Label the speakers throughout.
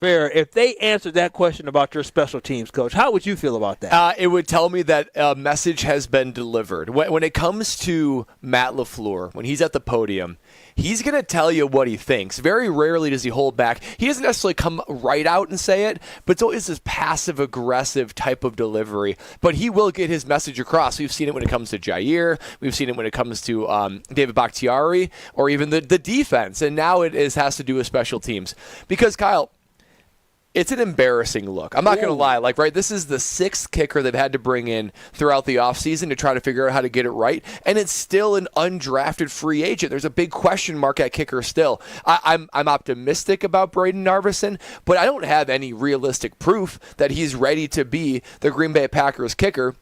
Speaker 1: Fair. If they answered that question about your special teams coach, how would you feel about that?
Speaker 2: It would tell me that a message has been delivered. When it comes to Matt LaFleur, when he's at the podium, he's going to tell you what he thinks. Very rarely does he hold back. He doesn't necessarily come right out and say it, but it's always this passive-aggressive type of delivery. But he will get his message across. We've seen it when it comes to Jair. We've seen it when it comes to David Bakhtiari or even the defense. And now has to do with special teams. Because, Kyle, it's an embarrassing look. I'm not going to lie. This is the 6th kicker they've had to bring in throughout the offseason to try to figure out how to get it right, and it's still an undrafted free agent. There's a big question mark at kicker still. I'm optimistic about Braden Narveson, but I don't have any realistic proof that he's ready to be the Green Bay Packers kicker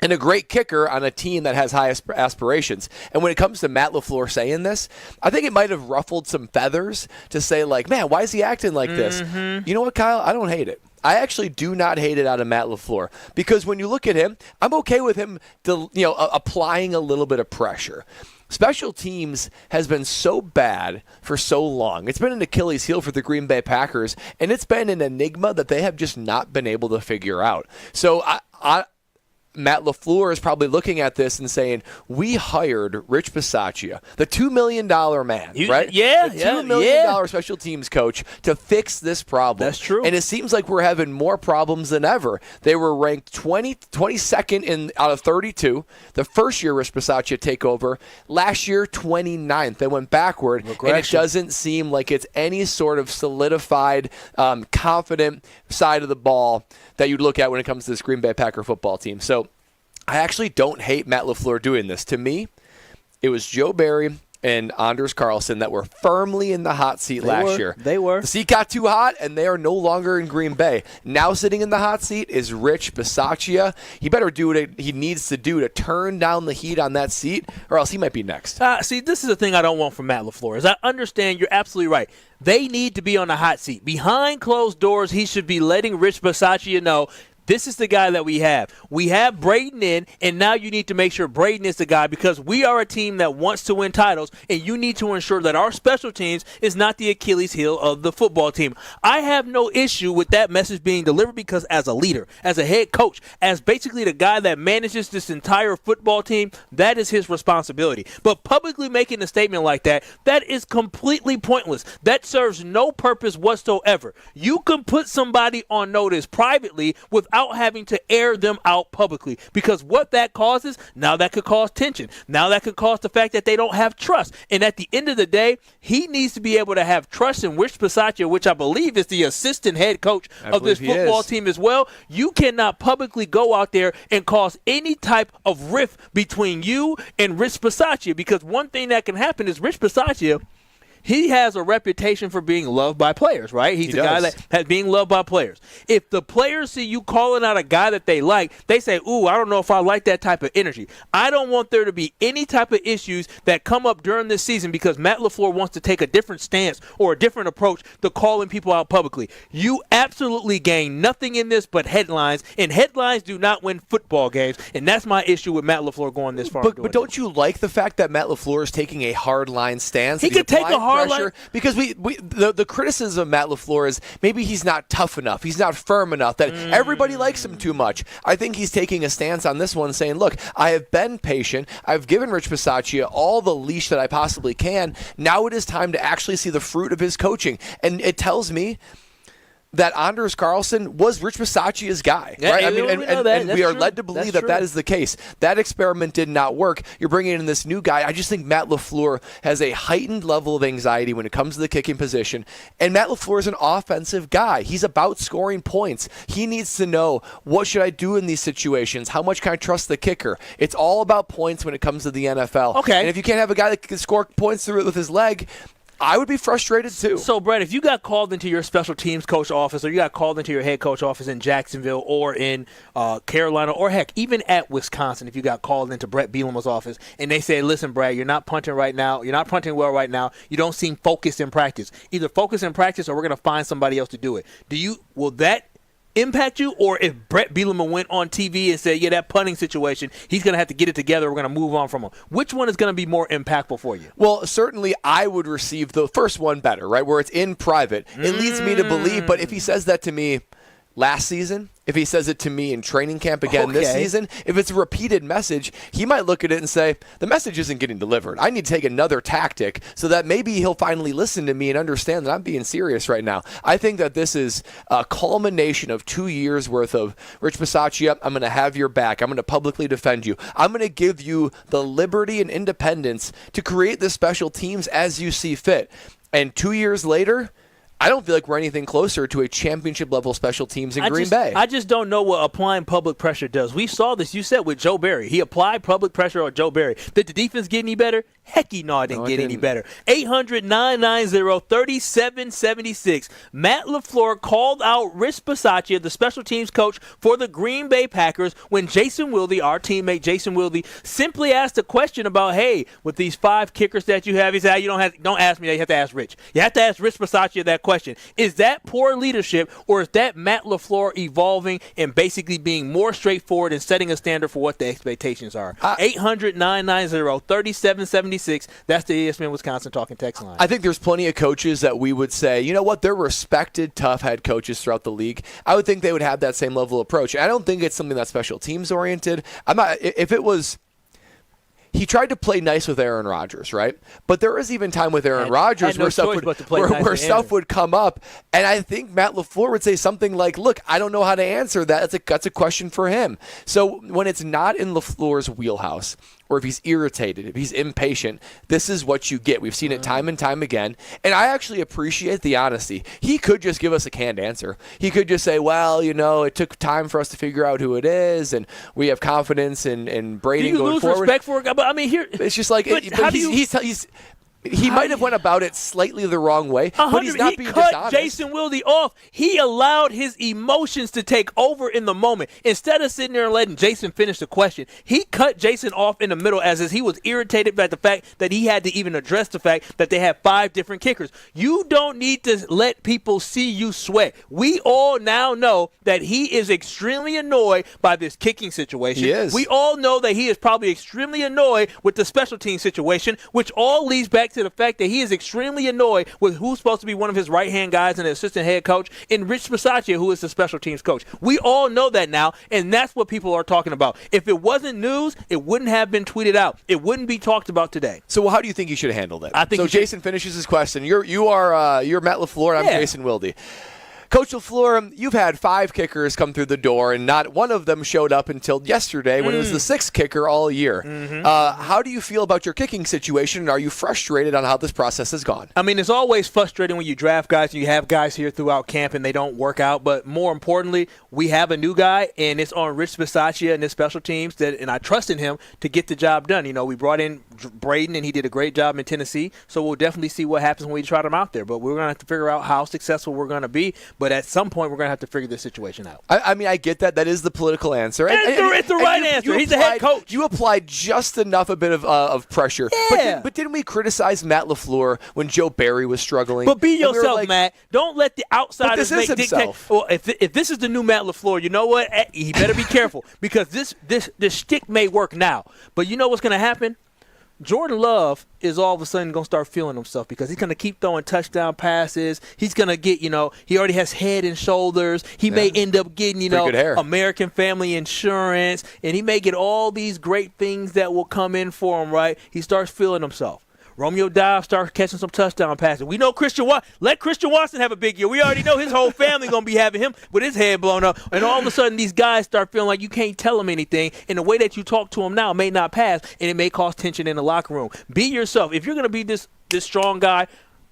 Speaker 2: and a great kicker on a team that has high aspirations. And when it comes to Matt LaFleur saying this, I think it might have ruffled some feathers to say, man, why is he acting like this? You know what, Kyle? I don't hate it. I actually do not hate it out of Matt LaFleur because when you look at him, I'm okay with him applying a little bit of pressure. Special teams has been so bad for so long. It's been an Achilles heel for the Green Bay Packers, and it's been an enigma that they have just not been able to figure out. So Matt LaFleur is probably looking at this and saying, we hired Rich Bisaccia, the $2 million man, right?
Speaker 1: Yeah.
Speaker 2: The $2 million special teams coach to fix this problem.
Speaker 1: That's true.
Speaker 2: And it seems like we're having more problems than ever. They were ranked 22nd out of 32. The first year Rich Bisaccia take over. Last year, 29th. They went backward. And it doesn't seem like it's any sort of solidified, confident side of the ball that you'd look at when it comes to this Green Bay Packer football team. So I actually don't hate Matt LaFleur doing this. To me, it was Joe Barry and Anders Carlson that were firmly in the hot seat last year.
Speaker 1: They were.
Speaker 2: The seat got too hot, and they are no longer in Green Bay. Now sitting in the hot seat is Rich Bisaccia. He better do what he needs to do to turn down the heat on that seat, or else he might be next.
Speaker 1: See, this is the thing I don't want from Matt LaFleur. Is I understand you're absolutely right. They need to be on the hot seat. Behind closed doors, he should be letting Rich Bisaccia know, this is the guy that we have. We have Braden in, and now you need to make sure Braden is the guy because we are a team that wants to win titles, and you need to ensure that our special teams is not the Achilles heel of the football team. I have no issue with that message being delivered because as a leader, as a head coach, as basically the guy that manages this entire football team, that is his responsibility. But publicly making a statement like that, that is completely pointless. That serves no purpose whatsoever. You can put somebody on notice privately without having to air them out publicly because what that causes, now that could cause tension. Now that could cause the fact that they don't have trust. And at the end of the day, he needs to be able to have trust in Rich Bisaccia, which I believe is the assistant head coach of this football team as well. You cannot publicly go out there and cause any type of rift between you and Rich Bisaccia because one thing that can happen is Rich Bisaccia, he has a reputation for being loved by players, right? He's a guy that has being loved by players. If the players see you calling out a guy that they like, they say, ooh, I don't know if I like that type of energy. I don't want there to be any type of issues that come up during this season because Matt LaFleur wants to take a different stance or a different approach to calling people out publicly. You absolutely gain nothing in this but headlines, and headlines do not win football games, and that's my issue with Matt LaFleur going this far.
Speaker 2: But don't you like the fact that Matt LaFleur is taking a hard-line stance?
Speaker 1: He could take a hard
Speaker 2: pressure because the criticism of Matt LaFleur is maybe he's not tough enough, he's not firm enough, that everybody likes him too much. I think he's taking a stance on this one saying, look, I have been patient, I've given Rich Bisaccia all the leash that I possibly can, now it is time to actually see the fruit of his coaching. And it tells me that Anders Carlson was Rich Bisaccia's guy, right? And we are led to believe that is the case. That experiment did not work. You're bringing in this new guy. I just think Matt LaFleur has a heightened level of anxiety when it comes to the kicking position. And Matt LaFleur is an offensive guy. He's about scoring points. He needs to know, what should I do in these situations? How much can I trust the kicker? It's all about points when it comes to the NFL.
Speaker 1: Okay.
Speaker 2: And if you can't have a guy that can score points through it with his leg, I would be frustrated too.
Speaker 1: So, Brett, if you got called into your special teams coach office or you got called into your head coach office in Jacksonville or in Carolina or, heck, even at Wisconsin, if you got called into Brett Bielema's office and they say, listen, Brad, you're not punting right now. You're not punting well right now. You don't seem focused in practice. Either focus in practice or we're going to find somebody else to do it. Will that impact you, or if Brett Bielema went on TV and said, yeah, that punting situation, he's going to have to get it together, we're going to move on from him? Which one is going to be more impactful for you?
Speaker 2: Well, certainly I would receive the first one better, right, where it's in private. It leads me to believe, but if he says that to me last season, if he says it to me in training camp again this season, if it's a repeated message, he might look at it and say, the message isn't getting delivered. I need to take another tactic so that maybe he'll finally listen to me and understand that I'm being serious right now. I think that this is a culmination of 2 years worth of, Rich Bisaccia, I'm going to have your back. I'm going to publicly defend you. I'm going to give you the liberty and independence to create the special teams as you see fit. And 2 years later, I don't feel like we're anything closer to a championship-level special teams in Green Bay.
Speaker 1: I just don't know what applying public pressure does. We saw this, you said, with Joe Barry. He applied public pressure on Joe Barry. Did the defense get any better? Heck, it didn't get any better. 800-990-3776. Matt LaFleur called out Rich Bisaccia, the special teams coach for the Green Bay Packers, when Jason Wilde, our teammate Jason Wilde, simply asked a question about, hey, with these 5 kickers that you have, he said, don't ask me that, you have to ask Rich. You have to ask Rich Bisaccia that question. Is that poor leadership, or is that Matt LaFleur evolving and basically being more straightforward and setting a standard for what the expectations are? 800-990-3776. That's the ESPN Wisconsin Talking Text line.
Speaker 2: I think there's plenty of coaches that we would say, you know what, they're respected, tough head coaches throughout the league. I would think they would have that same level of approach. I don't think it's something that's special teams oriented. If it was, he tried to play nice with Aaron Rodgers, right? But there was even time with Aaron Rodgers where stuff would come up, and I think Matt LaFleur would say something like, look, I don't know how to answer that. That's a question for him. So when it's not in LaFleur's wheelhouse, or if he's irritated, if he's impatient, this is what you get. We've seen it time and time again, and I actually appreciate the honesty. He could just give us a canned answer. He could just say, well, it took time for us to figure out who it is, and we have confidence in Brady going forward.
Speaker 1: Do you lose respect for a guy? But I mean, here
Speaker 2: it's just like he might have went about it slightly the wrong way, but he's not being dishonest.
Speaker 1: He cut Jason Wilde off. He allowed his emotions to take over in the moment. Instead of sitting there and letting Jason finish the question, he cut Jason off in the middle as he was irritated by the fact that he had to even address the fact that they had 5 different kickers. You don't need to let people see you sweat. We all now know that he is extremely annoyed by this kicking situation.
Speaker 2: He is.
Speaker 1: We all know that he is probably extremely annoyed with the special team situation, which all leads back to the fact that he is extremely annoyed with who's supposed to be one of his right-hand guys and the assistant head coach, and Rich Bisaccia, who is the special teams coach. We all know that now, and that's what people are talking about. If it wasn't news, it wouldn't have been tweeted out. It wouldn't be talked about today.
Speaker 2: So how do you think he should have handled it?
Speaker 1: I think
Speaker 2: Jason finishes his question. You're Matt LaFleur, and I'm Jason Wilde. Coach LaFleur, you've had 5 kickers come through the door, and not one of them showed up until yesterday when it was the 6th kicker all year. How do you feel about your kicking situation, and are you frustrated on how this process has gone?
Speaker 1: I mean, it's always frustrating when you draft guys and you have guys here throughout camp and they don't work out, but more importantly, we have a new guy, and it's on Rich Bisaccia and his special teams, and I trust in him to get the job done. We brought in Braden, and he did a great job in Tennessee, so we'll definitely see what happens when we try him out there, but we're going to have to figure out how successful we're going to be. But at some point, we're going to have to figure this situation out.
Speaker 2: I mean, I get that. That is the political answer.
Speaker 1: It's the right answer. He's the head coach.
Speaker 2: You applied just enough a bit of pressure.
Speaker 1: Yeah.
Speaker 2: But didn't we criticize Matt LaFleur when Joe Barry was struggling?
Speaker 1: But be yourself, Matt. Don't let the outsiders
Speaker 2: dictate.
Speaker 1: Well, if this is the new Matt LaFleur, you know what? He better be careful, because this shtick may work now. But you know what's going to happen? Jordan Love is all of a sudden going to start feeling himself, because he's going to keep throwing touchdown passes. He's going to get, he already has head and shoulders. He may end up getting, American Family Insurance, and he may get all these great things that will come in for him, right? He starts feeling himself. Romeo Dobbs starts catching some touchdown passes. We know let Christian Watson have a big year. We already know his whole family going to be having him with his head blown up. And all of a sudden, these guys start feeling like you can't tell them anything. And the way that you talk to them now may not pass, and it may cause tension in the locker room. Be yourself. If you're going to be this strong guy,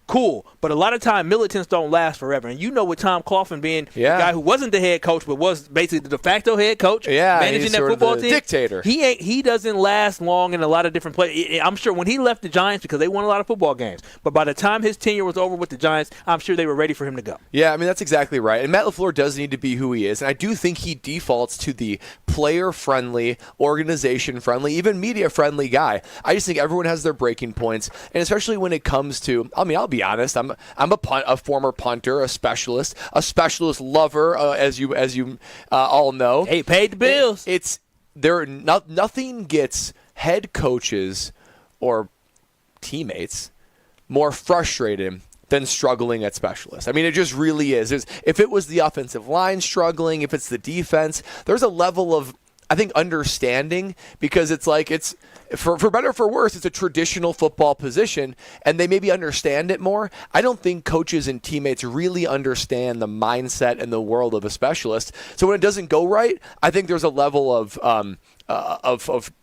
Speaker 1: cool. But a lot of time, militants don't last forever. And with Tom Coughlin being the guy who wasn't the head coach but was basically the de facto head coach, managing that football team,
Speaker 2: dictator.
Speaker 1: He doesn't last long in a lot of different places. I'm sure when he left the Giants, because they won a lot of football games, but by the time his tenure was over with the Giants, I'm sure they were ready for him to go.
Speaker 2: Yeah, I mean, that's exactly right. And Matt LaFleur does need to be who he is. And I do think he defaults to the player-friendly, organization-friendly, even media-friendly guy. I just think everyone has their breaking points. And especially when it comes to, I'll be be honest. I'm a former punter, a specialist lover, as you all know.
Speaker 1: Hey, paid the bills.
Speaker 2: Nothing gets head coaches or teammates more frustrated than struggling at specialists. I mean, it just really is. If it was the offensive line struggling, if it's the defense, there's a level of, I think, understanding, because it's like for better or for worse, it's a traditional football position, and they maybe understand it more. I don't think coaches and teammates really understand the mindset and the world of a specialist. So when it doesn't go right, I think there's a level of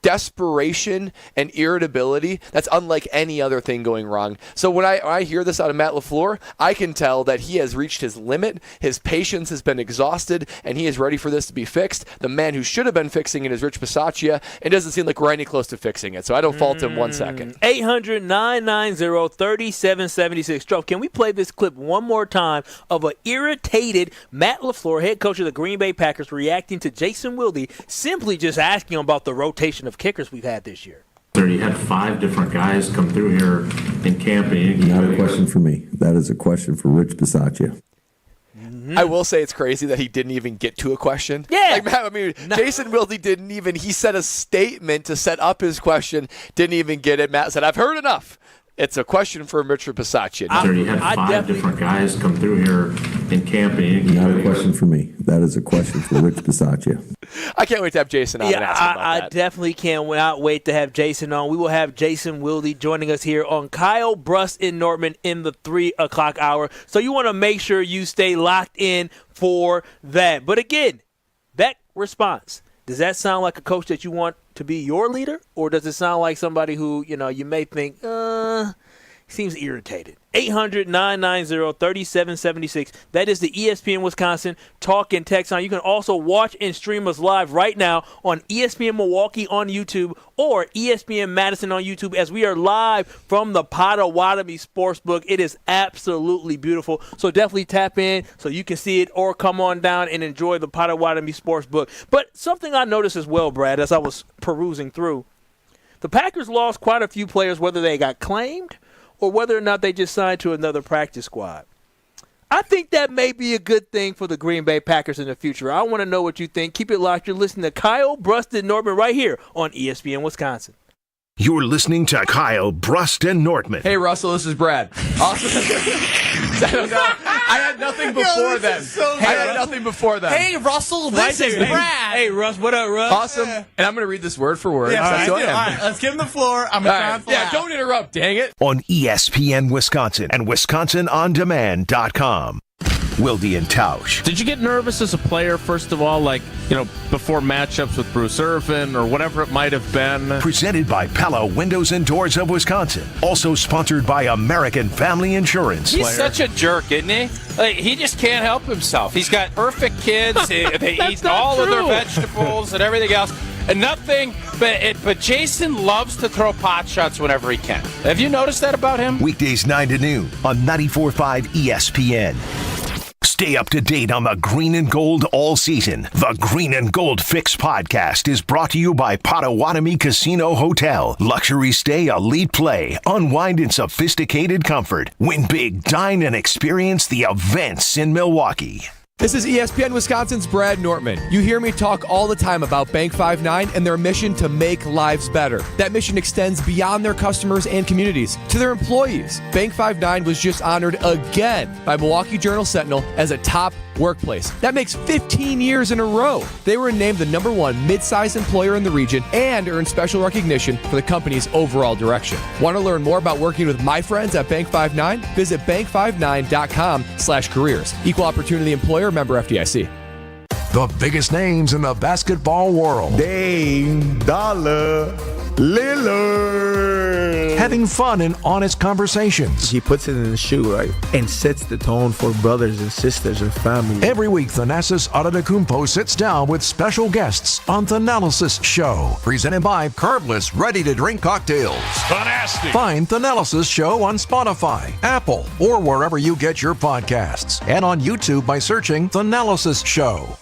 Speaker 2: desperation and irritability that's unlike any other thing going wrong. So when I hear this out of Matt LaFleur, I can tell that he has reached his limit. His patience has been exhausted, and he is ready for this to be fixed. The man who should have been fixing it is Rich Bisaccia. It doesn't seem like we're any close to fixing it, so I don't fault him 1 second.
Speaker 1: 800-990-3776. Stroke, can we play this clip one more time of an irritated Matt LaFleur, head coach of the Green Bay Packers, reacting to Jason Wilde simply just asking about the rotation of kickers we've had this year?
Speaker 3: You had 5 different guys come through here in camp.
Speaker 4: Not a question for me. That is a question for Rich Bisaccia.
Speaker 2: I will say it's crazy that he didn't even get to a question.
Speaker 1: Yeah.
Speaker 2: Jason Wilde he said a statement to set up his question, didn't even get it. Matt said, I've heard enough. It's a question for Richard Bisaccia.
Speaker 3: You had 5 different guys come through here in camp.
Speaker 4: Not a question for me. That is a question for Rich Bisaccia.
Speaker 2: I can't wait to have Jason on and ask him about that.
Speaker 1: I definitely cannot wait to have Jason on. We will have Jason Wilde joining us here on Kyle, Brust, and Nortman in the 3 o'clock hour. So you want to make sure you stay locked in for that. But again, that response, does that sound like a coach that you want to be your leader, or does it sound like somebody who, you may think, seems irritated? 800-990-3776. That is the ESPN Wisconsin talk and text line. You can also watch and stream us live right now on ESPN Milwaukee on YouTube or ESPN Madison on YouTube, as we are live from the Potawatomi Sportsbook. It is absolutely beautiful. So definitely tap in so you can see it, or come on down and enjoy the Potawatomi Sportsbook. But something I noticed as well, Brad, as I was perusing through, the Packers lost quite a few players, whether they got claimed or whether or not they just signed to another practice squad. I think that may be a good thing for the Green Bay Packers in the future. I want to know what you think. Keep it locked. You're listening to Kyle, Brust, and Nortman right here on ESPN Wisconsin.
Speaker 5: You're listening to Kyle, Brust, and Nortman.
Speaker 2: Hey, Russell, this is Brad. Awesome. I had nothing before them.
Speaker 6: Hey, Russell, this is Brad.
Speaker 1: Hey, Russ, what up, Russ?
Speaker 2: Awesome. And I'm going to read this word for word.
Speaker 6: Yeah,
Speaker 2: That's who I am.
Speaker 6: all right, let's give him the floor. I'm going to
Speaker 2: Yeah, don't interrupt, dang it.
Speaker 5: On ESPN Wisconsin and WisconsinOnDemand.com. Wilde and Tausch.
Speaker 7: Did you get nervous as a player, first of all, before matchups with Bruce Irvin or whatever it might have been?
Speaker 5: Presented by Pella Windows and Doors of Wisconsin. Also sponsored by American Family Insurance.
Speaker 8: He's such a jerk, isn't he? He just can't help himself. He's got perfect kids. They eat all of their vegetables and everything else. And nothing, but Jason loves to throw pot shots whenever he can. Have you noticed that about him?
Speaker 5: Weekdays 9 to noon on 94.5 ESPN. Stay up to date on the green and gold all season. The Green and Gold Fix podcast is brought to you by Potawatomi Casino Hotel. Luxury stay, elite play, unwind in sophisticated comfort. Win big, dine, and experience the events in Milwaukee.
Speaker 2: This is ESPN Wisconsin's Brad Nortman. You hear me talk all the time about Bank 5-9 and their mission to make lives better. That mission extends beyond their customers and communities to their employees. Bank 5-9 was just honored again by Milwaukee Journal-Sentinel as a top workplace. That makes 15 years in a row. They were named the #1 mid-sized employer in the region and earned special recognition for the company's overall direction. Want to learn more about working with my friends at Bank 5-9? Visit bank59.com/careers. Equal opportunity employer, member FDIC.
Speaker 9: The biggest names in the basketball world.
Speaker 4: Dame Dollar Lillard.
Speaker 9: Having fun and honest conversations.
Speaker 10: He puts it in the shoe, right? And sets the tone for brothers and sisters and family.
Speaker 9: Every week, Thanasis Adetokounmpo sits down with special guests on The Analysis Show. Presented by Carbless Ready-to-Drink Cocktails.
Speaker 5: Fantastic.
Speaker 9: Find The Analysis Show on Spotify, Apple, or wherever you get your podcasts. And on YouTube by searching The Analysis Show.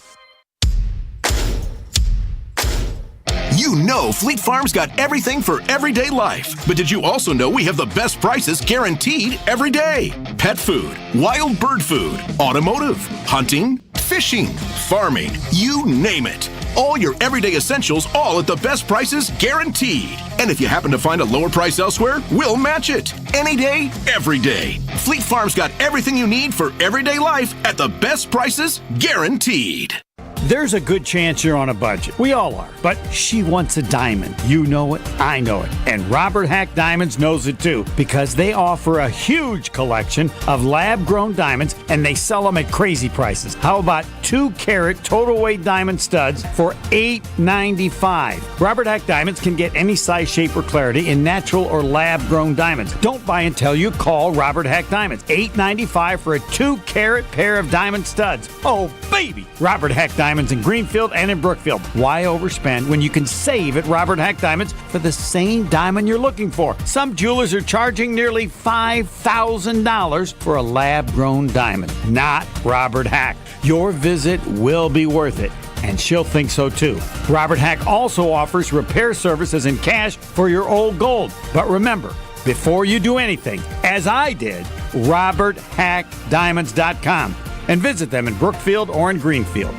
Speaker 5: You know Fleet Farm's got everything for everyday life. But did you also know we have the best prices guaranteed every day? Pet food, wild bird food, automotive, hunting, fishing, farming, you name it. All your everyday essentials, all at the best prices guaranteed. And if you happen to find a lower price elsewhere, we'll match it. Any day, every day. Fleet Farm's got everything you need for everyday life at the best prices guaranteed.
Speaker 11: There's a good chance you're on a budget. We all are. But she wants a diamond. You know it. I know it. And Robert Hack Diamonds knows it too, because they offer a huge collection of lab-grown diamonds, and they sell them at crazy prices. How about 2-carat total weight diamond studs for $8.95? Robert Hack Diamonds can get any size, shape, or clarity in natural or lab-grown diamonds. Don't buy until you call Robert Hack Diamonds. $8.95 for a 2-carat pair of diamond studs. Oh, baby! Robert Hack Diamonds in Greenfield and in Brookfield. Why overspend when you can save at Robert Hack Diamonds for the same diamond you're looking for? Some jewelers are charging nearly $5,000 for a lab-grown diamond. Not Robert Hack. Your visit will be worth it, and she'll think so too. Robert Hack also offers repair services in cash for your old gold. But remember, before you do anything, as I did, RobertHackDiamonds.com, and visit them in Brookfield or in Greenfield.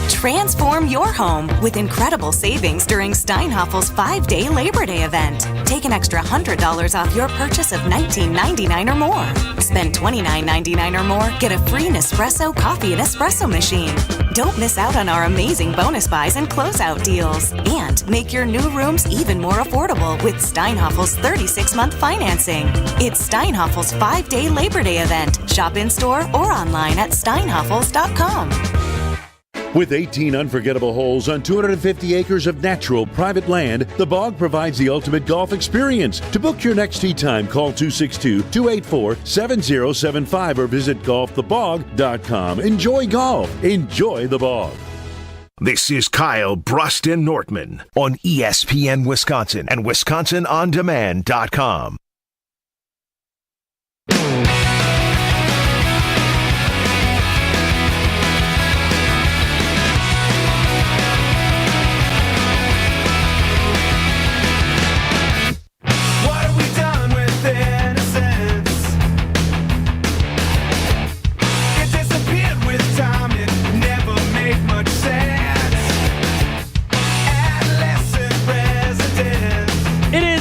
Speaker 12: Transform your home with incredible savings during Steinhaffel's 5-day Labor Day event. Take an extra $100 off your purchase of $19.99 or more. Spend $29.99 or more, get a free Nespresso coffee and espresso machine. Don't miss out on our amazing bonus buys and closeout deals. And make your new rooms even more affordable with Steinhaffel's 36-month financing. It's Steinhaffel's 5-day Labor Day event. Shop in-store or online at steinhaffels.com.
Speaker 13: With 18 unforgettable holes on 250 acres of natural private land, The Bog provides the ultimate golf experience. To book your next tee time, call 262-284-7075 or visit golfthebog.com. Enjoy golf. Enjoy The Bog.
Speaker 5: This is Kyle, Brust, and Nortman on ESPN Wisconsin and WisconsinOnDemand.com.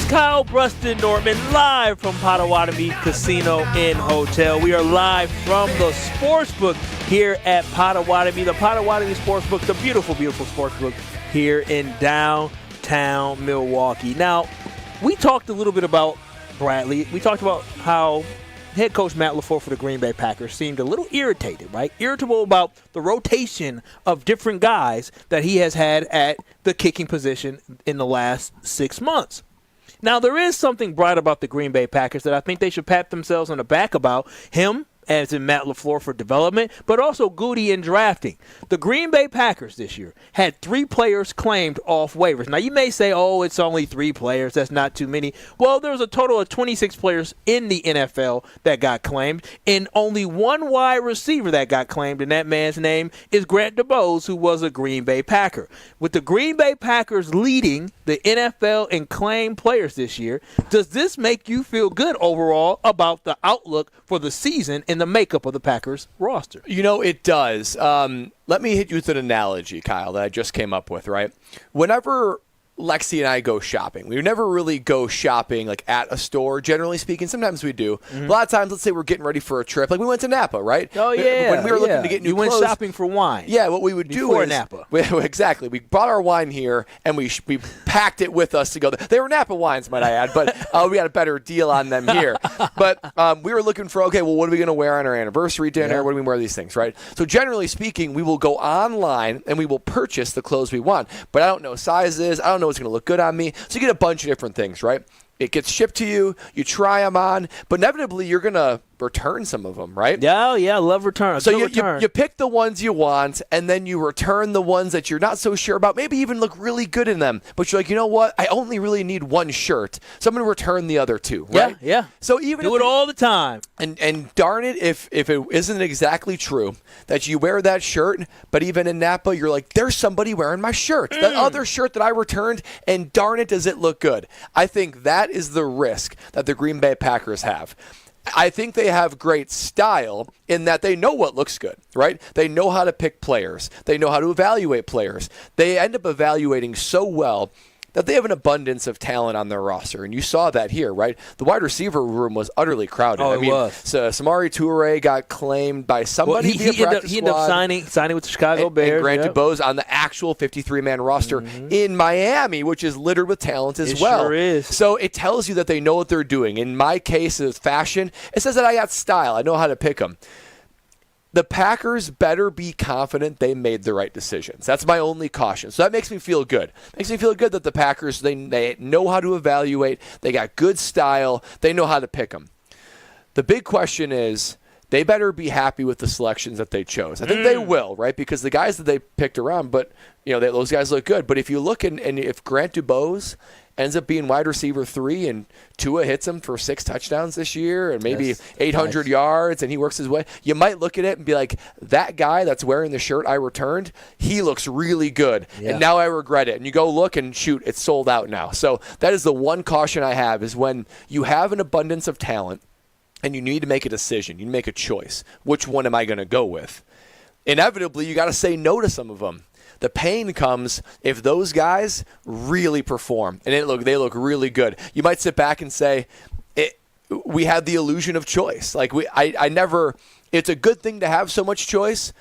Speaker 1: Kyle, Brust, and Nortman live from Potawatomi Casino and Hotel. We are live from the Sportsbook here at Potawatomi. The Potawatomi Sportsbook, the beautiful, beautiful Sportsbook here in downtown Milwaukee. Now, we talked a little bit about Bradley. We talked about how head coach Matt LaFleur for the Green Bay Packers seemed a little irritated, right? Irritable about the rotation of different guys that he has had at the kicking position in the last 6 months. Now, there is something bright about the Green Bay Packers that I think they should pat themselves on the back about. Him, as in Matt LaFleur for development, but also Goody in drafting. The Green Bay Packers this year had 3 players claimed off waivers. Now, you may say, oh, it's only 3 players. That's not too many. Well, there was a total of 26 players in the NFL that got claimed, and only 1 wide receiver that got claimed, and that man's name is Grant DuBose, who was a Green Bay Packer. With the Green Bay Packers leading the NFL in claimed players this year, does this make you feel good overall about the outlook for the season and the makeup of the Packers roster?
Speaker 2: You know, it does. Let me hit you with an analogy, Kyle, that I just came up with, right? Whenever Lexi and I go shopping, we never really go shopping like at a store, generally speaking. Sometimes we do. Mm-hmm. A lot of times, let's say we're getting ready for a trip. Like we went to Napa, right?
Speaker 1: Oh, yeah.
Speaker 2: When we were looking to get new clothes.
Speaker 1: You went shopping for wine.
Speaker 2: Yeah, what we would do is
Speaker 1: Napa.
Speaker 2: Exactly. We brought our wine here, and we packed it with us to go there. They were Napa wines, might I add, but we got a better deal on them here. But we were looking for, okay, well, what are we going to wear on our anniversary dinner? Yeah. What do we wear these things, right? So generally speaking, we will go online, and we will purchase the clothes we want. But I don't know sizes. I don't know what's going to look good on me. So you get a bunch of different things, right? It gets shipped to you, you try them on, but inevitably you're going to return some of them, right?
Speaker 1: Yeah, I love return.
Speaker 2: So you pick the ones you want, and then you return the ones that you're not so sure about, maybe even look really good in them, but you're like, you know what? I only really need one shirt, so I'm going to return the other two, right?
Speaker 1: Yeah.
Speaker 2: So even
Speaker 1: do it all the time.
Speaker 2: And darn it, if it isn't exactly true that you wear that shirt, but even in Napa, you're like, there's somebody wearing my shirt, that other shirt that I returned, and darn it, does it look good? I think that is the risk that the Green Bay Packers have. I think they have great style in that they know what looks good, right? They know how to pick players. They know how to evaluate players. They end up evaluating so well that they have an abundance of talent on their roster. And you saw that here, right? The wide receiver room was utterly crowded.
Speaker 1: Oh, it was.
Speaker 2: So Samori Toure got claimed by somebody via practice
Speaker 1: he ended up signing with the Chicago Bears.
Speaker 2: And Grant DuBose on the actual 53-man roster in Miami, which is littered with talent as well.
Speaker 1: It sure is.
Speaker 2: So it tells you that they know what they're doing. In my case, of fashion, it says that I got style. I know how to pick them. The Packers better be confident they made the right decisions. That's my only caution. So that makes me feel good. Makes me feel good that the Packers, they know how to evaluate. They got good style. They know how to pick them. The big question is, they better be happy with the selections that they chose. I think they will, right? Because the guys that they picked around, but those guys look good. But if you look and if Grant DuBose ends up being wide receiver 3 and Tua hits him for 6 touchdowns this year and maybe 800 yards and he works his way, you might look at it and be like, that guy that's wearing the shirt I returned, he looks really good. And now I regret it. And you go look and shoot, it's sold out now. So that is the one caution I have, is when you have an abundance of talent and you need to make a decision, you make a choice. Which one am I going to go with? Inevitably, you got to say no to some of them. The pain comes if those guys really perform and they look really good. You might sit back and say, we had the illusion of choice. Like it's a good thing to have so much choice,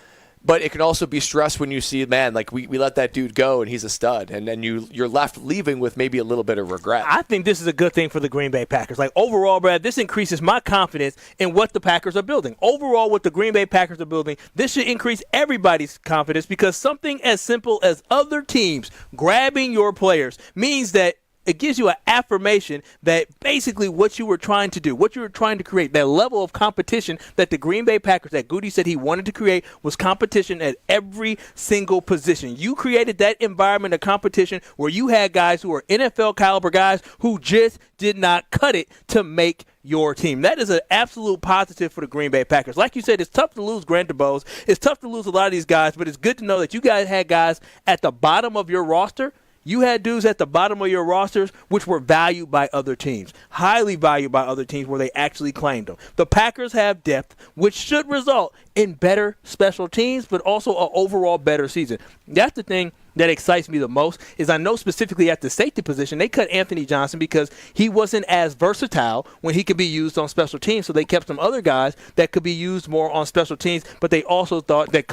Speaker 2: but it can also be stress when you see, man, like we let that dude go and he's a stud, and then you're left leaving with maybe a little bit of regret.
Speaker 1: I think this is a good thing for the Green Bay Packers. Like overall, Brad, this increases my confidence in what the Packers are building. Overall, what the Green Bay Packers are building, this should increase everybody's confidence, because something as simple as other teams grabbing your players means that it gives you an affirmation that basically what you were trying to do, what you were trying to create, that level of competition that the Green Bay Packers, that Goody said he wanted to create, was competition at every single position. You created that environment of competition where you had guys who are NFL caliber guys who just did not cut it to make your team. That is an absolute positive for the Green Bay Packers. Like you said, it's tough to lose Grant DuBose. It's tough to lose a lot of these guys, but it's good to know that you guys had guys at the bottom of your roster. You had dudes at the bottom of your rosters which were valued by other teams, highly valued by other teams where they actually claimed them. The Packers have depth, which should result in better special teams, but also an overall better season. That's the thing that excites me the most, is I know specifically at the safety position, they cut Anthony Johnson because he wasn't as versatile when he could be used on special teams, so they kept some other guys that could be used more on special teams, but they also thought that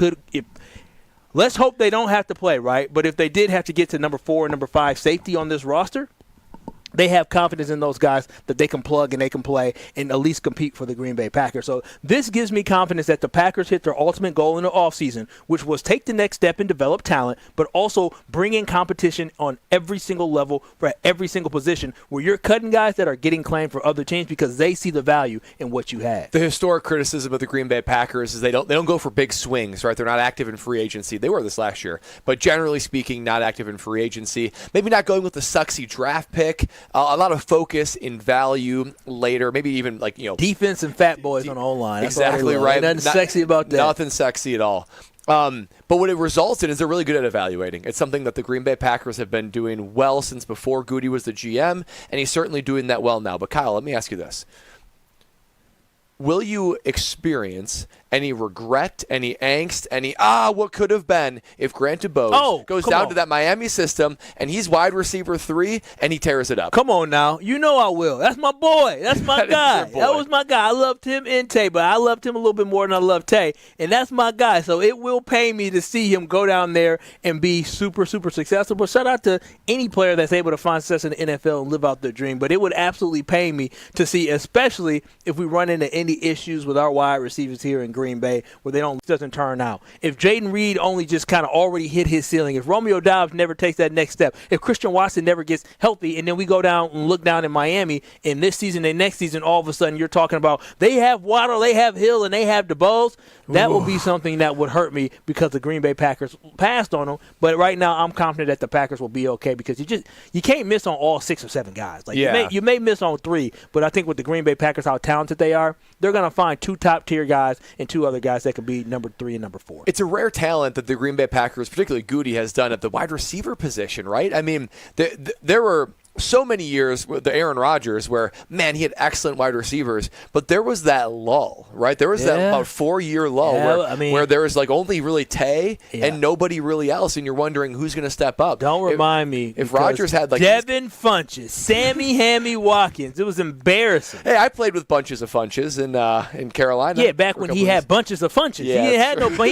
Speaker 1: let's hope they don't have to play, right? But if they did have to get to number 4 and number 5 safety on this roster, they have confidence in those guys that they can plug and they can play and at least compete for the Green Bay Packers. So this gives me confidence that the Packers hit their ultimate goal in the offseason, which was take the next step and develop talent, but also bring in competition on every single level for every single position, where you're cutting guys that are getting claimed for other teams because they see the value in what you had.
Speaker 2: The historic criticism of the Green Bay Packers is they don't go for big swings, right? They're not active in free agency. They were this last year, but generally speaking, not active in free agency. Maybe not going with the sucksy draft pick. A lot of focus in value later, maybe even
Speaker 1: defense and fat boys on the O-line.
Speaker 2: Exactly right.
Speaker 1: Nothing sexy about that.
Speaker 2: Nothing sexy at all. But what it results in is they're really good at evaluating. It's something that the Green Bay Packers have been doing well since before Goody was the GM, and he's certainly doing that well now. But Kyle, let me ask you this. Will you experience any regret, any angst, any what could have been if Grant DuBose goes down to that Miami system and he's wide receiver 3 and he tears it up?
Speaker 1: Come on now. You know I will. That's my boy. That's my guy. That was my guy. I loved him and Tay, but I loved him a little bit more than I loved Tay, and that's my guy. So it will pay me to see him go down there and be super, super successful. But shout out to any player that's able to find success in the NFL and live out their dream. But it would absolutely pay me to see, especially if we run into any issues with our wide receivers here in Green Bay where doesn't turn out. If Jaden Reed only just kind of already hit his ceiling, if Romeo Doubs never takes that next step, if Christian Watson never gets healthy, and then we go down and look down in Miami, and this season and next season, all of a sudden you're talking about they have Waddle, they have Hill, and they have DeBose, that would be something that would hurt me because the Green Bay Packers passed on them. But right now I'm confident that the Packers will be okay because you can't miss on all 6 or 7 guys. You may miss on 3, but I think with the Green Bay Packers, how talented they are, they're going to find 2 top-tier guys and 2 other guys that could be number 3 and number 4.
Speaker 2: It's a rare talent that the Green Bay Packers, particularly Goody, has done at the wide receiver position, right? I mean, there were so many years with the Aaron Rodgers where, man, he had excellent wide receivers, but there was that lull, right? There was that about 4-year lull where there was only really Tay and nobody really else, and you're wondering who's going to step up.
Speaker 1: Don't remind me.
Speaker 2: If Rodgers had
Speaker 1: Devin Funches, Sammy Hammy Watkins, it was embarrassing.
Speaker 2: Hey, I played with bunches of Funches in Carolina.
Speaker 1: Yeah, back when he had bunches of Funches.
Speaker 2: Yeah,
Speaker 1: he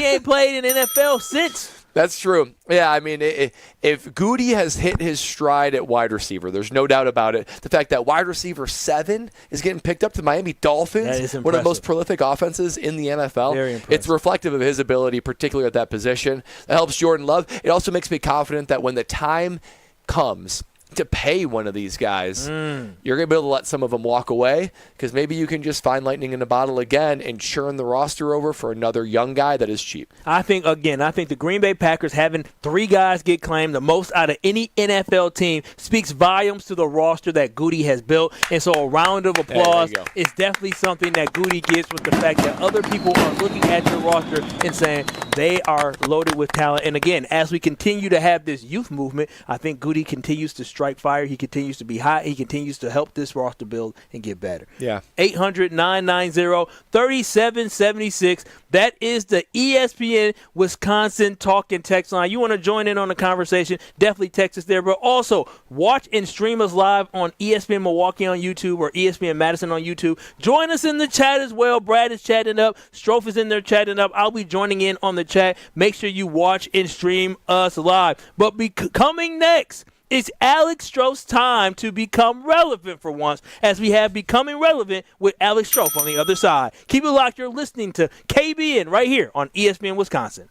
Speaker 1: ain't played in NFL since.
Speaker 2: That's true. Yeah, I mean, if Goody has hit his stride at wide receiver, there's no doubt about it. The fact that wide receiver 7 is getting picked up to Miami Dolphins, one of the most prolific offenses in the NFL.
Speaker 1: Very impressive.
Speaker 2: It's reflective of his ability, particularly at that position. That helps Jordan Love. It also makes me confident that when the time comes to pay one of these guys, you're going to be able to let some of them walk away because maybe you can just find lightning in a bottle again and churn the roster over for another young guy that is cheap.
Speaker 1: I think the Green Bay Packers having 3 guys get claimed, the most out of any NFL team, speaks volumes to the roster that Goody has built. And so a round of applause is definitely something that Goody gets with the fact that other people are looking at your roster and saying they are loaded with talent. And again, as we continue to have this youth movement, I think Goody continues to strike fire. He continues to be hot. He continues to help this roster build and get better.
Speaker 2: Yeah.
Speaker 1: 800-990-3776. That is the ESPN Wisconsin talk and text line. You want to join in on the conversation, definitely text us there. But also, watch and stream us live on ESPN Milwaukee on YouTube or ESPN Madison on YouTube. Join us in the chat as well. Brad is chatting up. Strofe is in there chatting up. I'll be joining in on the chat. Make sure you watch and stream us live. But coming next, it's Alex Strofe's time to become relevant for once, as we have Becoming Relevant with Alex Strofe on the other side. Keep it locked. You're listening to KBN right here on ESPN Wisconsin.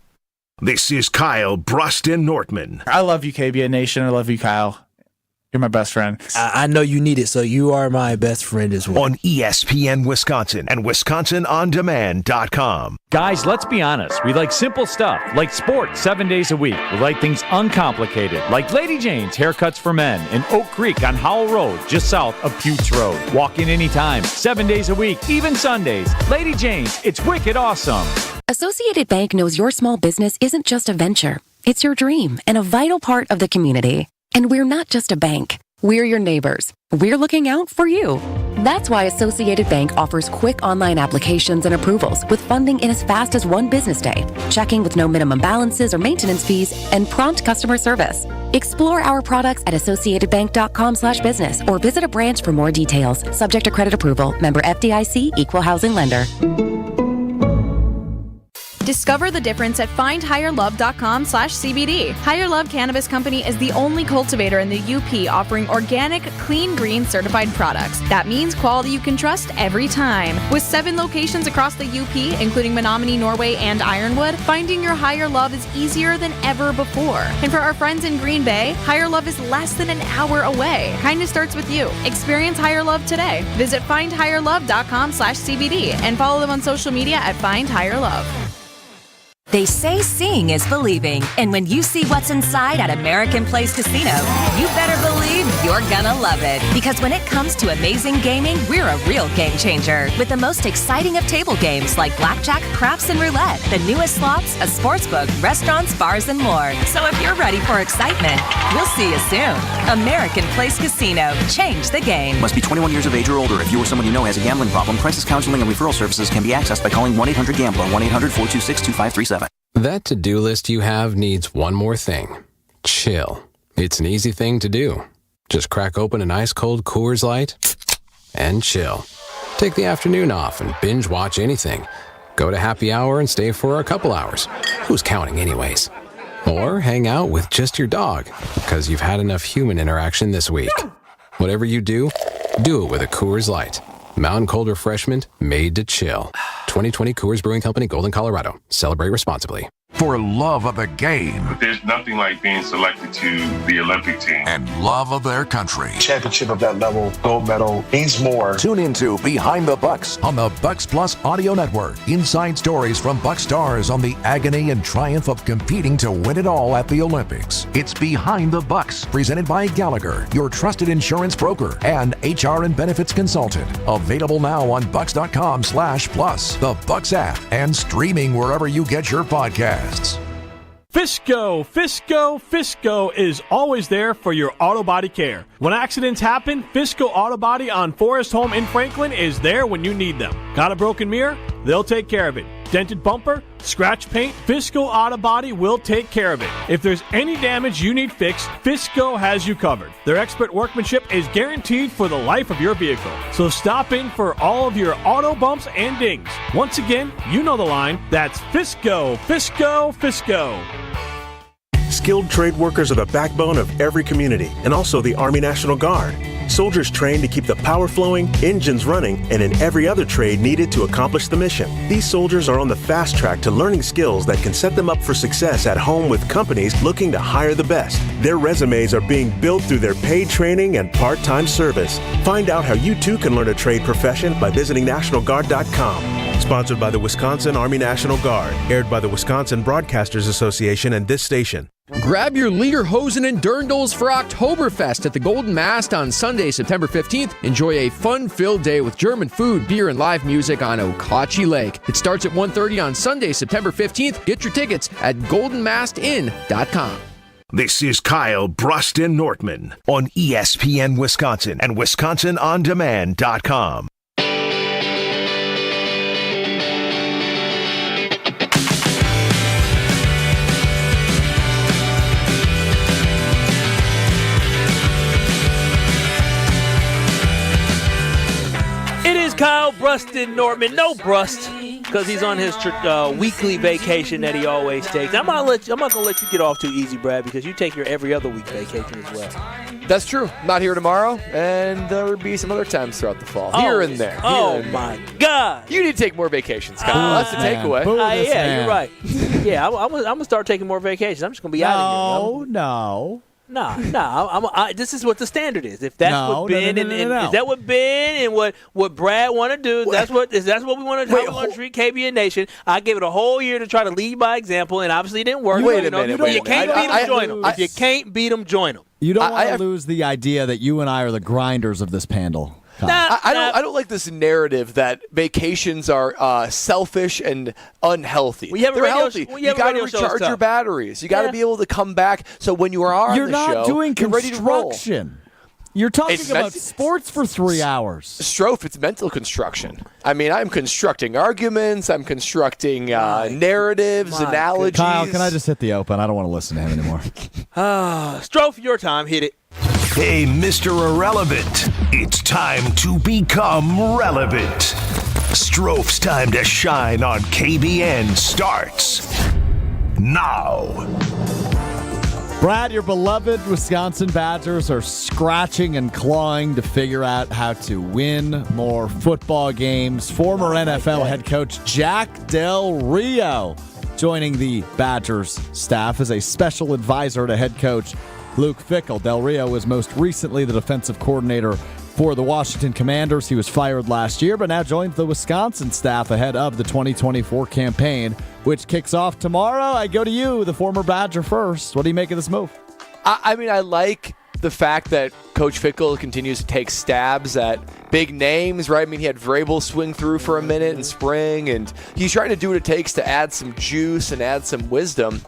Speaker 5: This is Kyle, Brust, and Nortman.
Speaker 6: I love you, KBN Nation. I love you, Kyle. You're my best friend.
Speaker 14: I know you need it, so you are my best friend as well.
Speaker 5: On ESPN Wisconsin and WisconsinOnDemand.com.
Speaker 11: Guys, let's be honest. We like simple stuff, like sports 7 days a week. We like things uncomplicated, like Lady Jane's Haircuts for Men in Oak Creek on Howell Road, just south of Putes Road. Walk in anytime, 7 days a week, even Sundays. Lady Jane's, it's wicked awesome.
Speaker 15: Associated Bank knows your small business isn't just a venture. It's your dream and a vital part of the community. And we're not just a bank. We're your neighbors. We're looking out for you. That's why Associated Bank offers quick online applications and approvals with funding in as fast as 1 business day, checking with no minimum balances or maintenance fees, and prompt customer service. Explore our products at associatedbank.com/business or visit a branch for more details. Subject to credit approval. Member FDIC, Equal Housing Lender.
Speaker 16: Discover the difference at findhigherlove.com/CBD. Higher Love Cannabis Company is the only cultivator in the UP offering organic, clean green certified products. That means quality you can trust every time. With 7 locations across the UP, including Menominee, Norway, and Ironwood, finding your Higher Love is easier than ever before. And for our friends in Green Bay, Higher Love is less than an hour away. Kindness starts with you. Experience Higher Love today. Visit findhigherlove.com/CBD and follow them on social media at Find Higher Love.
Speaker 17: They say seeing is believing, and when you see what's inside at American Place Casino, you better believe you're gonna love it. Because when it comes to amazing gaming, we're a real game changer. With the most exciting of table games like blackjack, craps, and roulette, the newest slots, a sportsbook, restaurants, bars, and more. So if you're ready for excitement, we'll see you soon. American Place Casino. Change the game.
Speaker 18: Must be 21 years of age or older. If you or someone you know has a gambling problem, crisis counseling and referral services can be accessed by calling 1-800-GAMBLER, 1-800-426-2537.
Speaker 19: That to-do list you have needs one more thing. Chill. It's an easy thing to do. Just crack open an ice-cold Coors Light and chill. Take the afternoon off and binge watch anything. Go to happy hour and stay for a couple hours. Who's counting anyways? Or hang out with just your dog, because you've had enough human interaction this week. Whatever you do, do it with a Coors Light. Mountain Cold Refreshment made to chill. 2020 Coors Brewing Company, Golden, Colorado. Celebrate responsibly.
Speaker 9: For love of the game.
Speaker 20: But there's nothing like being selected to the Olympic team.
Speaker 9: And love of their country.
Speaker 21: Championship of that level, gold medal, means more.
Speaker 9: Tune into Behind the Bucks on the Bucks Plus Audio Network. Inside stories from Bucks stars on the agony and triumph of competing to win it all at the Olympics. It's Behind the Bucks, presented by Gallagher, your trusted insurance broker and HR and benefits consultant. Available now on bucks.com/plus, the Bucks app, and streaming wherever you get your podcasts.
Speaker 22: Fisco is always there for your auto body care. When accidents happen, Fisco Auto Body on Forest Home in Franklin is there when you need them. Got a broken mirror? They'll take care of it. Dented bumper? Scratch paint? Fisco Auto Body will take care of it. If there's any damage you need fixed, Fisco has you covered. Their expert workmanship is guaranteed for the life of your vehicle. So stop in for all of your auto bumps and dings. Once again, you know the line. That's Fisco.
Speaker 23: Skilled trade workers are the backbone of every community and also the Army National Guard. Soldiers trained to keep the power flowing, engines running, and in every other trade needed to accomplish the mission. These soldiers are on the fast track to learning skills that can set them up for success at home with companies looking to hire the best. Their resumes are being built through their paid training and part-time service. Find out how you too can learn a trade profession by visiting NationalGuard.com. Sponsored by the Wisconsin Army National Guard. Aired by the Wisconsin Broadcasters Association and this station.
Speaker 24: Grab your Lederhosen and dirndls for Oktoberfest at the Golden Mast on Sunday, September 15th. Enjoy a fun-filled day with German food, beer, and live music on Okauchee Lake. It starts at 1:30 on Sunday, September 15th. Get your tickets at goldenmastin.com.
Speaker 5: This is Kyle, Brust, and Nortman on ESPN Wisconsin and WisconsinOnDemand.com.
Speaker 1: Kyle, Brust, and Nortman. No Brust, because he's on his weekly vacation that he always takes. I'm not gonna let you get off too easy, Brad, because you take your every other week vacation as well.
Speaker 2: That's true. Not here tomorrow, and there will be some other times throughout the fall. Here and there.
Speaker 1: My God.
Speaker 2: You need to take more vacations, Kyle. That's the takeaway.
Speaker 1: Yeah, you're right. Yeah, I'm going to start taking more vacations. I'm just going to be out of here.
Speaker 25: No.
Speaker 1: This is what the standard is. If that's what Ben and is that what Ben and what Brad want to do? That's what we want to treat KBN Nation. I gave it a whole year to try to lead by example, and obviously it didn't work.
Speaker 25: Wait a minute.
Speaker 1: If you can't beat them, join them. If you can't beat them, join them.
Speaker 25: You don't want to lose the idea that you and I are the grinders of this panel.
Speaker 2: I don't like this narrative that vacations are selfish and unhealthy. They're healthy. You got to recharge your batteries. You got to be able to come back. So when you are on the show,
Speaker 25: you're not doing
Speaker 2: construction.
Speaker 25: You're talking about sports for 3 hours.
Speaker 2: Strofe, it's mental construction. I mean, I'm constructing arguments. I'm constructing narratives, analogies.
Speaker 25: Kyle, can I just hit the open? I don't want to listen to him anymore.
Speaker 1: Strofe, your time. Hit it.
Speaker 5: Hey, Mr. Irrelevant, it's time to become relevant. Strofe's time to shine on KBN starts now.
Speaker 25: Brad, your beloved Wisconsin Badgers are scratching and clawing to figure out how to win more football games. Former NFL head coach Jack Del Rio joining the Badgers staff as a special advisor to head coach Luke Fickell. Del Rio was most recently the defensive coordinator for the Washington Commanders. He was fired last year, but now joins the Wisconsin staff ahead of the 2024 campaign, which kicks off tomorrow. I go to you, the former Badger, first. What do you make of this move?
Speaker 2: I mean, I like the fact that Coach Fickell continues to take stabs at big names, right? I mean, he had Vrabel swing through for a minute in spring, and he's trying to do what it takes to add some juice and add some wisdom.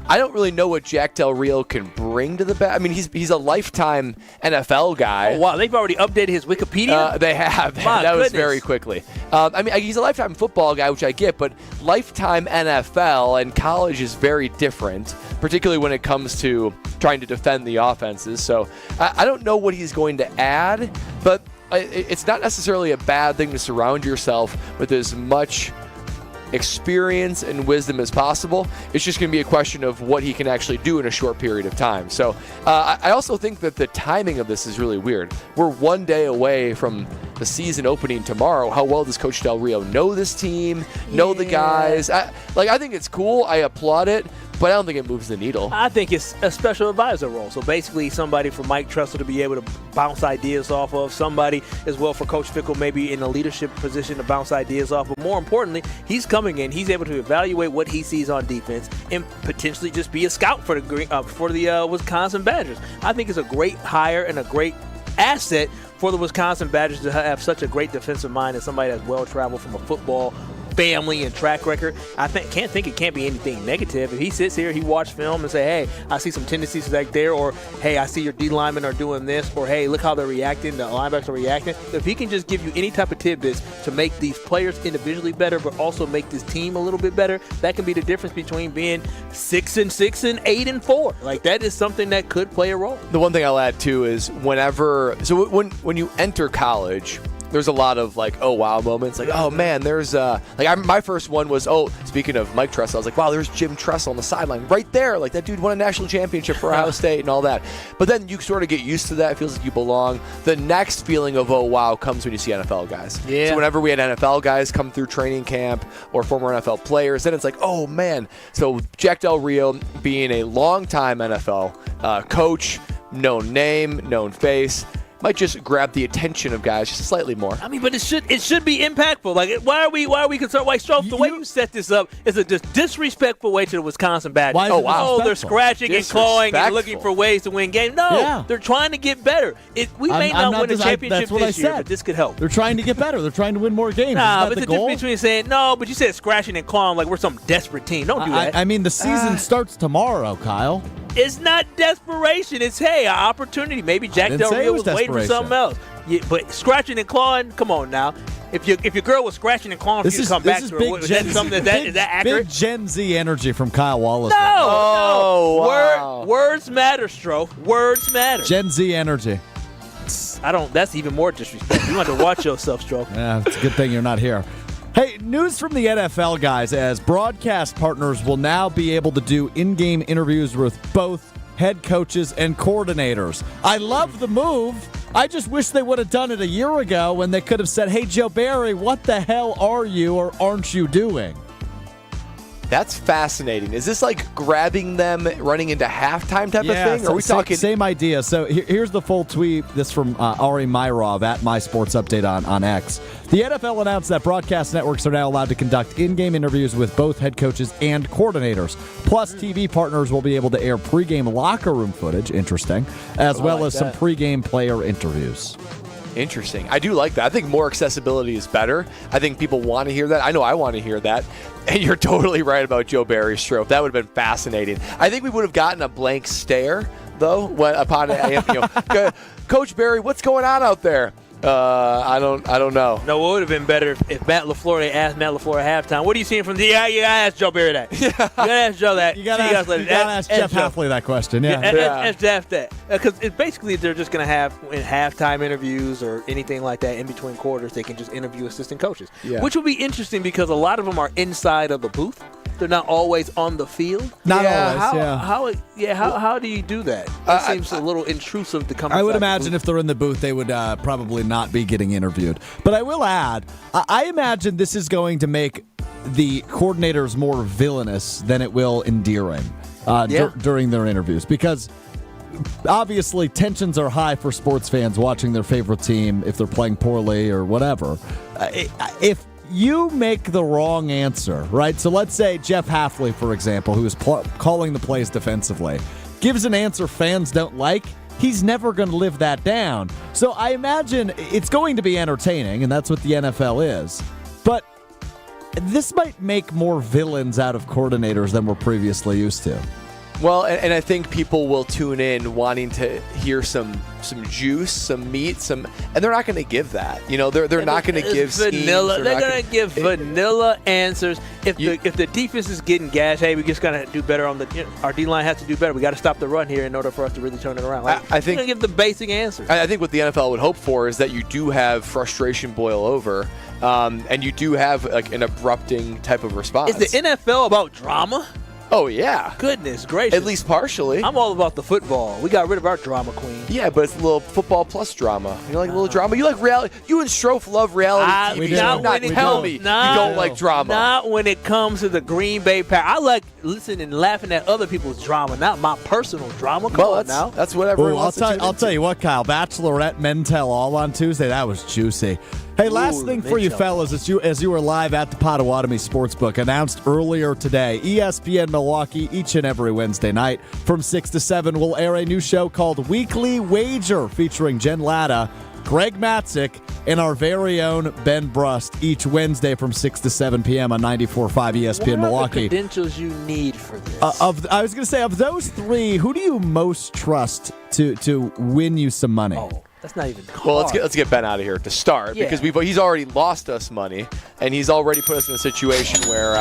Speaker 2: I don't really know what Jack Del Rio can bring to the bat. I mean, he's a lifetime NFL guy.
Speaker 1: Oh, wow. They've already updated his Wikipedia?
Speaker 2: They have. That was very quickly. I mean, he's a lifetime football guy, which I get, but lifetime NFL and college is very different, particularly when it comes to trying to defend the offenses. So I don't know what he's going to add, but it's not necessarily a bad thing to surround yourself with as much experience and wisdom as possible. It's just going to be a question of what he can actually do in a short period of time. So I also think that the timing of this is really weird. We're 1 day away from the season opening tomorrow. How well does Coach Del Rio know this team, know the guys? I think it's cool. I applaud it. But I don't think it moves the needle.
Speaker 1: I think it's a special advisor role. So basically somebody for Mike Tressel to be able to bounce ideas off of, somebody as well for Coach Fickell maybe in a leadership position to bounce ideas off. But more importantly, he's coming in. He's able to evaluate what he sees on defense and potentially just be a scout for the Wisconsin Badgers. I think it's a great hire and a great asset for the Wisconsin Badgers to have such a great defensive mind and somebody that's well-traveled from a football family and track record. Can't think it can't be anything negative. If he sits here, he watch film and say, hey, I see some tendencies right there, or hey, I see your D linemen are doing this, or hey, look how they're reacting, the linebackers are reacting. If he can just give you any type of tidbits to make these players individually better, but also make this team a little bit better, that can be the difference between being 6-6 and 8-4. Like, that is something that could play a role.
Speaker 2: The one thing I'll add too is when you enter college, there's a lot of oh wow moments. Oh man, there's my first one was, speaking of Mike Tressel, I was like, wow, there's Jim Tressel on the sideline right there. Like, that dude won a national championship for Ohio State and all that. But then you sort of get used to that. It feels like you belong. The next feeling of oh wow comes when you see NFL guys.
Speaker 1: Yeah.
Speaker 2: So whenever we had NFL guys come through training camp or former NFL players, then it's like, oh man. So Jack Del Rio being a longtime NFL coach, known name, known face, might just grab the attention of guys just slightly more.
Speaker 1: I mean, but it should be impactful. Like, why are we concerned? Like, Stroke, the way you set this up is a disrespectful way to the Wisconsin Badgers.
Speaker 25: Oh, wow.
Speaker 1: They're scratching and clawing and looking for ways to win games. No, They're trying to get better. We may not win a championship this year, but this could help.
Speaker 25: They're trying to get better. They're trying to win more games.
Speaker 1: Nah, but the difference between saying no, but you said scratching and clawing like we're some desperate team. Don't do that.
Speaker 25: I mean, the season starts tomorrow, Kyle.
Speaker 1: It's not desperation. It's, hey, an opportunity. Maybe Jack Del Rio was waiting for something else. Yeah, but scratching and clawing, come on now. If your girl was scratching and clawing for you to come back to her, is that accurate?
Speaker 25: Big Gen Z energy from Kyle Wallace.
Speaker 1: No.
Speaker 2: Wow.
Speaker 1: Words matter, Stroke. Words matter.
Speaker 25: Gen Z energy.
Speaker 1: That's even more disrespect. You want to watch yourself, Stroke.
Speaker 25: Yeah, it's a good thing you're not here. Hey, news from the NFL, guys, as broadcast partners will now be able to do in-game interviews with both head coaches and coordinators. I love the move. I just wish they would have done it a year ago when they could have said, hey, Joe Barry, what the hell are you or aren't you doing?
Speaker 2: That's fascinating. Is this like grabbing them running into halftime type of thing? Or are we talking?
Speaker 25: Same idea. So here's the full tweet. This from Ari Myrov at My Sports Update on X. The NFL announced that broadcast networks are now allowed to conduct in-game interviews with both head coaches and coordinators. Plus, TV partners will be able to air pregame locker room footage, interesting, as well as some pregame player interviews.
Speaker 2: Interesting. I do like that. I think more accessibility is better. I think people want to hear that. I know I want to hear that. And you're totally right about Joe Barry's stroke. That would have been fascinating. I think we would have gotten a blank stare, though, upon Coach Barry, what's going on out there? I don't know.
Speaker 1: No, it would have been better if Matt LaFleur, they asked Matt LaFleur at halftime, what are you seeing from the – you got to ask Joe Barry that. You got to ask Joe that.
Speaker 25: You got to ask Jeff Hafley that question,
Speaker 1: Ask Jeff that. Because basically they're just going to have in halftime interviews or anything like that in between quarters, they can just interview assistant coaches, which will be interesting because a lot of them are inside of a booth. They're not always on the field.
Speaker 25: Not always,
Speaker 1: How do you do that? It seems a little intrusive to come.
Speaker 25: I would imagine if they're in the booth, they would probably not be getting interviewed. But I will add, I imagine this is going to make the coordinators more villainous than it will endearing during their interviews. Because obviously tensions are high for sports fans watching their favorite team if they're playing poorly or whatever. If you make the wrong answer, right? So let's say Jeff Hafley, for example, who is calling the plays defensively, gives an answer fans don't like. He's never going to live that down. So I imagine it's going to be entertaining, and that's what the NFL is. But this might make more villains out of coordinators than we're previously used to.
Speaker 2: Well, and I think people will tune in wanting to hear some juice, some meat, and they're not going to give that. They're not going to give
Speaker 1: vanilla.
Speaker 2: schemes.
Speaker 1: They're going to give vanilla answers. If the defense is getting gashed, hey, we just got to do better on our D-line has to do better. We got to stop the run here in order for us to really turn it around.
Speaker 2: I think
Speaker 1: going to give the basic answers.
Speaker 2: I think what the NFL would hope for is that you do have frustration boil over, and you do have like an abrupting type of response.
Speaker 1: Is the NFL about drama?
Speaker 2: Oh, yeah.
Speaker 1: Goodness gracious.
Speaker 2: At least partially.
Speaker 1: I'm all about the football. We got rid of our drama queen.
Speaker 2: Yeah, but it's a little football plus drama. You like a little drama? You like reality? You and Strofe love reality TV. Tell me you don't like drama.
Speaker 1: Not when it comes to the Green Bay Packers. I like listening and laughing at other people's drama, not my personal drama. Come on now.
Speaker 2: That's what everyone wants to
Speaker 25: I'll tell you what, Kyle. Bachelorette Men Tell All on Tuesday. That was juicy. Hey, last thing for you fellas, as you were live at the Potawatomi Sportsbook, announced earlier today, ESPN Milwaukee each and every Wednesday night from 6 to 7 will air a new show called Weekly Wager featuring Jen Latta, Greg Matzik, and our very own Ben Brust each Wednesday from 6 to 7 p.m. on 94.5 ESPN Milwaukee.
Speaker 1: What are the credentials you need for this?
Speaker 25: I was going to say, of those three, who do you most trust to win you some money?
Speaker 1: Oh. That's not even hard.
Speaker 2: Well, let's get Ben out of here to start because he's already lost us money and he's already put us in a situation where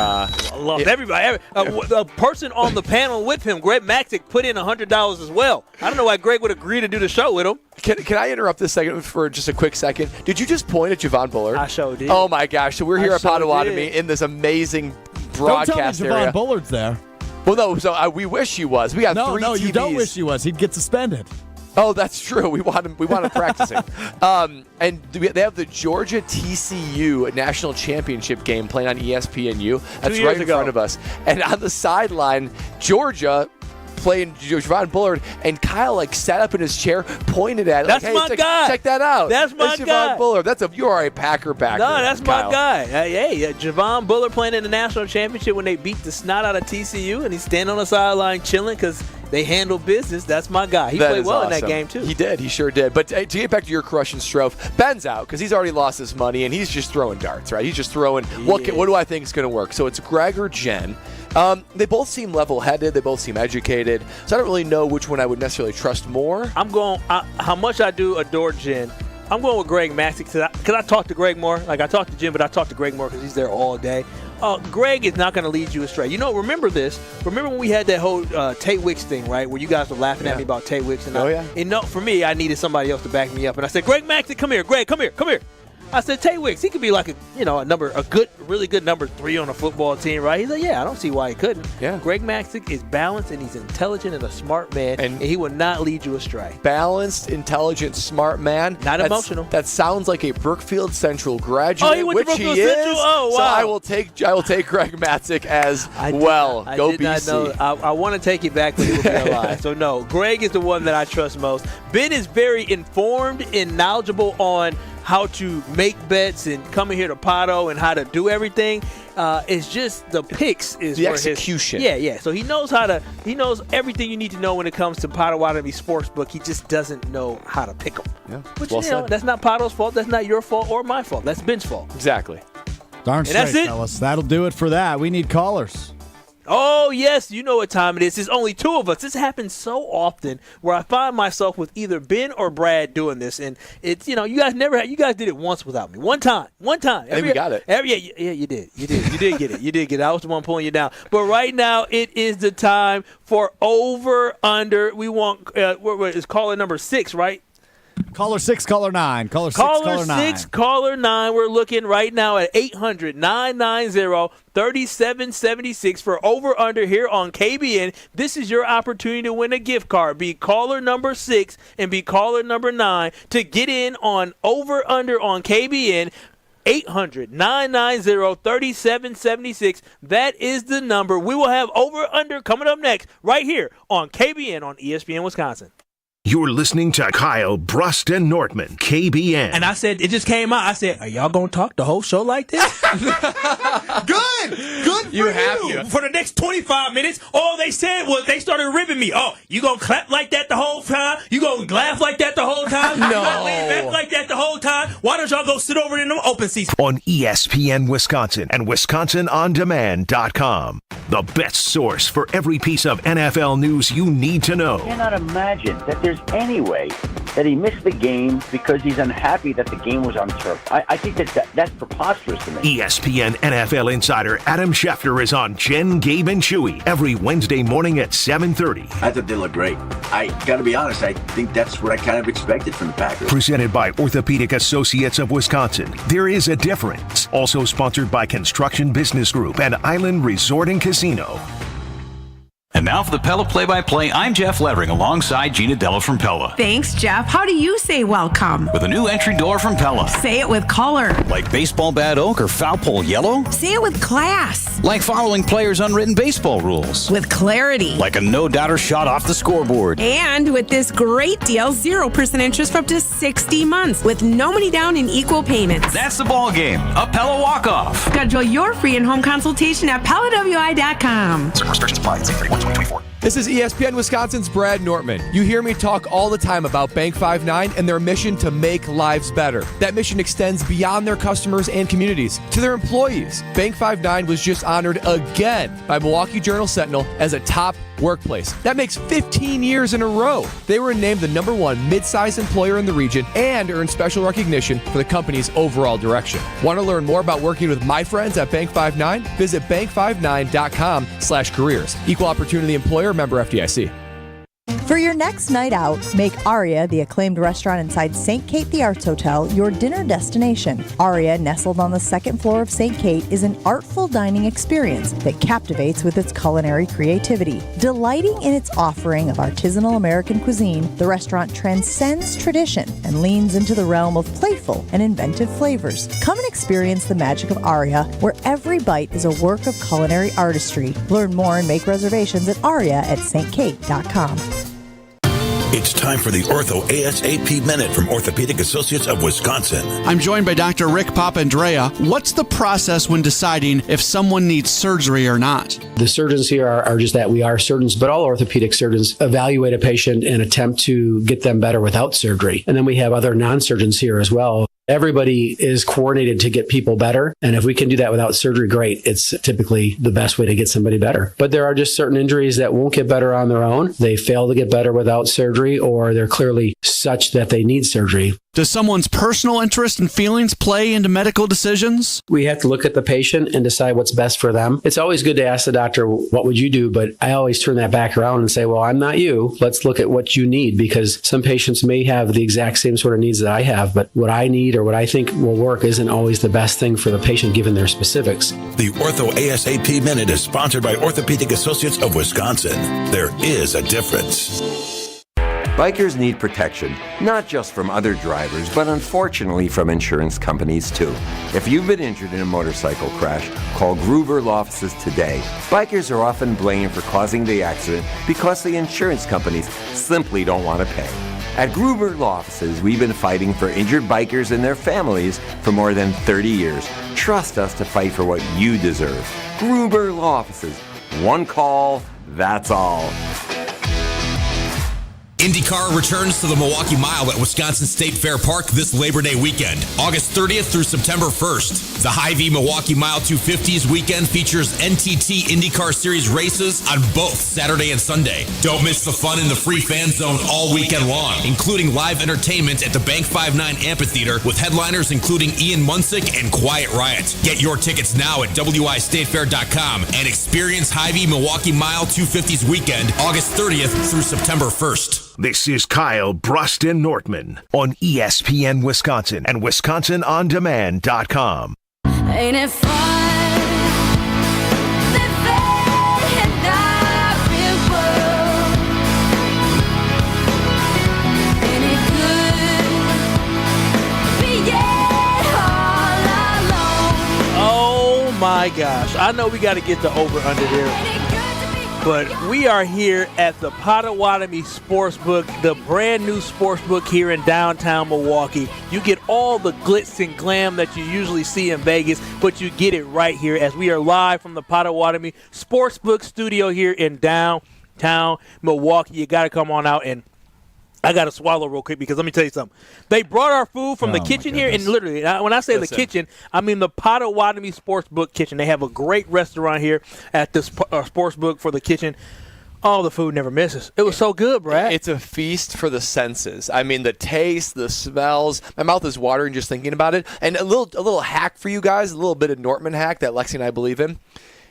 Speaker 1: lost everybody. A person on the panel with him, Greg Matzik, put in $100 as well. I don't know why Greg would agree to do the show with him.
Speaker 2: Can I interrupt this segment for just a quick second? Did you just point at Javon Bullard?
Speaker 1: I sure did.
Speaker 2: Oh my gosh! So we're here at Potawatomi in this amazing broadcast
Speaker 25: area. Don't tell me Javon
Speaker 2: area.
Speaker 25: Bullard's there.
Speaker 2: Well, no. So we wish he was. We got 3 TVs.
Speaker 25: No, you don't wish he was. He'd get suspended.
Speaker 2: Oh, that's true. We want him practicing. And they have the Georgia TCU National Championship game playing on ESPNU. That's right in front of us. And on the sideline, Georgia playing Javon Bullard, and Kyle sat up in his chair, pointed at it.
Speaker 1: That's my guy.
Speaker 2: Check that out.
Speaker 1: That's my guy.
Speaker 2: Javon Bullard. You are a Packer backer.
Speaker 1: No, that's
Speaker 2: Kyle.
Speaker 1: my guy. Javon Bullard playing in the national championship when they beat the snot out of TCU, and he's standing on the sideline chilling because they handle business. That's my guy. He played well in that game, too.
Speaker 2: He did. He sure did. But to get back to your crush and Strofe, Ben's out because he's already lost his money, and he's just throwing darts, right? He's just throwing, what do I think is going to work? So it's Greg or Jen. They both seem level-headed. They both seem educated. So I don't really know which one I would necessarily trust more.
Speaker 1: I'm going, how much I do adore Jen, I'm going with Greg Matzik because I talk to Greg more. I talk to Jen, but I talk to Greg more because he's there all day. Greg is not going to lead you astray. Remember this. Remember when we had that whole Tate Wicks thing, right, where you guys were laughing at me about Tate Wicks? And for me, I needed somebody else to back me up. And I said, Greg Matzik, come here. Greg, come here. I said, Tate Wicks, he could be like a really good number 3 on a football team, right? He's like, yeah, I don't see why he couldn't.
Speaker 2: Yeah.
Speaker 1: Greg Matzik is balanced and he's intelligent and a smart man, and he will not lead you astray.
Speaker 2: Balanced, intelligent, smart man.
Speaker 1: Emotional.
Speaker 2: That sounds like a Brookfield Central graduate,
Speaker 1: he went to Brookfield Central? Oh, wow.
Speaker 2: So I will take Greg Matzik as well.
Speaker 1: I
Speaker 2: Go
Speaker 1: did not
Speaker 2: BC.
Speaker 1: know. I want to take it back, but he will be alive. So no, Greg is the one that I trust most. Ben is very informed and knowledgeable on how to make bets and coming here to Pato and how to do everything. It's just the picks is
Speaker 2: the
Speaker 1: where
Speaker 2: execution.
Speaker 1: Yeah. So he knows everything you need to know when it comes to Potawatomi Sportsbook. He just doesn't know how to pick them.
Speaker 2: Yeah.
Speaker 1: But that's not Pato's fault. That's not your fault or my fault. That's Ben's fault.
Speaker 2: Exactly.
Speaker 25: Darn straight, fellas. That'll do it for that. We need callers.
Speaker 1: Oh, yes, you know what time it is. There's only 2 of us. This happens so often where I find myself with either Ben or Brad doing this. And it's, you guys did it once without me. One time.
Speaker 2: I think we got it.
Speaker 1: Yeah, you did. You did get it. You did get it. I was the one pulling you down. But right now, it is the time for over, under. We want, it's caller number 6, right?
Speaker 25: Caller 6, caller 9. Caller 6, caller 9.
Speaker 1: 6, caller 9. We're looking right now at 800-990-3776 for over under here on KBN. This is your opportunity to win a gift card. Be caller number 6 and be caller number 9 to get in on over under on KBN. 800-990-3776. That is the number. We will have over under coming up next right here on KBN on ESPN Wisconsin.
Speaker 5: You're listening to Kyle, Brust, and Nortman, KBN.
Speaker 14: And I said, it just came out. I said, are y'all going to talk the whole show like this?
Speaker 6: Good for you.
Speaker 14: For the next 25 minutes, all they said was they started ribbing me. Oh, you going to clap like that the whole time? You going to laugh like that the whole time?
Speaker 2: No.
Speaker 14: You going to lean back like that the whole time? Why don't y'all go sit over in them open seats?
Speaker 5: On ESPN Wisconsin and WisconsinOnDemand.com. the best source for every piece of NFL news you need to know.
Speaker 3: I cannot imagine that there's any way that he missed the game because he's unhappy that the game was on turf. I think that's preposterous to me.
Speaker 5: ESPN NFL insider Adam Schefter is on Jen, Gabe, and Chewy every Wednesday morning at 7:30.
Speaker 4: I thought they looked great. I got to be honest, I think that's what I kind of expected from the Packers.
Speaker 5: Presented by Orthopedic Associates of Wisconsin. There is a difference. Also sponsored by Construction Business Group and Island Resort and Casino.
Speaker 7: And now for the Pella play-by-play, I'm Jeff Levering alongside Gina Della from Pella.
Speaker 8: Thanks, Jeff. How do you say welcome?
Speaker 7: With a new entry door from Pella.
Speaker 8: Say it with color.
Speaker 7: Like baseball bat oak or foul pole yellow?
Speaker 8: Say it with class.
Speaker 7: Like following players' unwritten baseball rules.
Speaker 8: With clarity.
Speaker 7: Like a no-doubter shot off the scoreboard.
Speaker 8: And with this great deal, 0% interest for up to 60 months with no money down and equal payments.
Speaker 7: That's the ball game. A Pella walk-off.
Speaker 8: Schedule your free in-home consultation at PellaWI.com.
Speaker 7: Certain restrictions apply. See 31/2024.
Speaker 24: This is ESPN Wisconsin's Brad Nortman. You hear me talk all the time about Bank 5-9 and their mission to make lives better. That mission extends beyond their customers and communities to their employees. Bank 5-9 was just honored again by Milwaukee Journal-Sentinel as a top workplace. That makes 15 years in a row. They were named the #1 mid-sized employer in the region and earned special recognition for the company's overall direction. Want to learn more about working with my friends at Bank 5-9? Visit bank59.com/careers. Equal opportunity employer, member FDIC.
Speaker 10: For your next night out, make Aria, the acclaimed restaurant inside St. Kate the Arts Hotel, your dinner destination. Aria, nestled on the second floor of St. Kate, is an artful dining experience that captivates with its culinary creativity. Delighting in its offering of artisanal American cuisine, the restaurant transcends tradition and leans into the realm of playful and inventive flavors. Come and experience the magic of Aria, where every bite is a work of culinary artistry. Learn more and make reservations at aria@stkate.com.
Speaker 26: It's time for the Ortho ASAP Minute from Orthopedic Associates of Wisconsin.
Speaker 6: I'm joined by Dr. Rick Papandrea. What's the process when deciding if someone needs surgery or not?
Speaker 27: The surgeons here are just that. We are surgeons, but all orthopedic surgeons evaluate a patient and attempt to get them better without surgery. And then we have other non-surgeons here as well. Everybody is coordinated to get people better. And if we can do that without surgery, great. It's typically the best way to get somebody better. But there are just certain injuries that won't get better on their own. They fail to get better without surgery, or they're clearly such that they need surgery.
Speaker 6: Does someone's personal interest and feelings play into medical decisions?
Speaker 27: We have to look at the patient and decide what's best for them. It's always good to ask the doctor, what would you do? But I always turn that back around and say, well, I'm not you. Let's look at what you need, because some patients may have the exact same sort of needs that I have, but what I need or what I think will work isn't always the best thing for the patient given their specifics.
Speaker 26: The Ortho ASAP Minute is sponsored by Orthopedic Associates of Wisconsin. There is a difference.
Speaker 28: Bikers need protection, not just from other drivers, but unfortunately from insurance companies too. If you've been injured in a motorcycle crash, call Gruber Law Offices today. Bikers are often blamed for causing the accident because the insurance companies simply don't want to pay. At Gruber Law Offices, we've been fighting for injured bikers and their families for more than 30 years. Trust us to fight for what you deserve. Gruber Law Offices. One call, that's all.
Speaker 29: IndyCar returns to the Milwaukee Mile at Wisconsin State Fair Park this Labor Day weekend, August 30th through September 1st. The Hy-Vee Milwaukee Mile 250s weekend features NTT IndyCar Series races on both Saturday and Sunday. Don't miss the fun in the free fan zone all weekend long, including live entertainment at the Bank 5-9 Amphitheater with headliners including Ian Munsick and Quiet Riot. Get your tickets now at wistatefair.com and experience Hy-Vee Milwaukee Mile 250s weekend, August 30th through September 1st.
Speaker 5: This is Kyle, Brust, and Nortman on ESPN Wisconsin and WisconsinOnDemand.com.
Speaker 30: Ain't it fun?
Speaker 1: Oh my gosh. I know we got to get the over under here. But we are here at the Potawatomi Sportsbook, the brand new sportsbook here in downtown Milwaukee. You get all the glitz and glam that you usually see in Vegas, but you get it right here as we are live from the Potawatomi Sportsbook studio here in downtown Milwaukee. You got to come on out and I got to swallow real quick because let me tell you something. They brought our food from the kitchen here, and literally, when I say the kitchen, I mean the Potawatomi Sportsbook kitchen. They have a great restaurant here at this Sportsbook for the kitchen. Oh, the food never misses. It was so good, Brad.
Speaker 2: It's a feast for the senses. I mean, the taste, the smells. My mouth is watering just thinking about it. And a little hack for you guys, a little bit of Nortman hack that Lexi and I believe in.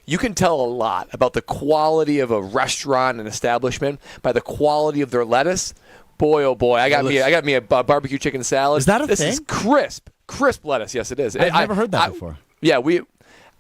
Speaker 2: You can tell a lot about the quality of a restaurant and establishment by the quality of their lettuce. Boy, oh boy, I got me a barbecue chicken salad.
Speaker 25: Is that a thing?
Speaker 2: This is crisp lettuce. Yes, it is.
Speaker 25: I've never heard that before.
Speaker 2: Yeah,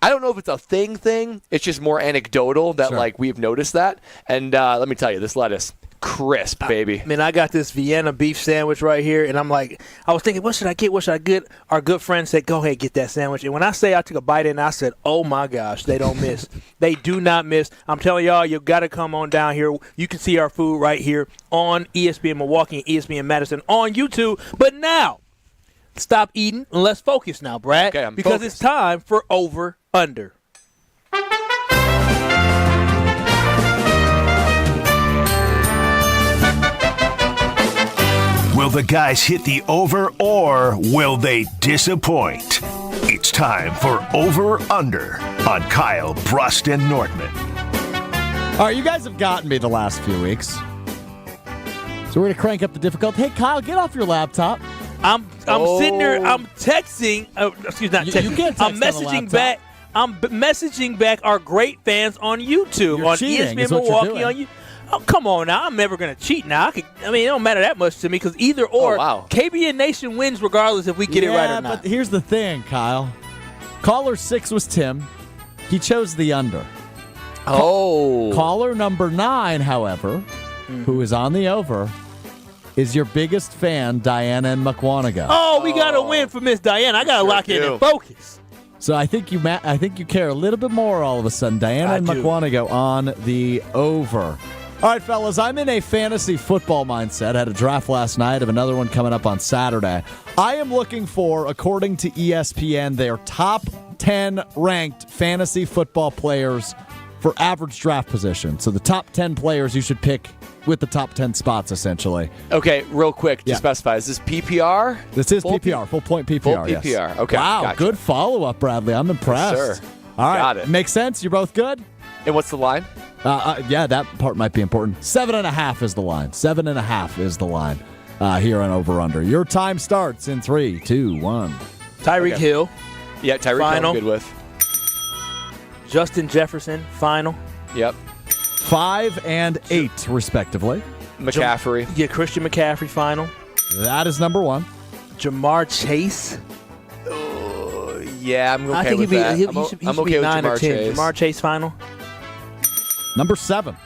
Speaker 2: I don't know if it's a thing. It's just more anecdotal that we've noticed that. And let me tell you, this lettuce, crisp, baby.
Speaker 1: I mean, I got this Vienna beef sandwich right here, and I'm like, I was thinking, what should I get? What should I get? Our good friend said, go ahead, get that sandwich. And when I say I took a bite in, I said, oh my gosh, they don't miss. They do not miss. I'm telling y'all, you got to come on down here. You can see our food right here on ESPN Milwaukee and ESPN Madison on YouTube. But now, stop eating and let's focus now, Brad.
Speaker 2: Okay,
Speaker 1: because
Speaker 2: focused.
Speaker 1: it's time for Over Under.
Speaker 5: Will the guys hit the over or will they disappoint? It's time for Over Under on Kyle, Brust, and Nortman.
Speaker 25: All right, you guys have gotten me the last few weeks. So we're going to crank up the difficulty. Hey, Kyle, get off your laptop.
Speaker 1: I'm sitting there. I'm texting. Not texting.
Speaker 25: You can't text
Speaker 1: I'm messaging
Speaker 25: on a laptop.
Speaker 1: back. I'm messaging back our great fans on YouTube,
Speaker 25: You're
Speaker 1: on
Speaker 25: cheating,
Speaker 1: ESPN
Speaker 25: is what you're
Speaker 1: Milwaukee.
Speaker 25: doing.
Speaker 1: On you. Oh, come on now. I'm never going to cheat now. It don't matter that much to me because either or, KBN Nation wins regardless if we get it right or not.
Speaker 25: But here's the thing, Kyle. Caller 6 was Tim. He chose the under. Caller number 9, however, who is on the over, is your biggest fan, Diana and Mukwonago.
Speaker 1: Oh, we got to win for Miss Diana. I got to lock in and focus.
Speaker 25: So I think you care a little bit more all of a sudden. Diana and Mukwonago on the over. All right, fellas, I'm in a fantasy football mindset. I had a draft last night. I have another one coming up on Saturday. I am looking for, according to ESPN, their top 10 ranked fantasy football players for average draft position. So the top 10 players you should pick with the top 10 spots, essentially.
Speaker 2: Okay, real quick to specify, is this PPR?
Speaker 25: This is PPR, full point PPR.
Speaker 2: Full
Speaker 25: yes.
Speaker 2: PPR, okay.
Speaker 25: Wow,
Speaker 2: gotcha.
Speaker 25: Good follow-up, Bradley. I'm impressed.
Speaker 2: Yes, sir.
Speaker 25: All right,
Speaker 2: Got it.
Speaker 25: Makes sense? You're both good?
Speaker 2: And what's the line?
Speaker 25: Yeah, that part might be important. 7.5 is the line. 7.5 is the line here on Over Under. Your time starts in 3, 2, 1.
Speaker 1: Tyreek Hill.
Speaker 2: Yeah, Tyreek Hill I'm good with.
Speaker 1: Justin Jefferson, final.
Speaker 2: Yep.
Speaker 25: 5 and 8, respectively.
Speaker 2: McCaffrey.
Speaker 1: Christian McCaffrey, final.
Speaker 25: That is number 1.
Speaker 1: Jamar Chase.
Speaker 2: Yeah, I'm okay with that. I'm okay with Jamar Chase.
Speaker 1: Jamar Chase, final.
Speaker 25: Number 7.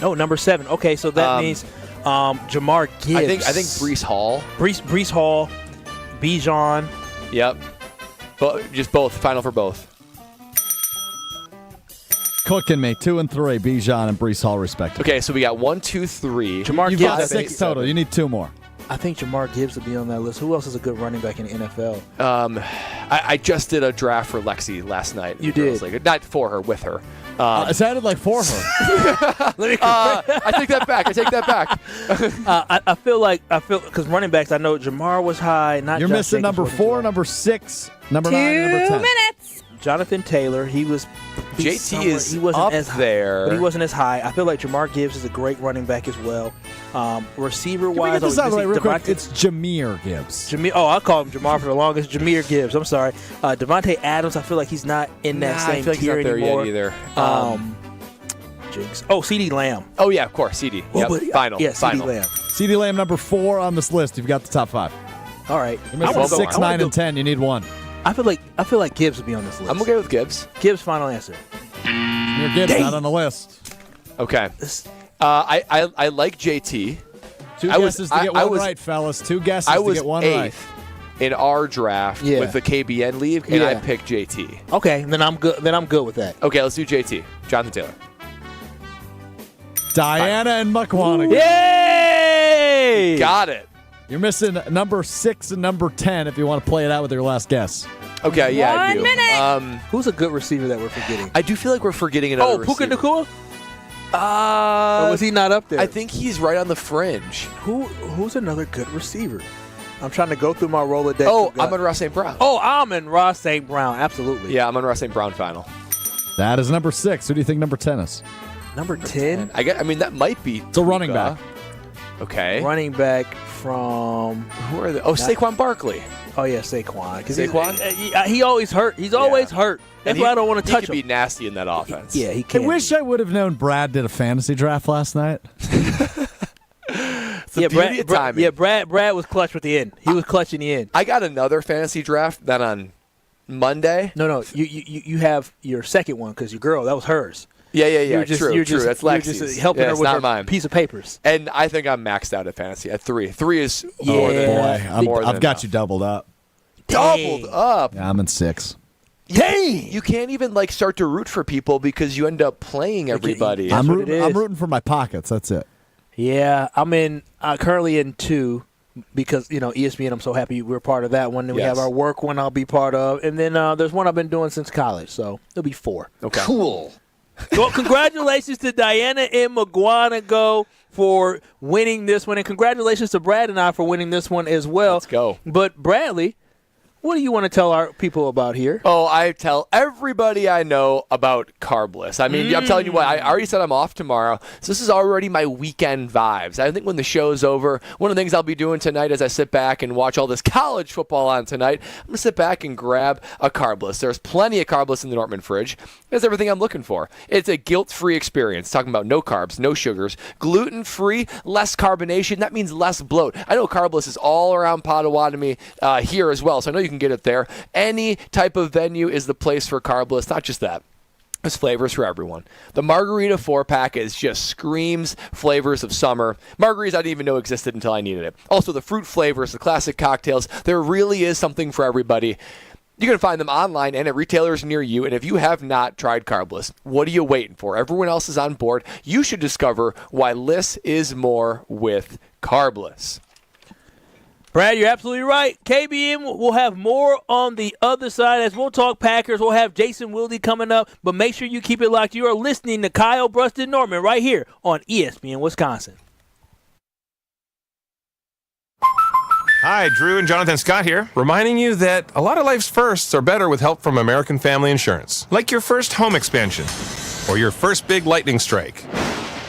Speaker 1: Oh, number 7. Okay, so that means Jamar Gibbs.
Speaker 2: I think Breece Hall.
Speaker 1: Breece Hall, Bijan.
Speaker 2: Yep. Just both. Final for both.
Speaker 25: Cooking me. 2 and 3, Bijan and Breece Hall, respectively.
Speaker 2: Okay, so we got 1, 2, 3.
Speaker 1: Jamar
Speaker 25: You've
Speaker 1: Gibbs.
Speaker 25: got 6 total. You need 2 more.
Speaker 1: I think Jamar Gibbs would be on that list. Who else is a good running back in the NFL?
Speaker 2: I just did a draft for Lexi last night.
Speaker 1: You did?
Speaker 2: Not for her, with her.
Speaker 25: It sounded like for her.
Speaker 2: I take that back.
Speaker 1: I feel because running backs, I know Jamar was high.
Speaker 25: You're missing number 4, number 6, number 9, number 10.
Speaker 8: 2 minutes.
Speaker 1: Jonathan Taylor, he wasn't
Speaker 2: up
Speaker 1: as high,
Speaker 2: there,
Speaker 1: but he wasn't as high. I feel like Jamar Gibbs is a great running back as well. Receiver wise,
Speaker 25: Can we get this out of the way real quick? It's Jahmyr Gibbs.
Speaker 1: I call him Jamar for the longest. Jahmyr Gibbs. I'm sorry. Devontae Adams. I feel like he's not in that same tier anymore.
Speaker 2: Yet either.
Speaker 1: Jinx. CD Lamb.
Speaker 2: Oh yeah, of course, CD. Yep. Final.
Speaker 1: Yeah,
Speaker 2: final.
Speaker 1: CD Lamb.
Speaker 25: CD Lamb, number 4 on this list. You've got the top 5.
Speaker 1: All right.
Speaker 25: You're missing 6, 9, and 10. You need 1.
Speaker 1: I feel like Gibbs would be on this list.
Speaker 2: I'm okay with Gibbs.
Speaker 1: Gibbs, final answer.
Speaker 25: Jahmyr Gibbs not on the list.
Speaker 2: Okay. I like JT.
Speaker 25: 2 guesses to get one right, fellas. 2 guesses to get one right.
Speaker 2: In our draft with the KBN league, and I picked JT.
Speaker 1: Okay, then I'm good with that.
Speaker 2: Okay, let's do JT. Jonathan Taylor.
Speaker 25: Diana and Mukwonago.
Speaker 1: Yay!
Speaker 2: Got it.
Speaker 25: You're missing number 6 and number 10 if you want to play it out with your last guess.
Speaker 2: Okay, yeah, I do.
Speaker 8: 1 minute.
Speaker 1: Who's a good receiver that we're forgetting?
Speaker 2: I do feel like we're forgetting another receiver.
Speaker 1: Puka Nacua? Or was he not up there?
Speaker 2: I think he's right on the fringe.
Speaker 1: Who's another good receiver? I'm trying to go through my Rolodex.
Speaker 2: Oh, Amon-Ra St. Brown.
Speaker 1: Oh, Amon-Ra St. Brown. Absolutely.
Speaker 2: Yeah, Amon-Ra St. Brown final.
Speaker 25: That is number 6. Who do you think number 10 is?
Speaker 1: Number 10?
Speaker 2: I mean, that might be.
Speaker 25: It's a running back.
Speaker 2: Okay.
Speaker 1: Running back from.
Speaker 2: Who are they? Oh, Saquon Barkley.
Speaker 1: Oh, yeah, Saquon.
Speaker 2: Saquon?
Speaker 1: He always hurt. He's always hurt. That's why I don't want to touch him.
Speaker 2: He could be nasty in that offense.
Speaker 1: Yeah, he can.
Speaker 25: I wish I would have known Brad did a fantasy draft last night.
Speaker 1: Brad was clutch with the end. He was clutch in the end.
Speaker 2: I got another fantasy draft then on Monday.
Speaker 1: No, you have your second one because your girl, that was hers.
Speaker 2: Yeah. True. That's Lexi's.
Speaker 1: You're just helping her with her piece of papers.
Speaker 2: And I think I'm maxed out at fantasy at 3. 3 is
Speaker 25: more than
Speaker 2: more than
Speaker 25: I've got you doubled up.
Speaker 2: Doubled up?
Speaker 25: Yeah, I'm in 6.
Speaker 2: Dang! You can't even start to root for people because you end up playing everybody.
Speaker 25: I'm rooting for my pockets. That's it.
Speaker 1: Yeah, I'm currently in 2 because, ESPN, I'm so happy we're part of that one. Then we have our work one I'll be part of. And then there's one I've been doing since college, so it'll be 4.
Speaker 2: Okay.
Speaker 1: Cool. Well, congratulations to Diana M. McGuanago for winning this one. And congratulations to Brad and I for winning this one as well.
Speaker 2: Let's go.
Speaker 1: But, Bradley, what do you want to tell our people about here?
Speaker 2: Oh, I tell everybody I know about Carbless. I mean, I'm telling you what, I already said I'm off tomorrow, so this is already my weekend vibes. I think when the show's over, one of the things I'll be doing tonight as I sit back and watch all this college football on tonight, I'm going to sit back and grab a Carbless. There's plenty of Carbless in the Nortman fridge. That's everything I'm looking for. It's a guilt-free experience, talking about no carbs, no sugars, gluten-free, less carbonation. That means less bloat. I know Carbless is all around Potawatomi here as well, so I know you can get it there. Any type of venue is the place for Carbless. Not just that. There's flavors for everyone. The Margarita 4-pack just screams flavors of summer. Margaritas I didn't even know existed until I needed it. Also, the fruit flavors, the classic cocktails. There really is something for everybody. You can find them online and at retailers near you. And if you have not tried Carbless, what are you waiting for? Everyone else is on board. You should discover why less is more with Carbless.
Speaker 1: Brad, you're absolutely right. KBN will have more on the other side as we'll talk Packers. We'll have Jason Wilde coming up, but make sure you keep it locked. You are listening to Kyle, Brust, and Nortman right here on ESPN Wisconsin.
Speaker 11: Hi, Drew and Jonathan Scott here, reminding you that a lot of life's firsts are better with help from American Family Insurance, like your first home expansion or your first big lightning strike.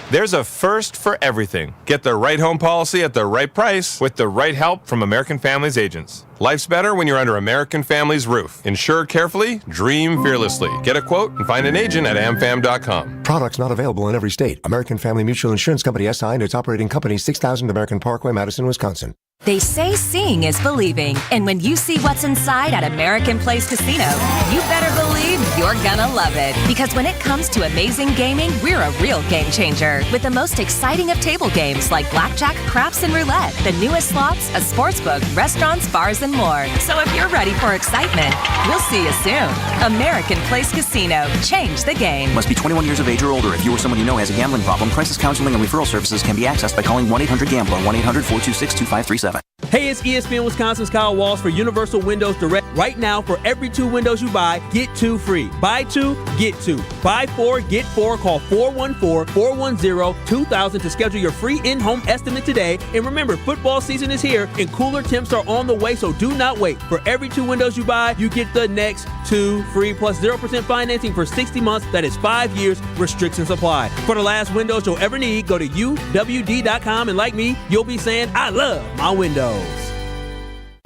Speaker 11: There's a first for everything. Get the right home policy at the right price with the right help from American Family's agents. Life's better when you're under American Family's roof. Insure carefully, dream fearlessly. Get a quote and find an agent at amfam.com.
Speaker 12: Products not available in every state. American Family Mutual Insurance Company SI and its operating company 6000 American Parkway, Madison, Wisconsin.
Speaker 13: They say seeing is believing, and when you see what's inside at American Place Casino, you better believe you're gonna love it. Because when it comes to amazing gaming, we're a real game changer. With the most exciting of table games like blackjack, craps, and roulette, the newest slots, a sports book, restaurants, bars, and more. So if you're ready for excitement, we'll see you soon. American Place Casino. Change the game.
Speaker 15: Must be 21 years of age or older. If you or someone you know has a gambling problem, crisis counseling and referral services can be accessed by calling 1-800-GAMBLER, 1-800-426-2537.
Speaker 1: Hey, it's ESPN Wisconsin's Kyle Walsh for Universal Windows Direct. Right now, for every 2 windows you buy, get 2 free. Buy 2, get 2. Buy 4, get 4. Call 414-410-2000 to schedule your free in-home estimate today. And remember, football season is here and cooler temps are on the way, so do not wait. For every 2 windows you buy, you get the next 2 free plus 0% financing for 60 months. That is 5 years. Restrictions apply. For the last windows you'll ever need, go to uwd.com and like me, you'll be saying, I love my windows.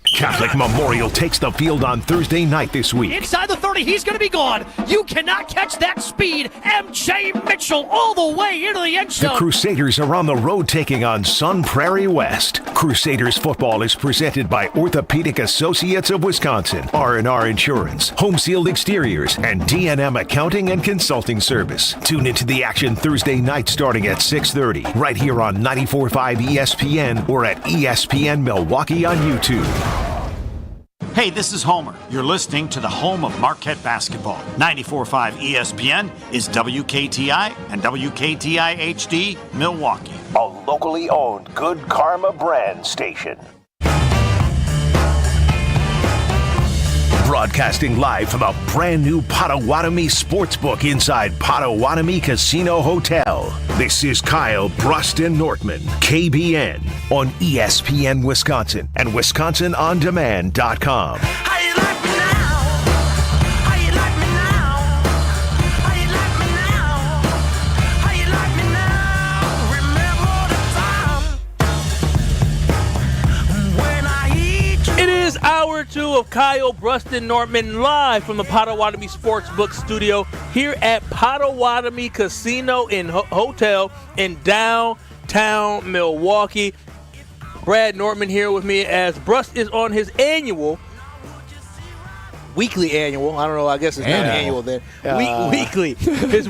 Speaker 5: Catholic Memorial takes the field on Thursday night this week.
Speaker 16: Inside the 30, he's going to be gone. You cannot catch that speed. M.J. Mitchell all the way into the end zone.
Speaker 5: The Crusaders are on the road taking on Sun Prairie West. Crusaders football is presented by Orthopedic Associates of Wisconsin, R&R Insurance, Home Sealed Exteriors, and D&M Accounting and Consulting Service. Tune into the action Thursday night starting at 6:30, right here on 94.5 ESPN or at ESPN Milwaukee on YouTube.
Speaker 17: Hey, this is Homer. You're listening to the home of Marquette basketball. 94.5 ESPN is WKTI and WKTI HD Milwaukee.
Speaker 5: A locally owned Good Karma brand station. Broadcasting live from a brand new Potawatomi Sportsbook inside Potawatomi Casino Hotel. This is Kyle, Brust, and Nortman, KBN, on ESPN Wisconsin and WisconsinOnDemand.com.
Speaker 1: Hour 2 of Kyle, Brust, and Nortman live from the Potawatomi Sportsbook studio here at Potawatomi Casino and Hotel in downtown Milwaukee. Brad Nortman here with me as Brust is on his weekly annual. I don't know. I guess it's not annual then. Weekly. His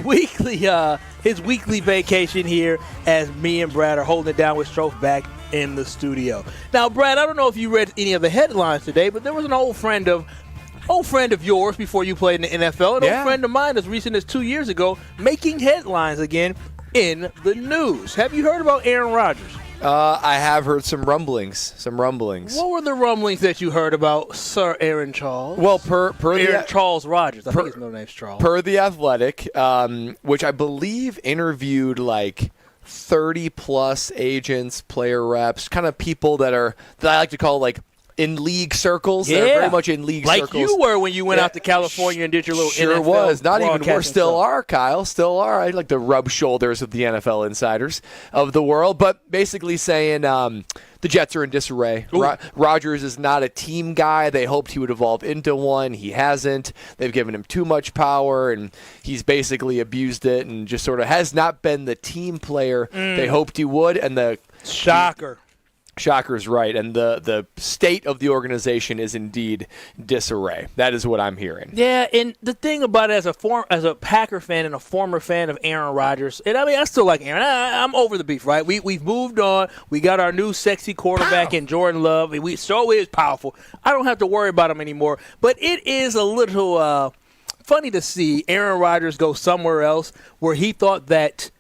Speaker 1: weekly vacation here as me and Brad are holding it down with Strofe back in the studio. Now, Brad, I don't know if you read any of the headlines today, but there was an old friend of yours before you played in the NFL, an old friend of mine as recent as 2 years ago, making headlines again in the news. Have you heard about Aaron Rodgers?
Speaker 2: I have heard some rumblings. What
Speaker 1: were the rumblings that you heard about Sir Aaron Charles?
Speaker 2: Well, per
Speaker 1: Charles Rodgers. I think his middle name's Charles.
Speaker 2: Per The Athletic, which I believe interviewed like 30-plus agents, player reps, kind of people that I like to call like in league circles.
Speaker 1: Yeah.
Speaker 2: They're very much in league circles.
Speaker 1: Like you were when you went out to California and did your little
Speaker 2: NFL
Speaker 1: was.
Speaker 2: Not even.
Speaker 1: We
Speaker 2: still are, Kyle. Still are. I'd like to rub shoulders with the NFL insiders of the world. But basically saying the Jets are in disarray. Rodgers is not a team guy. They hoped he would evolve into one. He hasn't. They've given him too much power, and he's basically abused it and just sort of has not been the team player they hoped he would. And the Shocker's right, and the state of the organization is indeed disarray. That is what I'm hearing.
Speaker 1: Yeah, and the thing about it, as a Packer fan and a former fan of Aaron Rodgers, and I mean I still like Aaron. I'm over the beef, right? We've moved on. We got our new sexy quarterback in Jordan Love. So is powerful. I don't have to worry about him anymore. But it is a little funny to see Aaron Rodgers go somewhere else where he thought that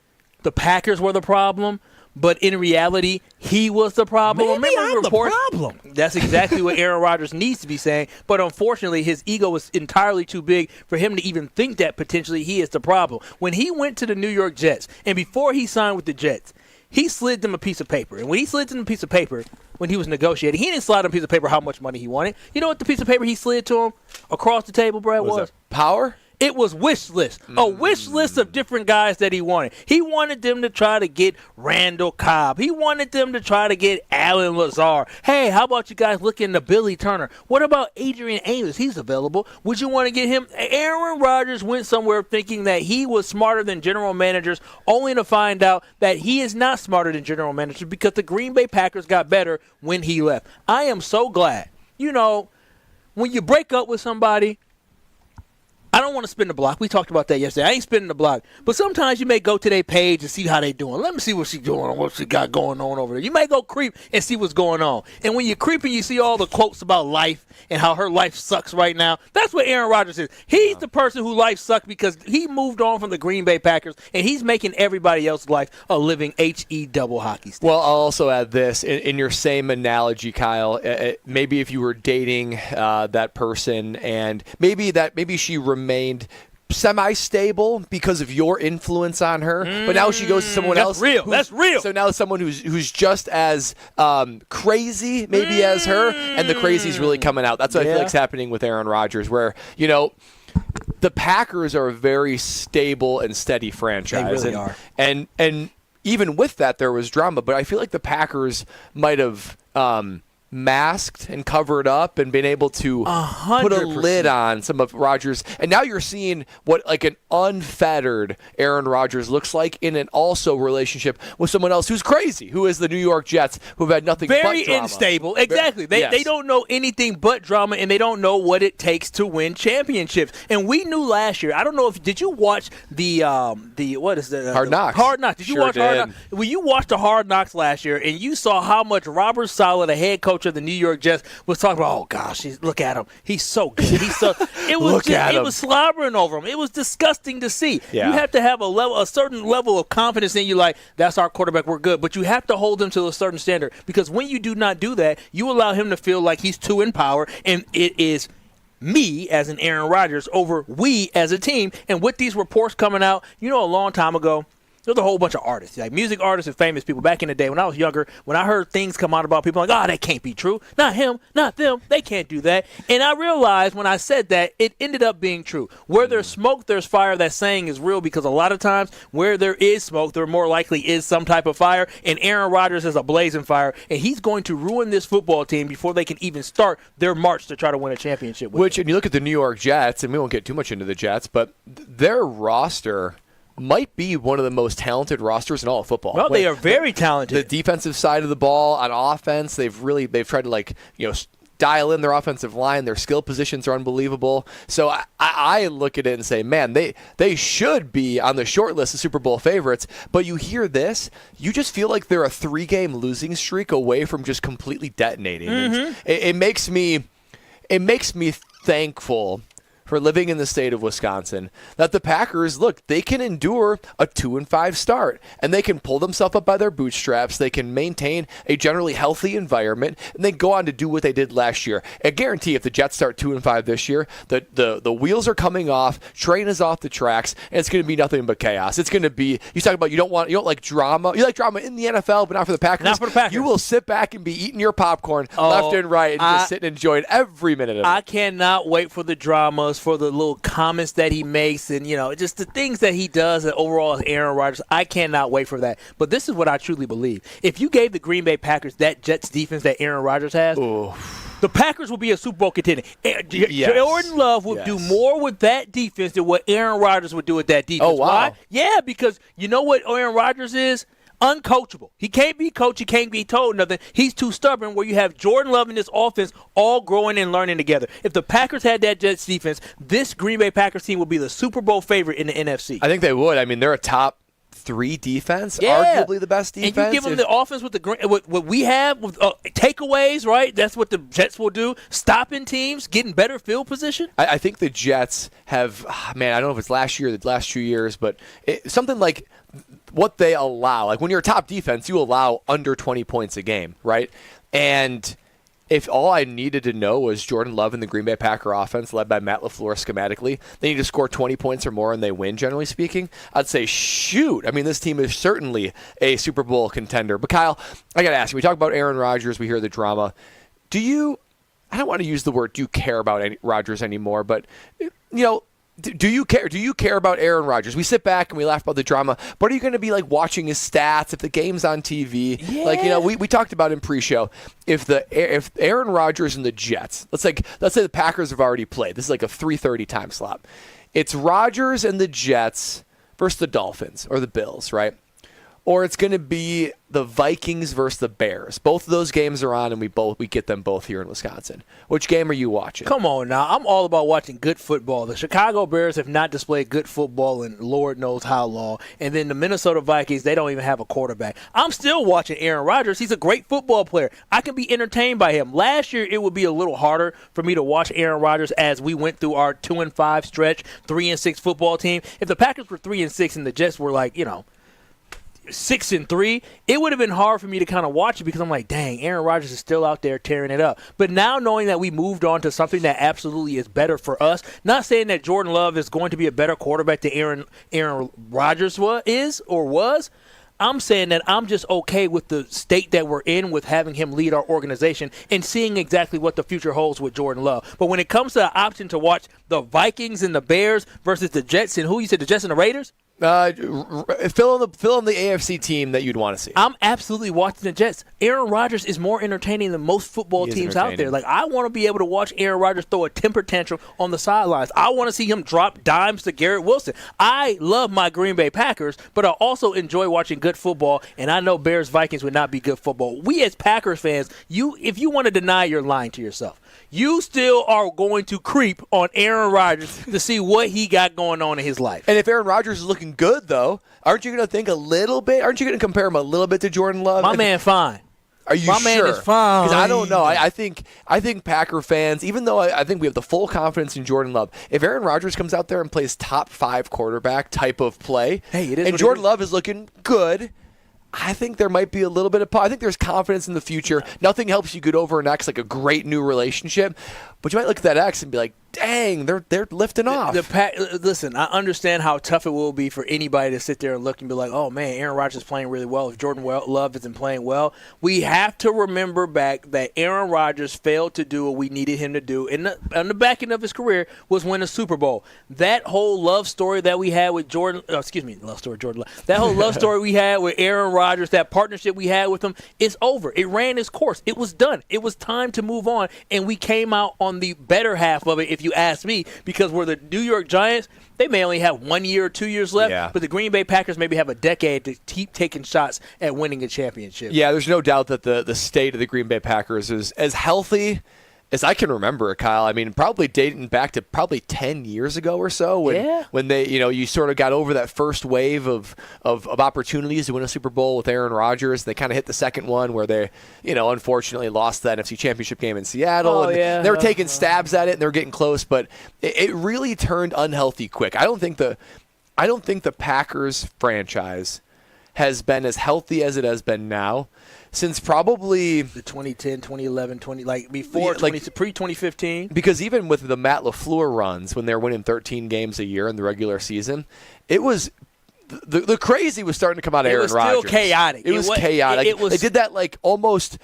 Speaker 1: the Packers were the problem. But in reality, he was the problem.
Speaker 25: Maybe I'm the problem.
Speaker 1: That's exactly what Aaron Rodgers needs to be saying. But unfortunately, his ego is entirely too big for him to even think that potentially he is the problem. When he went to the New York Jets, and before he signed with the Jets, he slid them a piece of paper. And when he slid them a piece of paper, when he was negotiating, he didn't slide them a piece of paper how much money he wanted. You know what the piece of paper he slid to him across the table, Brad, was?
Speaker 2: Power?
Speaker 1: It was wish list, a wish list of different guys that he wanted. He wanted them to try to get Randall Cobb. He wanted them to try to get Alan Lazar. Hey, how about you guys look into Billy Turner? What about Adrian Amos? He's available. Would you want to get him? Aaron Rodgers went somewhere thinking that he was smarter than general managers, only to find out that he is not smarter than general managers because the Green Bay Packers got better when he left. I am so glad. You know, when you break up with somebody, I don't want to spin the block. We talked about that yesterday. I ain't spinning the block. But sometimes you may go to their page and see how they doing. Let me see what she's doing, what she got going on over there. You may go creep and see what's going on. And when you creep and you see all the quotes about life and how her life sucks right now, that's what Aaron Rodgers is. He's the person who life sucked because he moved on from the Green Bay Packers, and he's making everybody else's life a living HE double hockey stick.
Speaker 2: Well, I'll also add this. In your same analogy, Kyle, maybe if you were dating that person and maybe she remained semi-stable because of your influence on her, but now she goes to someone else.
Speaker 1: That's real.
Speaker 2: So now it's someone who's just as crazy maybe as her, and the crazy's really coming out. That's what I feel like's happening with Aaron Rodgers, where, you know, the Packers are a very stable and steady franchise.
Speaker 1: They really are.
Speaker 2: And even with that, there was drama, but I feel like the Packers might have masked and covered up and been able to
Speaker 1: 100%.
Speaker 2: Put a lid on some of Rodgers. And now you're seeing what like an unfettered Aaron Rodgers looks like in an also relationship with someone else who's crazy, who is the New York Jets, who've had nothing but drama.
Speaker 1: Very unstable. Exactly. They don't know anything but drama, and they don't know what it takes to win championships. And we knew last year. I don't know if did you watch the what is the
Speaker 2: Hard Knocks?
Speaker 1: Hard Knocks. Did you watch Hard Knocks? When you watched the Hard Knocks last year, and you saw how much Robert Saleh, the head coach of the New York Jets, was talking about, oh gosh, look at him, he's so good. He's so it was slobbering over him. It was disgusting to see.
Speaker 2: Yeah.
Speaker 1: You have to have a certain level of confidence in you, like that's our quarterback, we're good. But you have to hold him to a certain standard, because when you do not do that, you allow him to feel like he's too in power, and it is me as an Aaron Rodgers over we as a team. And with these reports coming out, a long time ago, there's a whole bunch of artists, like music artists and famous people. Back in the day when I was younger, when I heard things come out about people, like, oh, that can't be true. Not him, not them. They can't do that. And I realized when I said that, it ended up being true. Where there's smoke, there's fire. That saying is real because a lot of times where there is smoke, there more likely is some type of fire. And Aaron Rodgers is a blazing fire, and he's going to ruin this football team before they can even start their march to try to win a championship.
Speaker 2: And you look at the New York Jets, and we won't get too much into the Jets, but their roster might be one of the most talented rosters in all of football.
Speaker 1: Well, they are very talented.
Speaker 2: The defensive side of the ball on offense, they've tried to dial in their offensive line. Their skill positions are unbelievable. So I look at it and say, man, they should be on the short list of Super Bowl favorites. But you hear this, you just feel like they're a 3-game losing streak away from just completely detonating. Mm-hmm. It makes me thankful for living in the state of Wisconsin, that the Packers, look, they can endure a 2-5 start, and they can pull themselves up by their bootstraps. They can maintain a generally healthy environment, and they go on to do what they did last year. I guarantee if the Jets start 2-5 this year, the wheels are coming off, train is off the tracks, and it's going to be nothing but chaos. It's going to be, you talk about you don't like drama. You like drama in the NFL, but not for the Packers.
Speaker 1: Not for the Packers.
Speaker 2: You will sit back and be eating your popcorn left and right and just sit and enjoy it every minute of it.
Speaker 1: I cannot wait for the dramas, for the little comments that he makes, and just the things that he does. And overall, as Aaron Rodgers, I cannot wait for that. But this is what I truly believe: if you gave the Green Bay Packers that Jets defense that Aaron Rodgers has, the Packers will be a Super Bowl contender.
Speaker 2: Yes.
Speaker 1: Jordan Love would do more with that defense than what Aaron Rodgers would do with that defense.
Speaker 2: Oh, wow.
Speaker 1: Why? Yeah, because you know what Aaron Rodgers is? Uncoachable. He can't be coached. He can't be told nothing. He's too stubborn, where you have Jordan Love and this offense all growing and learning together. If the Packers had that Jets defense, this Green Bay Packers team would be the Super Bowl favorite in the NFC.
Speaker 2: I think they would. I mean, they're a top 3 defense, arguably the best defense.
Speaker 1: And you give them the offense with what we have, with takeaways, right? That's what the Jets will do, stopping teams, getting better field position.
Speaker 2: I think the Jets have, I don't know if it's last year or the last 2 years, but something like what they allow. Like when you're a top defense, you allow under 20 points a game, right? And if all I needed to know was Jordan Love and the Green Bay Packer offense led by Matt LaFleur schematically, they need to score 20 points or more and they win, generally speaking, I'd say, shoot. I mean, this team is certainly a Super Bowl contender. But Kyle, I got to ask you, we talk about Aaron Rodgers, we hear the drama. I don't want to use the word do you care about Rodgers anymore, but, do you care? Do you care about Aaron Rodgers? We sit back and we laugh about the drama, but are you going to be like watching his stats if the game's on TV?
Speaker 1: Yeah.
Speaker 2: Like we talked about in pre-show. If Aaron Rodgers and the Jets, let's say the Packers have already played. This is like a 3:30 time slot. It's Rodgers and the Jets versus the Dolphins or the Bills, right? Or it's going to be the Vikings versus the Bears. Both of those games are on, and we get them both here in Wisconsin. Which game are you watching?
Speaker 1: Come on now. I'm all about watching good football. The Chicago Bears have not displayed good football in Lord knows how long. And then the Minnesota Vikings, they don't even have a quarterback. I'm still watching Aaron Rodgers. He's a great football player. I can be entertained by him. Last year, it would be a little harder for me to watch Aaron Rodgers as we went through our 2-5 stretch, 3-6 football team. If the Packers were 3-6 and the Jets were 6-3, it would have been hard for me to kind of watch it because I'm like, dang, Aaron Rodgers is still out there tearing it up. But now knowing that we moved on to something that absolutely is better for us, not saying that Jordan Love is going to be a better quarterback than Aaron Rodgers was, I'm saying that I'm just okay with the state that we're in with having him lead our organization and seeing exactly what the future holds with Jordan Love. But when it comes to the option to watch the Vikings and the Bears versus the Jets and who you said, the Jets and the Raiders?
Speaker 2: Fill in the AFC team that you'd want to see.
Speaker 1: I'm absolutely watching the Jets. Aaron Rodgers is more entertaining than most football teams out there. Like, I want to be able to watch Aaron Rodgers throw a temper tantrum on the sidelines. I want to see him drop dimes to Garrett Wilson. I love my Green Bay Packers, but I also enjoy watching good football, and I know Bears-Vikings would not be good football. We as Packers fans, if you want to deny, you're lying to yourself. You still are going to creep on Aaron Rodgers to see what he got going on in his life.
Speaker 2: And if Aaron Rodgers is looking good, though, aren't you going to think a little bit? Aren't you going to compare him a little bit to Jordan Love?
Speaker 1: My man, fine.
Speaker 2: Are you sure?
Speaker 1: My man is fine.
Speaker 2: Because I don't know. I think Packer fans, even though I think we have the full confidence in Jordan Love, if Aaron Rodgers comes out there and plays top 5 quarterback type of play, and Jordan Love is looking good, I think there might be a little bit of I think there's confidence in the future. Nothing helps you get over an ex like a great new relationship. But you might look at that ex and be like, dang, they're lifting off.
Speaker 1: Listen, I understand how tough it will be for anybody to sit there and look and be like, oh, man, Aaron Rodgers is playing really well. If Jordan Love isn't playing well, we have to remember back that Aaron Rodgers failed to do what we needed him to do on the back end of his career was win a Super Bowl. That whole love story that we had with Jordan Love. That whole love story we had with Aaron Rodgers, that partnership we had with him, is over. It ran its course. It was done. It was time to move on, and we came out on the better half of it, if you ask me, because we're the New York Giants. They may only have 1 year or 2 years left, but the Green Bay Packers maybe have a decade to keep taking shots at winning a championship.
Speaker 2: Yeah, there's no doubt that the state of the Green Bay Packers is as healthy as I can remember it, Kyle. I mean, probably dating back to probably 10 years ago or so when they, you sort of got over that first wave of opportunities to win a Super Bowl with Aaron Rodgers. They kind of hit the second one where they, unfortunately lost the NFC Championship game in Seattle. They were taking stabs at it and they were getting close, but it really turned unhealthy quick. I don't think the Packers franchise has been as healthy as it has been now since probably
Speaker 1: the 2010, 2011, pre-2015.
Speaker 2: Because even with the Matt LaFleur runs, when they were winning 13 games a year in the regular season, it was the crazy was starting to come out of Aaron Rodgers.
Speaker 1: It was still chaotic.
Speaker 2: It was chaotic. They did that like almost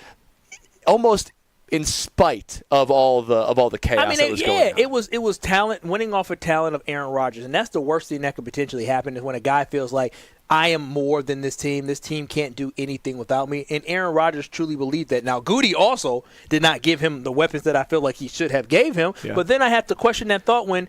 Speaker 2: in spite of all the chaos that was going on.
Speaker 1: It was talent, winning off of talent of Aaron Rodgers, and that's the worst thing that could potentially happen is when a guy feels like, I am more than this team. This team can't do anything without me. And Aaron Rodgers truly believed that. Now, Goody also did not give him the weapons that I feel like he should have gave him. Yeah. But then I have to question that thought when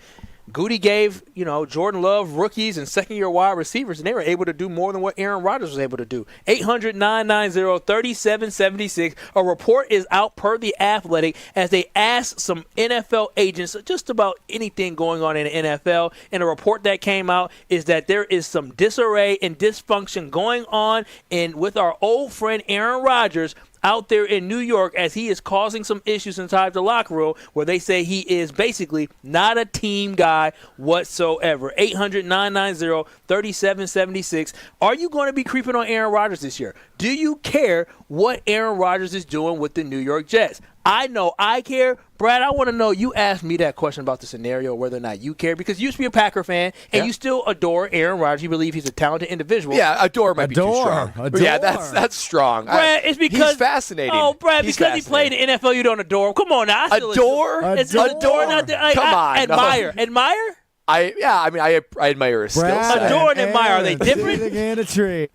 Speaker 1: Goody gave, Jordan Love rookies and second-year wide receivers, and they were able to do more than what Aaron Rodgers was able to do. 800-990-3776. A report is out per The Athletic as they asked some NFL agents just about anything going on in the NFL. And a report that came out is that there is some disarray and dysfunction going on with our old friend Aaron Rodgers out there in New York as he is causing some issues inside the locker room where they say he is basically not a team guy whatsoever. 800-990-3776. Are you going to be creeping on Aaron Rodgers this year? Do you care what Aaron Rodgers is doing with the New York Jets? I know I care. Brad, I want to know, you asked me that question about the scenario, whether or not you care, because you used to be a Packer fan, and you still adore Aaron Rodgers. You believe he's a talented individual.
Speaker 2: Yeah, adore might be too strong. Yeah, that's strong.
Speaker 1: Brad, it's because
Speaker 2: he's fascinating.
Speaker 1: Oh, Brad, because he played in the NFL, you don't adore him. Come on now.
Speaker 2: Adore?
Speaker 1: Adore not the,
Speaker 2: come on.
Speaker 1: Admire.
Speaker 2: No.
Speaker 1: Admire?
Speaker 2: I admire his skill set.
Speaker 1: Adore and admire, are they different?
Speaker 25: In a tree.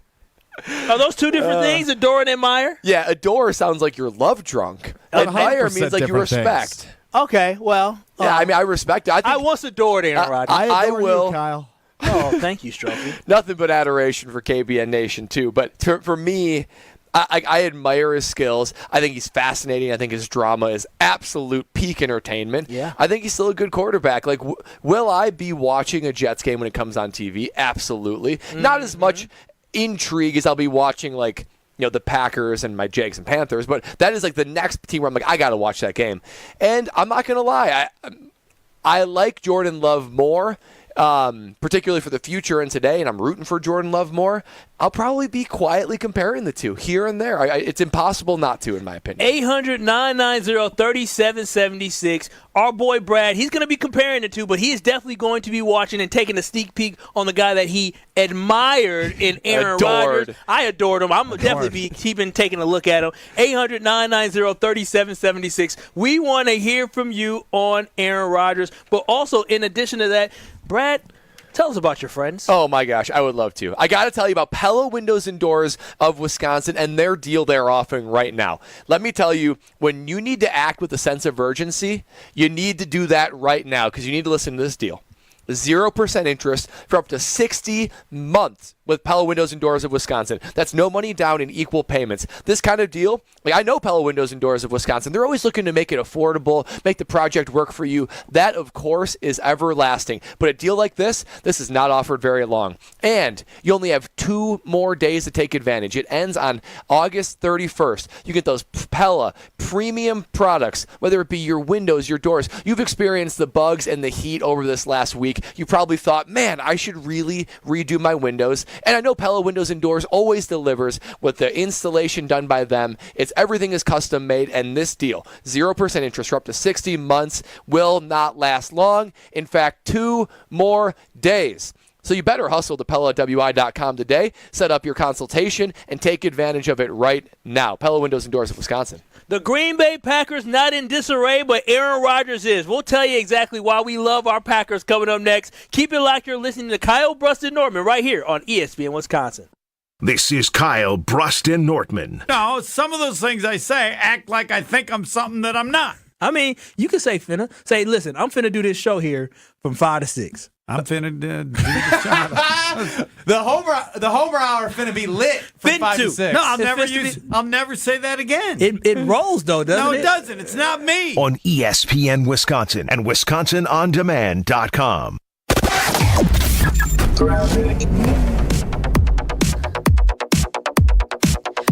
Speaker 1: Are those two different things, adore and admire?
Speaker 2: Yeah, adore sounds like you're love drunk. Admire means like you respect.
Speaker 25: Things.
Speaker 1: Okay, well.
Speaker 2: Yeah, I respect it.
Speaker 1: I once adored Aaron Rodgers.
Speaker 25: I
Speaker 2: will.
Speaker 25: You, Kyle.
Speaker 1: Oh, thank you, Strokey.
Speaker 2: Nothing but adoration for KBN Nation, too. But for me, I admire his skills. I think he's fascinating. I think his drama is absolute peak entertainment.
Speaker 1: Yeah.
Speaker 2: I think he's still a good quarterback. Like, will I be watching a Jets game when it comes on TV? Absolutely. Mm-hmm. Not as much intrigue as I'll be watching, like, the Packers and my Jags and Panthers, but that is like the next team where I'm like, I got to watch that game. And I'm not going to lie, I like Jordan Love more, particularly for the future and today, and I'm rooting for Jordan Love more. I'll probably be quietly comparing the two here and there. It's impossible not to, in my opinion.
Speaker 1: 800-990-3776. Our boy Brad, he's going to be comparing the two, but he is definitely going to be watching and taking a sneak peek on the guy that he admired in Aaron Rodgers. I adored him. I'm definitely taking a look at him. 800-990-3776. We want to hear from you on Aaron Rodgers, but also in addition to that, Brad, tell us about your friends.
Speaker 2: Oh, my gosh. I would love to. I got to tell you about Pella Windows and Doors of Wisconsin and their deal they're offering right now. Let me tell you, when you need to act with a sense of urgency, you need to do that right now because you need to listen to this deal. 0% interest for up to 60 months with Pella Windows and Doors of Wisconsin. That's no money down in equal payments. This kind of deal, I know Pella Windows and Doors of Wisconsin. They're always looking to make it affordable, make the project work for you. That, of course, is everlasting. But a deal like this is not offered very long. And you only have 2 more days to take advantage. It ends on August 31st. You get those Pella premium products, whether it be your windows, your doors. You've experienced the bugs and the heat over this last week. You probably thought, man, I should really redo my windows. And I know Pella Windows and Doors always delivers with the installation done by them. Everything is custom made, and this deal, 0% interest for up to 60 months, will not last long. In fact, 2 more days. So you better hustle to PellaWI.com today, set up your consultation, and take advantage of it right now. Pella Windows and Doors of Wisconsin.
Speaker 1: The Green Bay Packers not in disarray, but Aaron Rodgers is. We'll tell you exactly why we love our Packers coming up next. Keep it locked. You're listening to Kyle, Brust, and Nortman right here on ESPN Wisconsin.
Speaker 5: This is Kyle, Brust, and Nortman.
Speaker 3: No, some of those things I say act like I think I'm something that I'm not.
Speaker 1: I mean, you can say finna. Say, listen, I'm finna do this show here from 5 to 6.
Speaker 3: I'm finna do the show. the Homer Hour finna be lit from 5 to 6. No, I'll never say that again.
Speaker 1: It rolls though, doesn't it?
Speaker 3: No, it doesn't. It's not me.
Speaker 5: On ESPN Wisconsin and WisconsinOnDemand.com.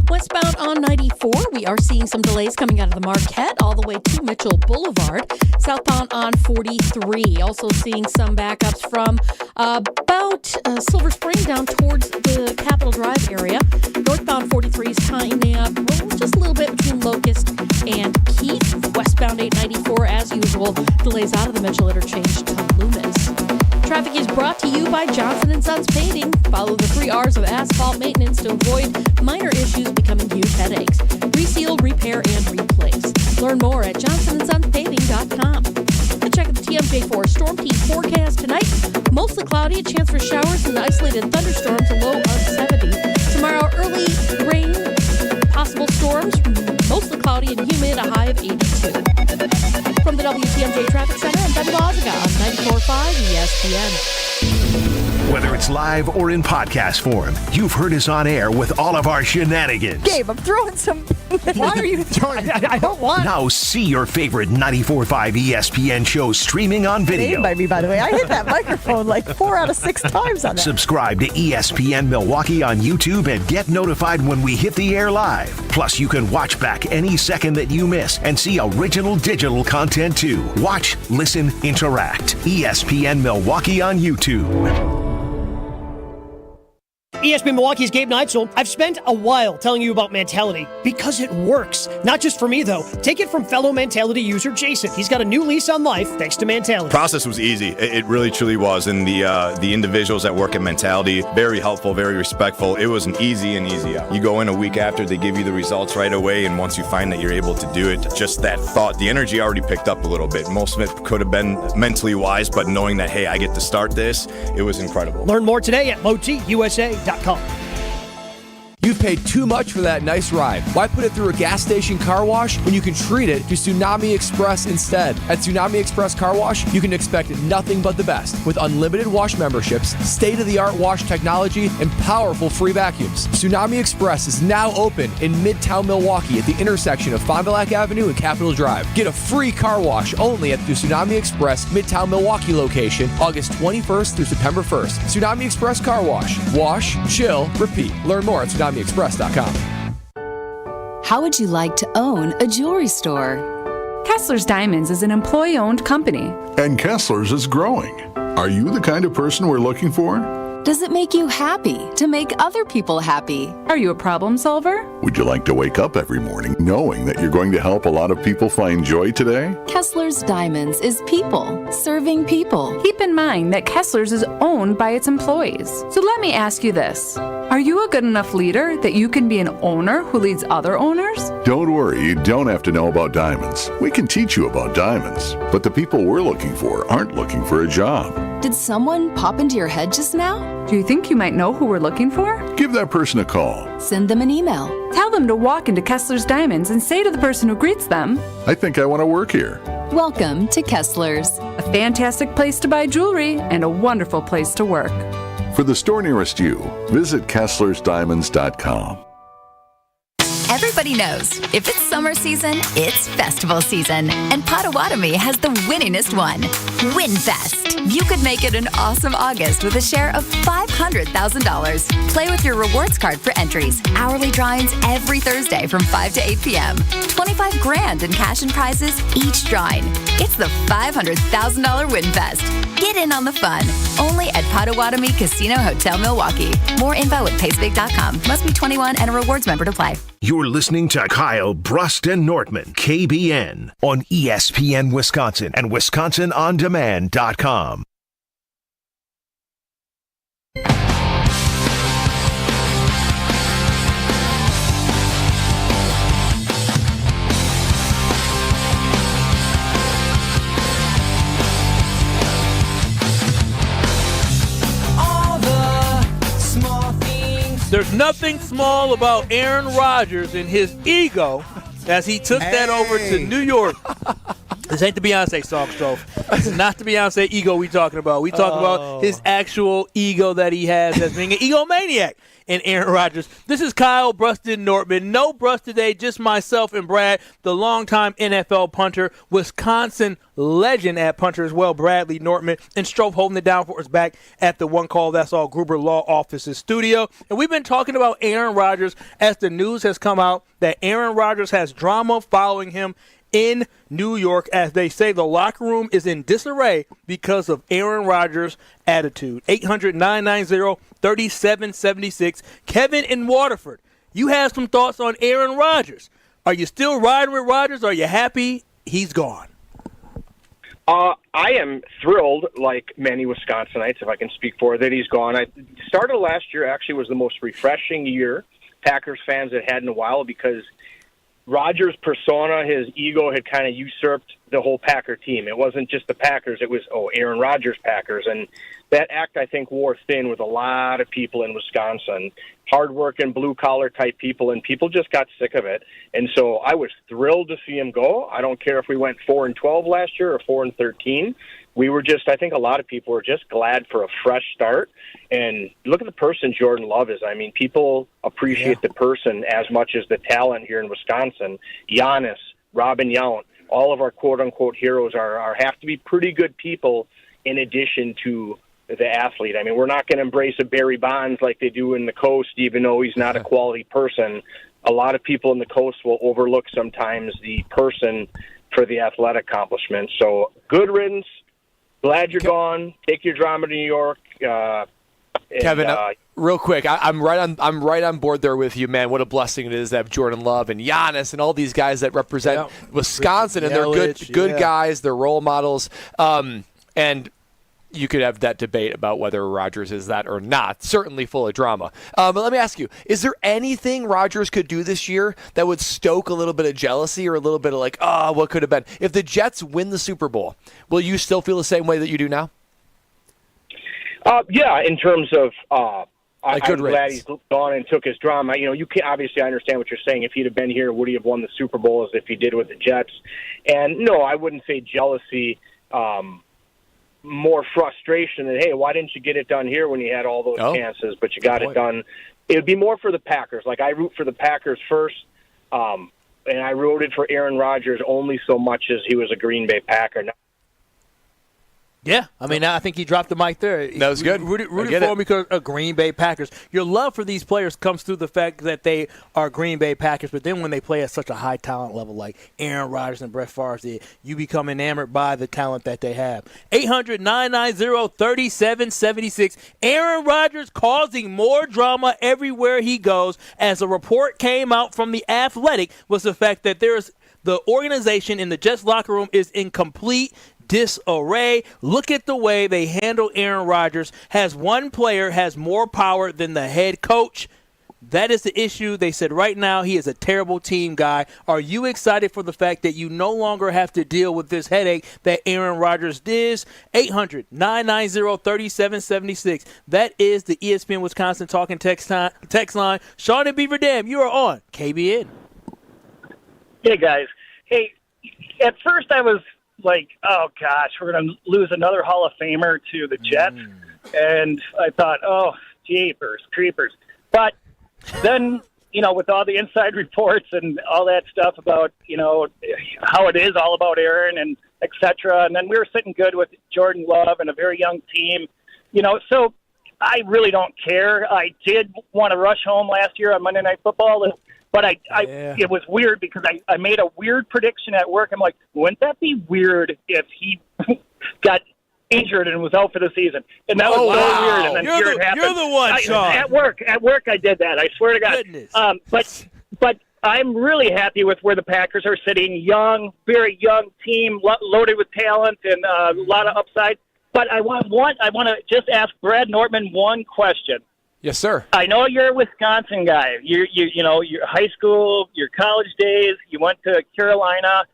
Speaker 9: Westbound on 94, we are seeing some delays coming out of the Marquette all the way to Mitchell Boulevard. Southbound on 43, also seeing some backups from about Silver Spring down towards the Capitol Drive area. Northbound 43 is tightening up just a little bit between Locust and Keith. Westbound 894, as usual, delays out of the Mitchell interchange to Loomis. Traffic is brought to you by Johnson & Sons Paving. Follow the 3 R's of asphalt maintenance to avoid minor issues becoming huge headaches. Reseal, repair, and replace. Learn more at johnsonsonspaving.com. And check out the TMJ4 Storm Team forecast tonight. Mostly cloudy, a chance for showers and isolated thunderstorms, a low of 70. Tomorrow, early rain, possible storms, mostly cloudy and humid, a high of 82. From the WTMJ Traffic Center, I'm Debbie Loziga on 94.5 ESPN.
Speaker 5: Whether it's live or in podcast form, you've heard us on air with all of our shenanigans.
Speaker 10: Gabe, I'm throwing some. Why are you throwing? I don't want.
Speaker 5: Now see your favorite 94.5 ESPN shows streaming on video.
Speaker 10: By me, by the way. I hit that microphone like 4 out of 6 times on that.
Speaker 5: Subscribe to ESPN Milwaukee on YouTube and get notified when we hit the air live. Plus, you can watch back any second that you miss and see original digital content too. Watch, listen, interact. ESPN Milwaukee on YouTube.
Speaker 16: ESPN Milwaukee's Gabe Neitzel. I've spent a while telling you about Mentality because it works. Not just for me, though. Take it from fellow Mentality user Jason. He's got a new lease on life thanks to Mentality.
Speaker 14: Process was easy. It really, truly was. And the individuals that work at Mentality, very helpful, very respectful. It was an easy out. You go in a week after, they give you the results right away. And once you find that you're able to do it, just that thought, the energy already picked up a little bit. Most of it could have been mentally wise, but knowing that, hey, I get to start this, it was incredible.
Speaker 16: Learn more today at LowTUSA.com.
Speaker 27: You've paid too much for that nice ride. Why put it through a gas station car wash when you can treat it to Tsunami Express instead? At Tsunami Express Car Wash, you can expect nothing but the best with unlimited wash memberships, state-of-the-art wash technology, and powerful free vacuums. Tsunami Express is now open in Midtown Milwaukee at the intersection of Fond du Lac Avenue and Capitol Drive. Get a free car wash only at the Tsunami Express Midtown Milwaukee location August 21st through September 1st. Tsunami Express Car Wash. Wash, chill, repeat. Learn more at TsunamiExpress.com.
Speaker 13: How would you like to own a jewelry store?
Speaker 18: Kessler's Diamonds is an employee-owned company.
Speaker 19: And Kessler's is growing. Are you the kind of person we're looking for?
Speaker 13: Does it make you happy to make other people happy?
Speaker 18: Are you a problem solver?
Speaker 19: Would you like to wake up every morning knowing that you're going to help a lot of people find joy today?
Speaker 13: Kessler's Diamonds is people serving people.
Speaker 18: Keep in mind that Kessler's is owned by its employees. So let me ask you this. Are you a good enough leader that you can be an owner who leads other owners?
Speaker 19: Don't worry, you don't have to know about diamonds. We can teach you about diamonds. But the people we're looking for aren't looking for a job.
Speaker 13: Did someone pop into your head just now?
Speaker 18: Do you think you might know who we're looking for?
Speaker 19: Give that person a call.
Speaker 13: Send them an email.
Speaker 18: Tell them to walk into Kessler's Diamonds and say to the person who greets them,
Speaker 19: I think I want to work here.
Speaker 13: Welcome to Kessler's.
Speaker 18: A fantastic place to buy jewelry and a wonderful place to work.
Speaker 19: For the store nearest you, visit KesslersDiamonds.com.
Speaker 4: Everybody knows if it's summer season, it's festival season. And Potawatomi has the winningest one, WinFest. You could make it an awesome August with a share of $500,000. Play with your rewards card for entries. Hourly drawings every Thursday from 5 to 8 p.m. $25,000 in cash and prizes each drawing. It's the $500,000 WinFest. Get in on the fun. Only at Potawatomi Casino Hotel Milwaukee. More info at pacebig.com. Must be 21 and a rewards member to play.
Speaker 5: You're listening to Kyle, Brust, and Nortman, KBN, on ESPN Wisconsin and WisconsinOnDemand.com.
Speaker 1: There's nothing small about Aaron Rodgers and his ego as he took that over to New York. This ain't the Beyonce song, Stove. This is not the Beyonce ego we talking about. We talking about his actual ego that he has as being an egomaniac. And Aaron Rodgers. This is Kyle, Brust, and Nortman. No Brust today, just myself and Brad, the longtime NFL punter, Wisconsin legend at punter as well, Bradley Nortman, and Strofe holding it down for us back at the One Call That's All Gruber Law Office's studio. And we've been talking about Aaron Rodgers as the news has come out that Aaron Rodgers has drama following him in New York. As they say, the locker room is in disarray because of Aaron Rodgers' attitude. 800-990-3776. Kevin in Waterford, you have some thoughts on Aaron Rodgers. Are you still riding with Rodgers? Are you happy he's gone?
Speaker 6: I am thrilled, like many Wisconsinites, if I can speak for, that he's gone. I started last year actually was the most refreshing year Packers fans had in a while because Rodgers' persona, his ego had kind of usurped the whole Packer team. It wasn't just the Packers. It was, Aaron Rodgers Packers. And that act, I think, wore thin with a lot of people in Wisconsin, hardworking, blue-collar type people, and people just got sick of it. And so I was thrilled to see him go. I don't care if we went 4-12 last year or 4-13. We were just, I think a lot of people were just glad for a fresh start. And look at the person Jordan Love is. I mean, people appreciate the person as much as the talent here in Wisconsin. Giannis, Robin Yount, all of our quote-unquote heroes have to be pretty good people in addition to the athlete. I mean, we're not going to embrace a Barry Bonds like they do in the Coast, even though he's not a quality person. A lot of people in the Coast will overlook sometimes the person for the athletic accomplishments. So good riddance. Glad you're gone. Take your drama to New York.
Speaker 2: Kevin, real quick, I'm right on board there with you, man. What a blessing it is to have Jordan Love and Giannis and all these guys that represent Wisconsin, and they're good guys. They're role models. And you could have that debate about whether Rodgers is that or not. Certainly full of drama. But let me ask you, is there anything Rodgers could do this year that would stoke a little bit of jealousy or a little bit of like, what could have been? If the Jets win the Super Bowl, will you still feel the same way that you do now?
Speaker 6: Yeah, in terms of I'm
Speaker 2: riddance.
Speaker 6: glad he's gone and took his drama. You know, you can obviously I understand what you're saying. If he'd have been here, would he have won the Super Bowl as if he did with the Jets? And no, I wouldn't say jealousy. More frustration that, hey, why didn't you get it done here when you had all those chances, but you got it done? It would be more for the Packers. Like, I root for the Packers first, and I rooted for Aaron Rodgers only so much as he was a Green Bay Packer.
Speaker 1: Yeah, I mean, I think he dropped the mic there.
Speaker 2: That was good.
Speaker 1: Rooted for him because of Green Bay Packers. Your love for these players comes through the fact that they are Green Bay Packers, but then when they play at such a high talent level like Aaron Rodgers and Brett Favre did, you become enamored by the talent that they have. 800-990-3776. Aaron Rodgers causing more drama everywhere he goes, as a report came out from The Athletic was the fact that the organization in the Jets locker room is in complete disarray. Look at the way they handle Aaron Rodgers. Has one player has more power than the head coach. That is the issue. They said right now he is a terrible team guy. Are you excited for the fact that you no longer have to deal with this headache that Aaron Rodgers does? 800-990-3776. That is the ESPN Wisconsin Talking text line. Sean and Beaver Dam, you are on KBN.
Speaker 7: Hey, guys. Hey, at first I was like, oh, gosh, we're going to lose another Hall of Famer to the Jets. And I thought, oh, jeepers, creepers. But then with all the inside reports and all that stuff about, how it is all about Aaron and et cetera. And then we were sitting good with Jordan Love and a very young team, so I really don't care. I did want to rush home last year on Monday Night Football, but it was weird because I made a weird prediction at work. I'm like, wouldn't that be weird if he got injured and was out for the season? And that was so weird. And then it happened.
Speaker 1: You're the one, Sean.
Speaker 7: At work, I did that. I swear to God.
Speaker 1: Goodness.
Speaker 7: But I'm really happy with where the Packers are sitting. Young, very young team, loaded with talent and a lot of upside. But I want to just ask Brad Nortman one question.
Speaker 2: Yes, sir.
Speaker 7: I know you're a Wisconsin guy. Your high school, your college days. You went to Carolina.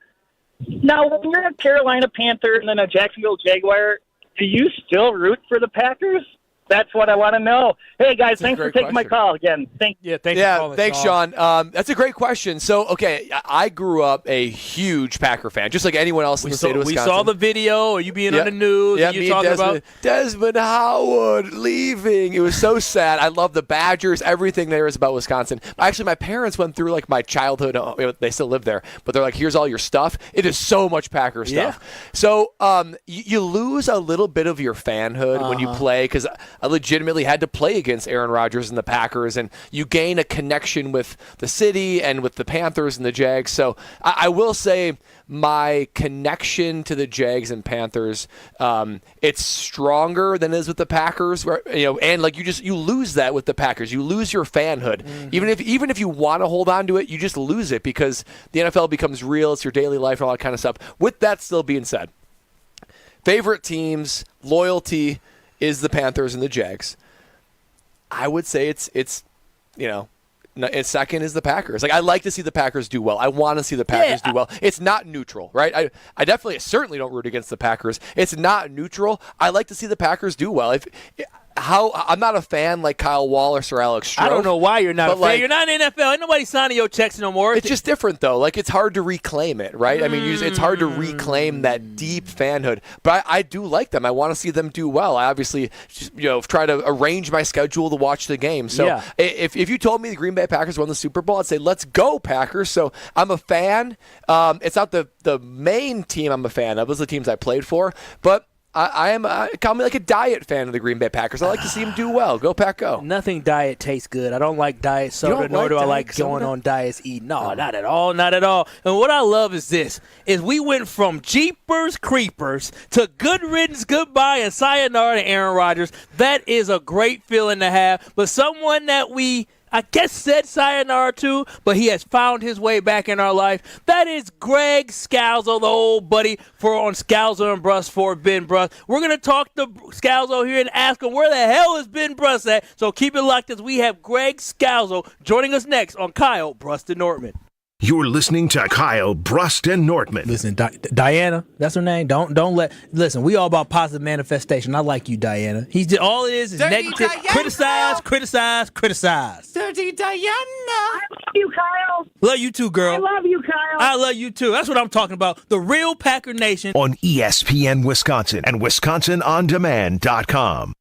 Speaker 7: Now, when you're a Carolina Panther and then a Jacksonville Jaguar, do you still root for the Packers? That's what I want to know. Hey, guys, thanks for taking my call again. Thanks
Speaker 1: for calling,
Speaker 2: thanks, Sean. That's a great question. So, okay, I grew up a huge Packer fan, just like anyone else in the state of Wisconsin.
Speaker 1: We saw the video, or you being on the news, and you talking about
Speaker 2: Desmond Howard leaving. It was so sad. I love the Badgers. Everything there is about Wisconsin. Actually, my parents went through like my childhood. They still live there, but they're like, here's all your stuff. It is so much Packer stuff.
Speaker 1: Yeah.
Speaker 2: So you lose a little bit of your fanhood when you play, because I legitimately had to play against Aaron Rodgers and the Packers, and you gain a connection with the city and with the Panthers and the Jags. So I will say my connection to the Jags and Panthers, it's stronger than it is with the Packers. And like you lose that with the Packers. You lose your fanhood. Mm-hmm. Even if you want to hold on to it, you just lose it because the NFL becomes real. It's your daily life and all that kind of stuff. With that still being said, favorite teams, loyalty is the Panthers and the Jags. I would say it's second is the Packers. Like, I like to see the Packers do well. I want to see the Packers do well. It's not neutral, right? I certainly don't root against the Packers. It's not neutral. I like to see the Packers do well. I'm not a fan like Kyle Wallace or Alex Stroh.
Speaker 1: I don't know why you're not a fan. You're not in the NFL. Ain't nobody signing your checks no more.
Speaker 2: It's just different, though. Like, it's hard to reclaim it, right? I mean, it's hard to reclaim that deep fanhood. But I do like them. I want to see them do well. I obviously, try to arrange my schedule to watch the game. So if you told me the Green Bay Packers won the Super Bowl, I'd say, let's go, Packers. So I'm a fan. It's not the main team I'm a fan of. Those are the teams I played for. But I am call me like a diet fan of the Green Bay Packers. I like to see them do well. Go Pack, go.
Speaker 1: Nothing diet tastes good. I don't like diet soda, nor do I like going on diets eating. No, not at all, not at all. And what I love is this, is we went from Jeepers Creepers to good riddance, goodbye, and sayonara to Aaron Rodgers. That is a great feeling to have. But someone that I guess said sayonara to, but he has found his way back in our life. That is Greg Scalzo, the old buddy on Scalzo and Brust for Ben Brust. We're going to talk to Scalzo here and ask him where the hell is Ben Brust at. So keep it locked as we have Greg Scalzo joining us next on Kyle, Brust, and Nortman.
Speaker 5: You're listening to Kyle, Brust, and Nortman.
Speaker 1: Listen, Diana, that's her name. Listen, we all about positive manifestation. I like you, Diana. All it is negative. Diana. Criticize.
Speaker 3: Dirty Diana.
Speaker 8: I love you, Kyle.
Speaker 1: Love you too, girl.
Speaker 8: I love you, Kyle.
Speaker 1: I love you too. That's what I'm talking about. The real Packer Nation.
Speaker 5: On ESPN Wisconsin and WisconsinOnDemand.com.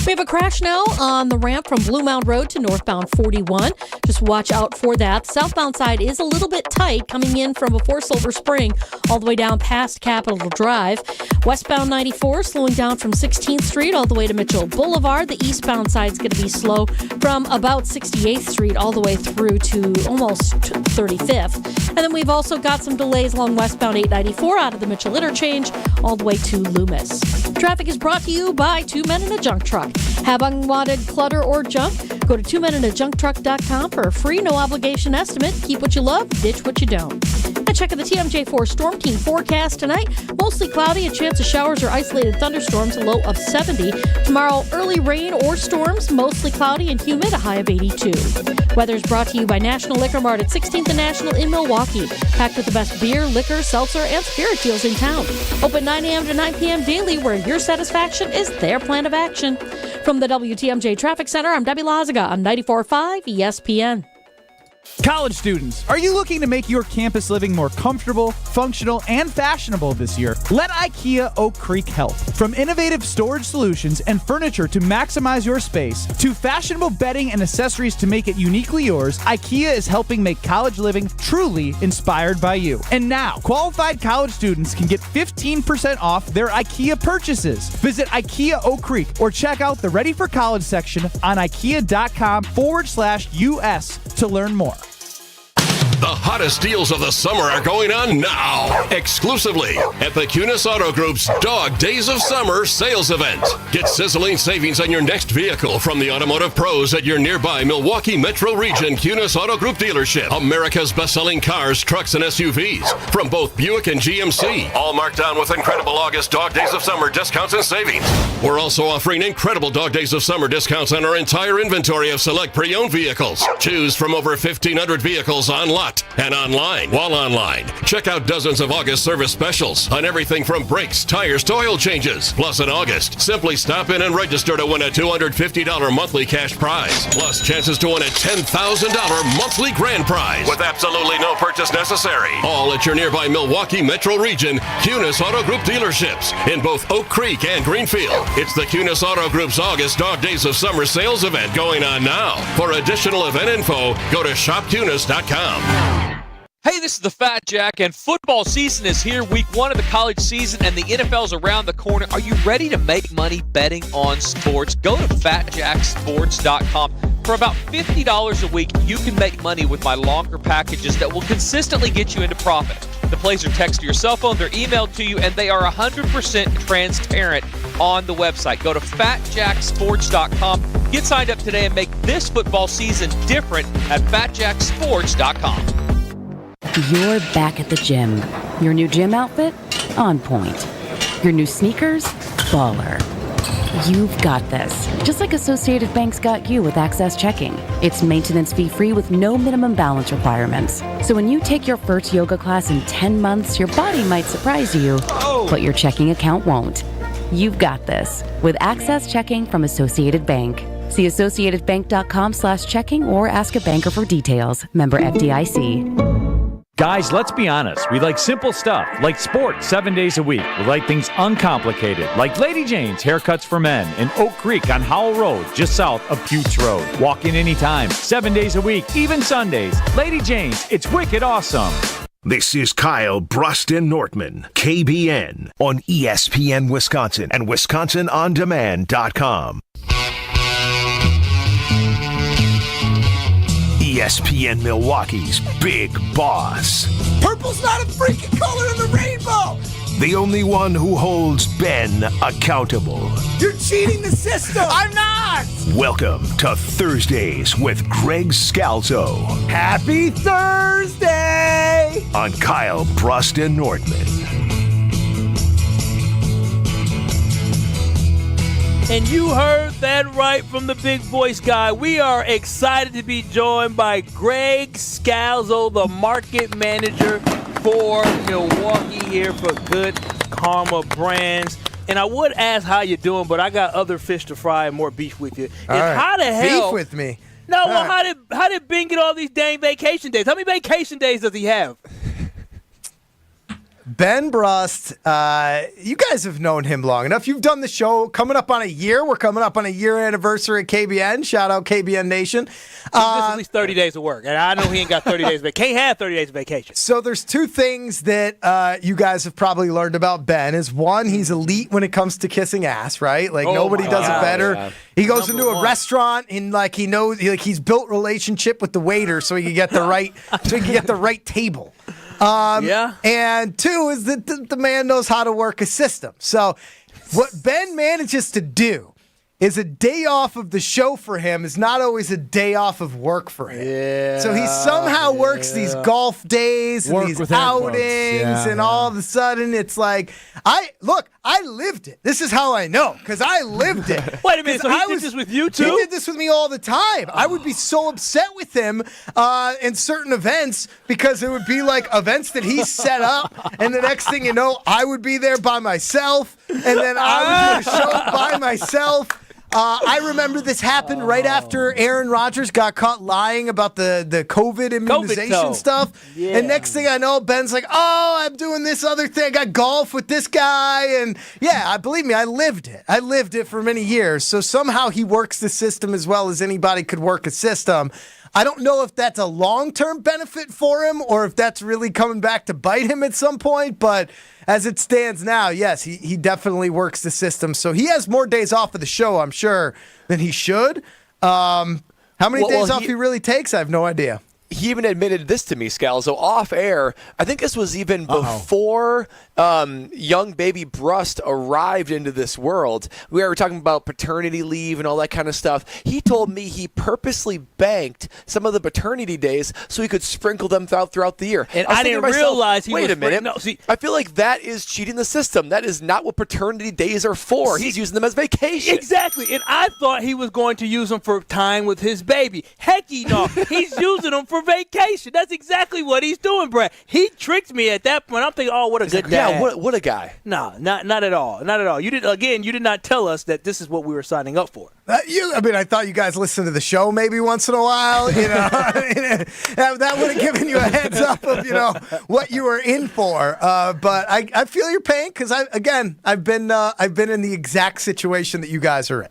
Speaker 9: We have a crash now on the ramp from Blue Mound Road to northbound 41. Just watch out for that. The southbound side is a little bit tight coming in from before Silver Spring all the way down past Capitol Drive. Westbound 94 slowing down from 16th Street all the way to Mitchell Boulevard. The eastbound side is going to be slow from about 68th Street all the way through to almost 35th. And then we've also got some delays along westbound 894 out of the Mitchell Interchange all the way to Loomis. Traffic is brought to you by Two Men in a Junk Truck. Have unwanted clutter or junk? Go to twomeninAjunkTruck.com for a free, no-obligation estimate. Keep what you love, ditch what you don't. And check out the TMJ4 Storm Team forecast tonight. Mostly cloudy, a chance of showers or isolated thunderstorms, a low of 70. Tomorrow, early rain or storms, mostly cloudy and humid, a high of 82. Weather's brought to you by National Liquor Mart at 16th and National in Milwaukee. Packed with the best beer, liquor, seltzer, and spirit deals in town. Open 9 a.m. to 9 p.m. daily, where your satisfaction is their plan of action. From the WTMJ Traffic Center, I'm Debbie Lazaga on 94.5 ESPN.
Speaker 11: College students, are you looking to make your campus living more comfortable, functional, and fashionable this year? Let IKEA Oak Creek help. From innovative storage solutions and furniture to maximize your space, to fashionable bedding and accessories to make it uniquely yours, IKEA is helping make college living truly inspired by you. And now, qualified college students can get 15% off their IKEA purchases. Visit IKEA Oak Creek or check out the Ready for College section on IKEA.com/US to learn more.
Speaker 20: The hottest deals of the summer are going on now, exclusively at the Kunis Auto Group's Dog Days of Summer sales event. Get sizzling savings on your next vehicle from the automotive pros at your nearby Milwaukee Metro Region Kunis Auto Group dealership. America's best-selling cars, trucks, and SUVs from both Buick and GMC, all marked down with incredible August Dog Days of Summer discounts and savings. We're also offering incredible Dog Days of Summer discounts on our entire inventory of select pre-owned vehicles. Choose from over 1,500 vehicles on lot and online. While online, check out dozens of August service specials on everything from brakes, tires to oil changes. Plus, in August, simply stop in and register to win a $250 monthly cash prize. Plus, chances to win a $10,000 monthly grand prize with absolutely no purchase necessary. All at your nearby Milwaukee Metro Region Kunis Auto Group dealerships in both Oak Creek and Greenfield. It's the Kunis Auto Group's August Dog Days of Summer sales event going on now. For additional event info, go to shopkunis.com.
Speaker 21: Hey, this is the Fat Jack, and football season is here. Week 1 of the college season, and the NFL's around the corner. Are you ready to make money betting on sports? Go to fatjacksports.com. For about $50 a week, you can make money with my longer packages that will consistently get you into profit. The plays are text to your cell phone, they're emailed to you, and they are 100% transparent on the website. Go to fatjacksports.com. Get signed up today and make this football season different at fatjacksports.com.
Speaker 22: You're back at the gym. Your new gym outfit? On point. Your new sneakers? Baller. You've got this. Just like Associated Bank's got you with Access Checking. It's maintenance fee free with no minimum balance requirements. So when you take your first yoga class in 10 months, your body might surprise you, but your checking account won't. You've got this with Access Checking from Associated Bank. See associatedbank.com/checking or ask a banker for details. Member FDIC.
Speaker 23: Guys, let's be honest. We like simple stuff, like sports 7 days a week. We like things uncomplicated, like Lady Jane's Haircuts for Men in Oak Creek on Howell Road, just south of Buttes Road. Walk in anytime, 7 days a week, even Sundays. Lady Jane's, it's wicked awesome.
Speaker 5: This is Kyle, Brust, and Nortman, KBN, on ESPN Wisconsin and WisconsinOnDemand.com. ESPN Milwaukee's Big Boss.
Speaker 24: Purple's not a freaking color in the rainbow!
Speaker 5: The only one who holds Ben accountable.
Speaker 24: You're cheating the system! I'm not!
Speaker 5: Welcome to Thursdays with Greg Scalzo.
Speaker 24: Happy Thursday!
Speaker 5: On Kyle, Brust, and Nortman.
Speaker 1: And you heard that right from the big voice guy. We are excited to be joined by Greg Scalzo, the market manager for Milwaukee here for Good Karma Brands. And I would ask how you're doing, but I got other fish to fry and more beef with you.
Speaker 24: Right.
Speaker 1: How the hell?
Speaker 24: Beef with me?
Speaker 1: No, well, how did Ben get all these dang vacation days? How many vacation days does he have?
Speaker 24: Ben Brust, you guys have known him long enough. You've done the show coming up on a year. We're coming up on a year anniversary at KBN. Shout out KBN Nation.
Speaker 1: He's at least 30 days of work, and I know he ain't got 30 days of vacation. Can't have 30 days of vacation.
Speaker 24: So there's two things that you guys have probably learned about Ben. Is one, he's elite when it comes to kissing ass, right? Like nobody does it better. Yeah. He goes into a restaurant and he knows he's built relationship with the waiter so he can get the right table. And two is that the man knows how to work a system. So what Ben manages to do is a day off of the show for him is not always a day off of work for him.
Speaker 1: Yeah,
Speaker 24: so he somehow works these golf days and these outings, and all of a sudden it's like, I lived it. This is how I know, because I lived it.
Speaker 1: Wait a minute, so he did this with you too?
Speaker 24: He did this with me all the time. I would be so upset with him in certain events because it would be like events that he set up, and the next thing you know, I would be there by myself, and then I would do a show by myself. I remember this happened right after Aaron Rodgers got caught lying about the COVID immunization stuff.
Speaker 1: Yeah.
Speaker 24: And next thing I know, Ben's like, oh, I'm doing this other thing. I got golf with this guy. And yeah, believe me, I lived it. I lived it for many years. So somehow he works the system as well as anybody could work a system. I don't know if that's a long-term benefit for him or if that's really coming back to bite him at some point, but as it stands now, yes, he definitely works the system. So he has more days off of the show, I'm sure, than he should. How many days off he really takes, I have no idea.
Speaker 2: He even admitted this to me, Scalzo, off air. I think this was even before young baby Brust arrived into this world. We were talking about paternity leave and all that kind of stuff. He told me he purposely banked some of the paternity days so he could sprinkle them throughout the year.
Speaker 1: And I didn't realize he was...
Speaker 2: Wait a minute. No, see, I feel like that is cheating the system. That is not what paternity days are for. He's using them as vacation.
Speaker 1: Exactly. And I thought he was going to use them for time with his baby. Heck no. He's using them for vacation. That's exactly what he's doing, Brad. He tricked me at that point. I'm thinking, oh, what a good dad.
Speaker 2: Yeah, what a guy.
Speaker 1: No, not at all. Not at all. You did not tell us that this is what we were signing up for.
Speaker 24: I thought you guys listened to the show maybe once in a while. You know, that would have given you a heads up of what you were in for. But I feel your pain because I've been in the exact situation that you guys are in.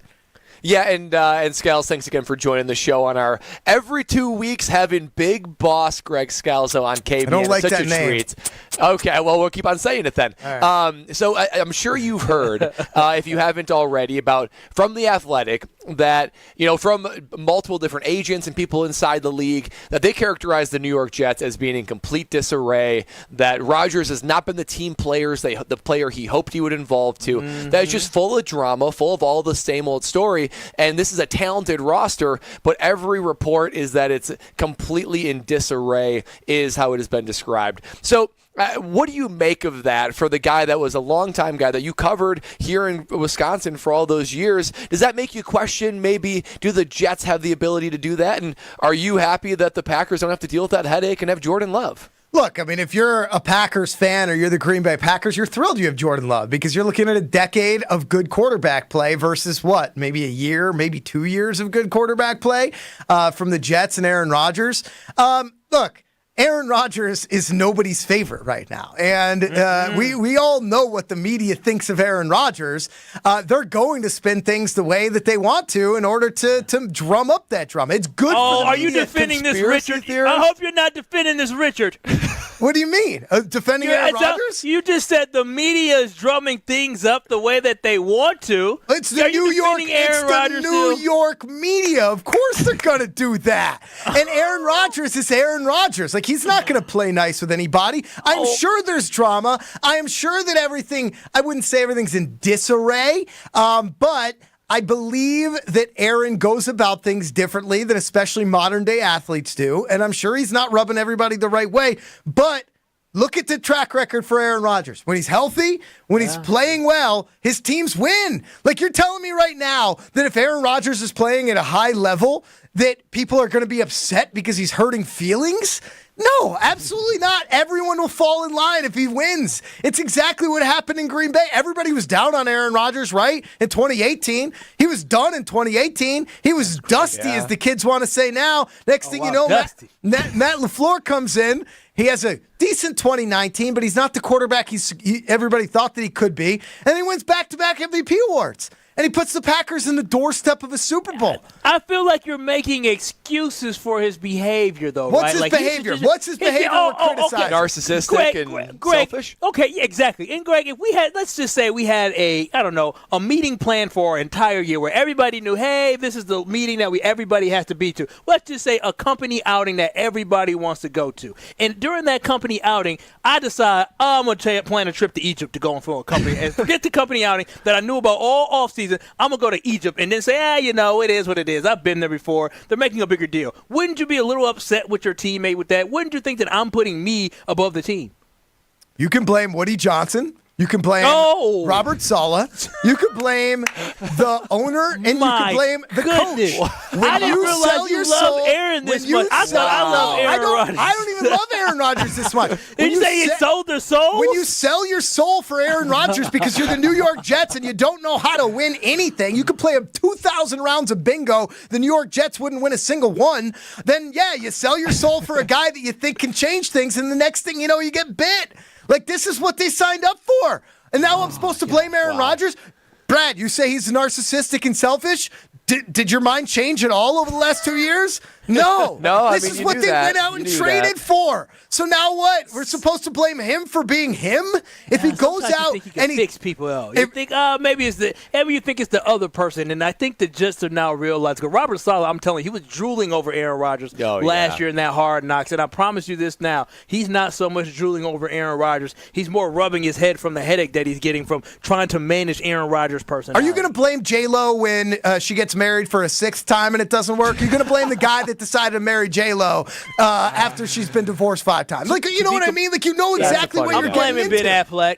Speaker 2: Yeah, and Scalzo, thanks again for joining the show on our every 2 weeks having Big Boss Greg Scalzo on KBN.
Speaker 24: I don't like
Speaker 2: Such
Speaker 24: that
Speaker 2: a
Speaker 24: name.
Speaker 2: Treat. Okay, well, we'll keep on saying it then.
Speaker 24: Right.
Speaker 2: So I'm sure you've heard, if you haven't already, about from The Athletic that, from multiple different agents and people inside the league, that they characterize the New York Jets as being in complete disarray, that Rodgers has not been the team the player he hoped he would involve to, that it's just full of drama, full of all the same old story. And this is a talented roster, but every report is that it's completely in disarray, is how it has been described. So what do you make of that for the guy that was a longtime guy that you covered here in Wisconsin for all those years? Does that make you question maybe, do the Jets have the ability to do that? And are you happy that the Packers don't have to deal with that headache and have Jordan Love?
Speaker 24: Look, if you're a Packers fan or you're the Green Bay Packers, you're thrilled you have Jordan Love because you're looking at a decade of good quarterback play versus maybe a year, maybe 2 years of good quarterback play from the Jets and Aaron Rodgers. Look, Aaron Rodgers is nobody's favorite right now. And we all know what the media thinks of Aaron Rodgers. They're going to spin things the way that they want to in order to drum up that drama. It's good for the
Speaker 1: are you
Speaker 24: media.
Speaker 1: defending this, Richard? I hope you're not defending this, Richard.
Speaker 24: What do you mean? Defending Aaron Rodgers?
Speaker 1: You just said the media is drumming things up the way that they want to.
Speaker 24: It's the New York media. Of course they're going to do that. And Aaron Rodgers is Aaron Rodgers. Like, he's not going to play nice with anybody. I'm sure there's drama. I am sure that I wouldn't say everything's in disarray, but I believe that Aaron goes about things differently than especially modern-day athletes do, and I'm sure he's not rubbing everybody the right way, but look at the track record for Aaron Rodgers. When he's healthy, when he's playing well, his teams win. Like, you're telling me right now that if Aaron Rodgers is playing at a high level, that people are going to be upset because he's hurting feelings? No, absolutely not. Everyone will fall in line if he wins. It's exactly what happened in Green Bay. Everybody was down on Aaron Rodgers, right? In 2018. He was done in 2018. He was dusty, as the kids want to say now. Next thing you know, Matt LaFleur comes in. He has a decent 2019, but he's not the quarterback everybody thought that he could be. And he wins back-to-back MVP awards. And he puts the Packers in the doorstep of a Super Bowl.
Speaker 1: I feel like you're making excuses for his behavior, though.
Speaker 24: What's
Speaker 1: his
Speaker 24: behavior? What's his behavior?
Speaker 1: Okay.
Speaker 2: Narcissistic and selfish?
Speaker 1: Okay, yeah, exactly. And Greg, if let's just say we had a meeting planned for an entire year where everybody knew, hey, this is the meeting that everybody has to be to. Let's just say a company outing that everybody wants to go to. And during that company outing, I decide I'm going to plan a trip to Egypt to go on for a company and forget the company outing that I knew about all offseason. I'm going to go to Egypt and then say, it is what it is. I've been there before. They're making a bigger deal. Wouldn't you be a little upset with your teammate with that? Wouldn't you think that I'm putting me above the team?
Speaker 24: You can blame Woody Johnson. You can blame Robert Saleh. You could blame the owner, and you can blame the coach.
Speaker 1: I didn't realize you love Aaron this much. I thought I love Aaron Rodgers.
Speaker 24: I don't even love Aaron Rodgers this much.
Speaker 1: Did you say you sold their soul?
Speaker 24: When you sell your soul for Aaron Rodgers because you're the New York Jets and you don't know how to win anything, you could play 2,000 rounds of bingo. The New York Jets wouldn't win a single one. Then, yeah, you sell your soul for a guy that you think can change things, and the next thing you know, you get bit. Like, this is what they signed up for. And now I'm supposed to blame Aaron Rodgers? Brad, you say he's narcissistic and selfish? Did your mind change at all over the last 2 years? No.
Speaker 2: No,
Speaker 24: This is what they went out and traded for. So now what? We're supposed to blame him for being him? If he goes out
Speaker 1: you think and he fix people out. You think maybe you think it's the other person, and I think the Jets are now realizing. Because Robert Saleh, I'm telling you, he was drooling over Aaron Rodgers last year in that Hard Knocks, and I promise you this now, he's not so much drooling over Aaron Rodgers. He's more rubbing his head from the headache that he's getting from trying to manage Aaron Rodgers' personality.
Speaker 24: Are you going to blame J-Lo when she gets married for a 6th time and it doesn't work? You're going to blame the guy that decided to marry J-Lo after she's been divorced 5 times. Like, you know what I mean? Like, you know exactly what you're getting into.
Speaker 1: I'm blaming Ben Affleck.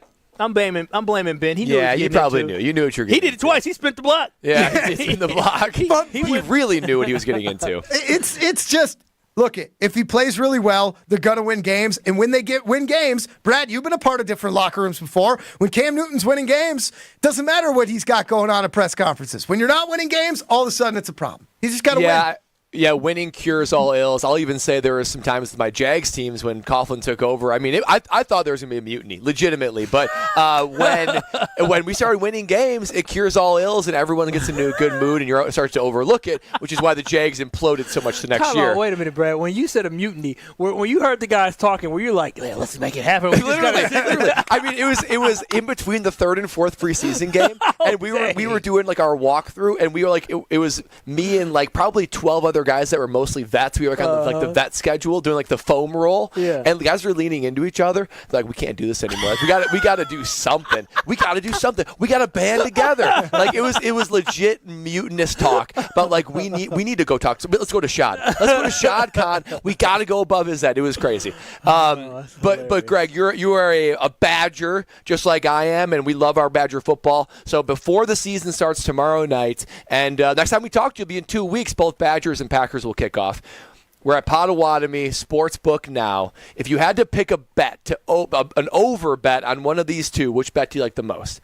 Speaker 1: I'm blaming Ben. He knew.
Speaker 2: Yeah, you probably knew. You knew what you were getting into.
Speaker 1: He did it twice. He spent the block.
Speaker 2: Yeah, he spent the block. He really knew what he was getting into.
Speaker 24: It's just, look, if he plays really well, they're going to win games. And when they win games, Brad, you've been a part of different locker rooms before. When Cam Newton's winning games, doesn't matter what he's got going on at press conferences. When you're not winning games, all of a sudden it's a problem. He's just got to win.
Speaker 2: Yeah, winning cures all ills. I'll even say there were some times with my Jags teams when Coughlin took over. I mean, I thought there was going to be a mutiny, legitimately. But when we started winning games, it cures all ills, and everyone gets into a good mood, and you starts to overlook it, which is why the Jags imploded so much the next year.
Speaker 1: Wait a minute, Brad. When you said a mutiny, when you heard the guys talking, were you like, let's make it happen?
Speaker 2: Literally. I mean, it was in between the 3rd and 4th preseason game, and we were doing like our walkthrough, and we were like, it was me and like probably 12 other guys that were mostly vets. We were like on the vet schedule doing like the foam roll, and the guys were leaning into each other. They're like, we can't do this anymore. Like, we got to do something. We got to do something. We got to band together. Like it was legit mutinous talk. But like we need to go talk. Let's go to Shad. Let's go to Shad Khan. We got to go above his head. It was crazy. But Greg, you are a Badger just like I am, and we love our Badger football. So before the season starts tomorrow night, and next time we talk to you will be in 2 weeks. Both Badgers and Packers will kick off. We're at Potawatomi Sportsbook now. If you had to pick a bet, an over bet on one of these two, which bet do you like the most?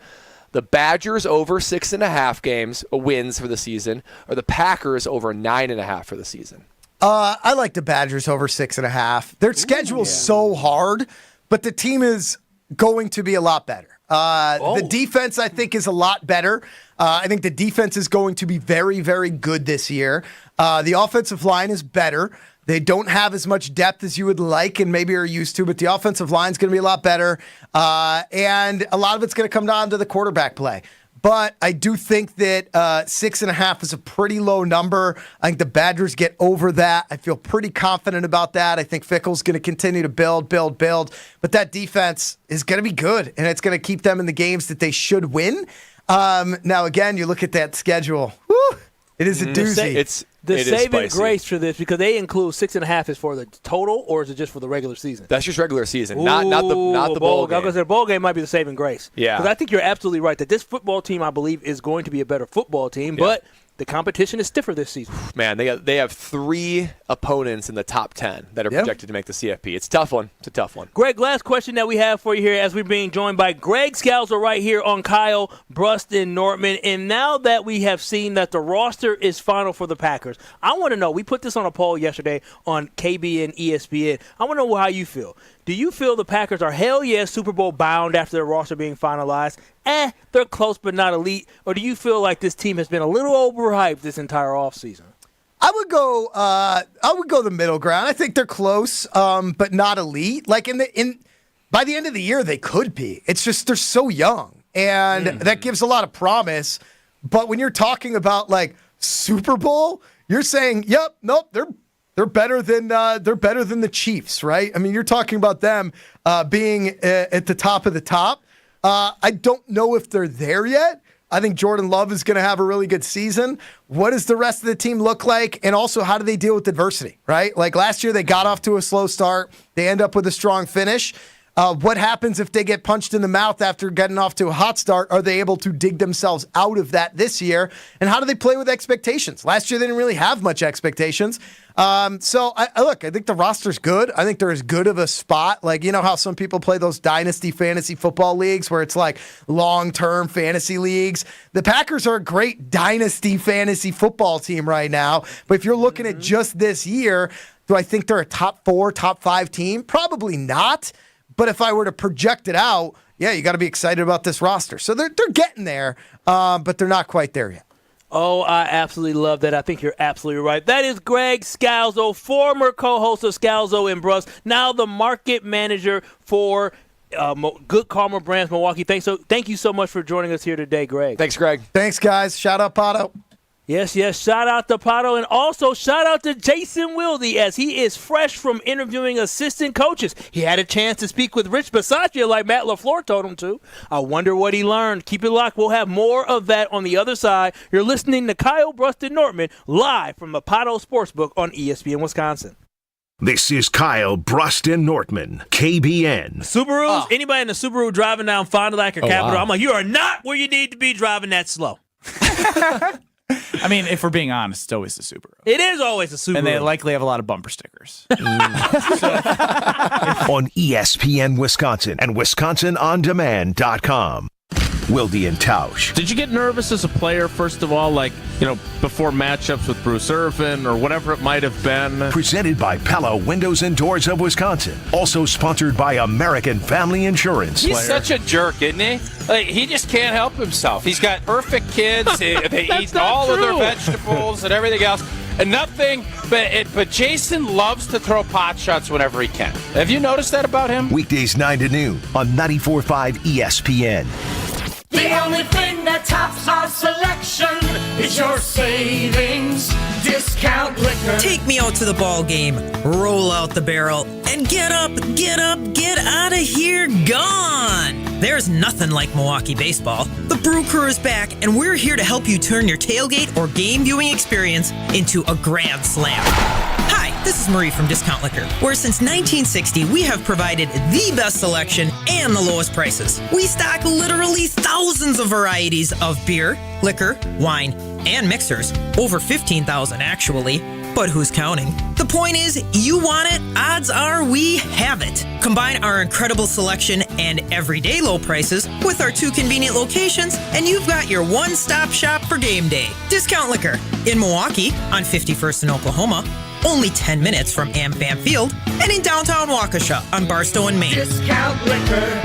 Speaker 2: The Badgers over 6.5 wins for the season, or the Packers over 9.5 for the season?
Speaker 24: I like the Badgers over 6.5. Their schedule's so hard, but the team is going to be a lot better. The defense, I think, is a lot better. I think the defense is going to be very, very good this year. The offensive line is better. They don't have as much depth as you would like and maybe are used to, but the offensive line is going to be a lot better. And a lot of it's going to come down to the quarterback play. But I do think that 6.5 is a pretty low number. I think the Badgers get over that. I feel pretty confident about that. I think Fickell's going to continue to build. But that defense is going to be good, and it's going to keep them in the games that they should win. Now, again, you look at that schedule. Woo, it is a doozy.
Speaker 1: The saving grace for this, because they include 6.5 is for the total, or is it just for the regular season?
Speaker 2: That's just regular season, not the bowl game.
Speaker 1: The bowl game might be the saving grace.
Speaker 2: Yeah.
Speaker 1: Because I think you're absolutely right that this football team, I believe, is going to be a better football team, but the competition is stiffer this season.
Speaker 2: Man, they have 3 opponents in the top 10 that are projected to make the CFP. It's a tough one. It's a tough one.
Speaker 1: Greg, last question that we have for you here as we're being joined by Greg Scalzo right here on Kyle, Brust, and Nortman. And now that we have seen that the roster is final for the Packers, I want to know, we put this on a poll yesterday on KBN ESPN. I want to know how you feel. Do you feel the Packers are hell yes Super Bowl bound after their roster being finalized? They're close but not elite. Or do you feel like this team has been a little overhyped this entire offseason?
Speaker 24: I would go the middle ground. I think they're close, but not elite. Like by the end of the year, they could be. It's just they're so young, and that gives a lot of promise. But when you're talking about like Super Bowl, you're saying, they're better than the Chiefs, right? I mean, you're talking about them being at the top of the top. I don't know if they're there yet. I think Jordan Love is going to have a really good season. What does the rest of the team look like? And also, how do they deal with adversity, right? Like last year, they got off to a slow start. They end up with a strong finish. What happens if they get punched in the mouth after getting off to a hot start? Are they able to dig themselves out of that this year? And how do they play with expectations? Last year, they didn't really have much expectations. I think the roster's good. I think they're as good of a spot. Like, you know how some people play those dynasty fantasy football leagues where it's like long-term fantasy leagues? The Packers are a great dynasty fantasy football team right now. But if you're looking at just this year, do I think they're a top 4, top 5 team? Probably not. But if I were to project it out, yeah, you got to be excited about this roster. So they're getting there, but they're not quite there yet.
Speaker 1: Oh, I absolutely love that. I think you're absolutely right. That is Greg Scalzo, former co-host of Scalzo and Brust, now the market manager for Good Karma Brands Milwaukee. Thank you so much for joining us here today, Greg.
Speaker 2: Thanks, Greg.
Speaker 24: Thanks, guys. Shout out, Pato.
Speaker 1: Yes. Shout out to Pato, and also shout out to Jason Wilde as he is fresh from interviewing assistant coaches. He had a chance to speak with Rich Bisaccia like Matt LaFleur told him to. I wonder what he learned. Keep it locked. We'll have more of that on the other side. You're listening to Kyle, Brust, and Nortman live from the Pato Sportsbook on ESPN Wisconsin.
Speaker 5: This is Kyle, Brust, and Nortman, KBN.
Speaker 1: Subarus, anybody in the Subaru driving down Fond du Lac or Capitol,
Speaker 11: wow.
Speaker 1: I'm like, you are not where you need to be driving that slow.
Speaker 11: I mean, if we're being honest, it's always the Subaru.
Speaker 1: It is always a Subaru.
Speaker 11: And they likely have a lot of bumper stickers.
Speaker 5: On ESPN Wisconsin and WisconsinOnDemand.com. Wilde and Tausch.
Speaker 10: Did you get nervous as a player, first of all, before matchups with Bruce Irvin or whatever it might have been?
Speaker 5: Presented by Pella Windows and Doors of Wisconsin. Also sponsored by American Family Insurance.
Speaker 12: He's such a jerk, isn't he? He just can't help himself. He's got perfect kids. They eat all of their vegetables and everything else. And nothing, but Jason loves to throw pot shots whenever he can. Have you noticed that about him?
Speaker 5: Weekdays 9 to noon on 94.5 ESPN.
Speaker 14: The only thing that tops our selection is your savings discount liquor.
Speaker 15: Take me out to the ball game, roll out the barrel, and get up, get out of here, gone. There's nothing like Milwaukee baseball. The Brew Crew is back, and we're here to help you turn your tailgate or game viewing experience into a grand slam. Hi, this is Marie from Discount Liquor, where since 1960 we have provided the best selection and the lowest prices. We stock literally thousands of varieties of beer, liquor, wine, and mixers. Over 15,000 actually, but who's counting? The point is, you want it, odds are we have it. Combine our incredible selection and everyday low prices with our 2 convenient locations, and you've got your one-stop shop for game day. Discount Liquor in Milwaukee on 51st in Oklahoma, only 10 minutes from AmFam Field, and in downtown Waukesha on Barstow and Main.
Speaker 14: Discount Liquor.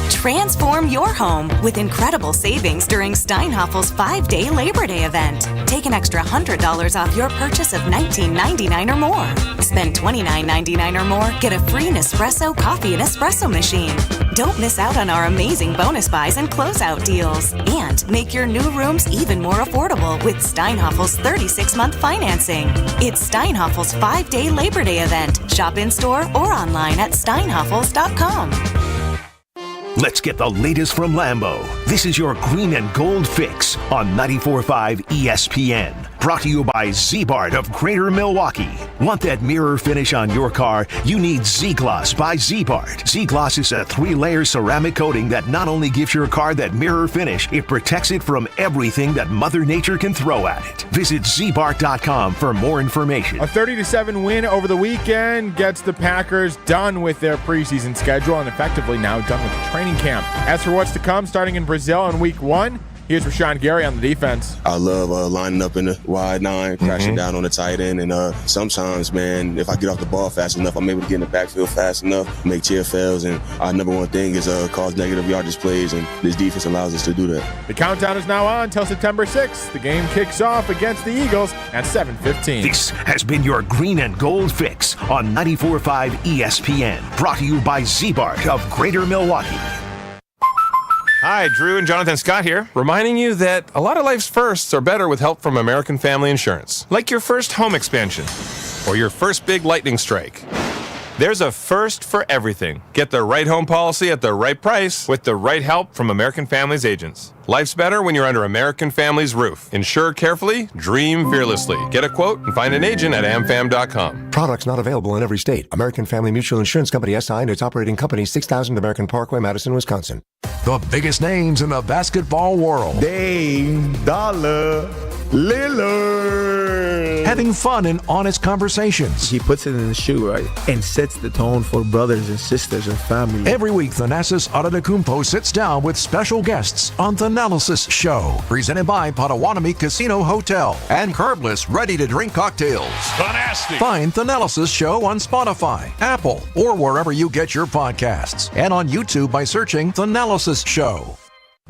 Speaker 17: Transform your home with incredible savings during Steinhaffel's 5-day Labor Day event. Take an extra $100 off your purchase of $19.99 or more. Spend $29.99 or more, get a free Nespresso coffee and espresso machine. Don't miss out on our amazing bonus buys and closeout deals. And make your new rooms even more affordable with Steinhaffel's 36-month financing. It's Steinhaffel's 5-day Labor Day event. Shop in-store or online at steinhaffels.com.
Speaker 5: Let's get the latest from Lambeau. This is your green and gold fix on 94.5 ESPN. Brought to you by Z-Bart of Greater Milwaukee. Want that mirror finish on your car? You need Z-Gloss by Z-Bart. Z-Gloss is a 3-layer ceramic coating that not only gives your car that mirror finish, it protects it from everything that Mother Nature can throw at it. Visit zbart.com for more information.
Speaker 25: A 30-7 win over the weekend gets the Packers done with their preseason schedule and effectively now done with the training camp. As for what's to come, starting in Brazil in week 1, here's Rashawn Gary on the defense.
Speaker 26: I love lining up in the wide 9, crashing down on the tight end. And sometimes, man, if I get off the ball fast enough, I'm able to get in the backfield fast enough, make TFLs. And our number one thing is cause negative yardage plays. And this defense allows us to do that.
Speaker 25: The countdown is now on until September 6th. The game kicks off against the Eagles at 7:15.
Speaker 5: This has been your green and gold fix on 94.5 ESPN. Brought to you by Z-Bart of Greater Milwaukee.
Speaker 28: Hi, Drew and Jonathan Scott here, reminding you that a lot of life's firsts are better with help from American Family Insurance. Like your first home expansion, or your first big lightning strike, There's a first for everything. Get the right home policy at the right price with the right help from American Families agents. Life's better when you're under American Families' roof. Insure carefully, dream fearlessly. Get a quote and find an agent at amfam.com.
Speaker 4: Products not available in every state. American Family Mutual Insurance Company SI and its operating company 6000 American Parkway, Madison, Wisconsin.
Speaker 6: The biggest names in the basketball world.
Speaker 7: Dame Dollar Lillard.
Speaker 6: Having fun and honest conversations.
Speaker 7: He puts it in the shoe, right? And sets the tone for brothers and sisters and family.
Speaker 6: Every week, Thanasis Adetokounmpo sits down with special guests on The Analysis Show. Presented by Potawatomi Casino Hotel. And curbless, ready-to-drink cocktails.
Speaker 28: Fantastic.
Speaker 6: Find The Analysis Show on Spotify, Apple, or wherever you get your podcasts. And on YouTube by searching The Analysis Show.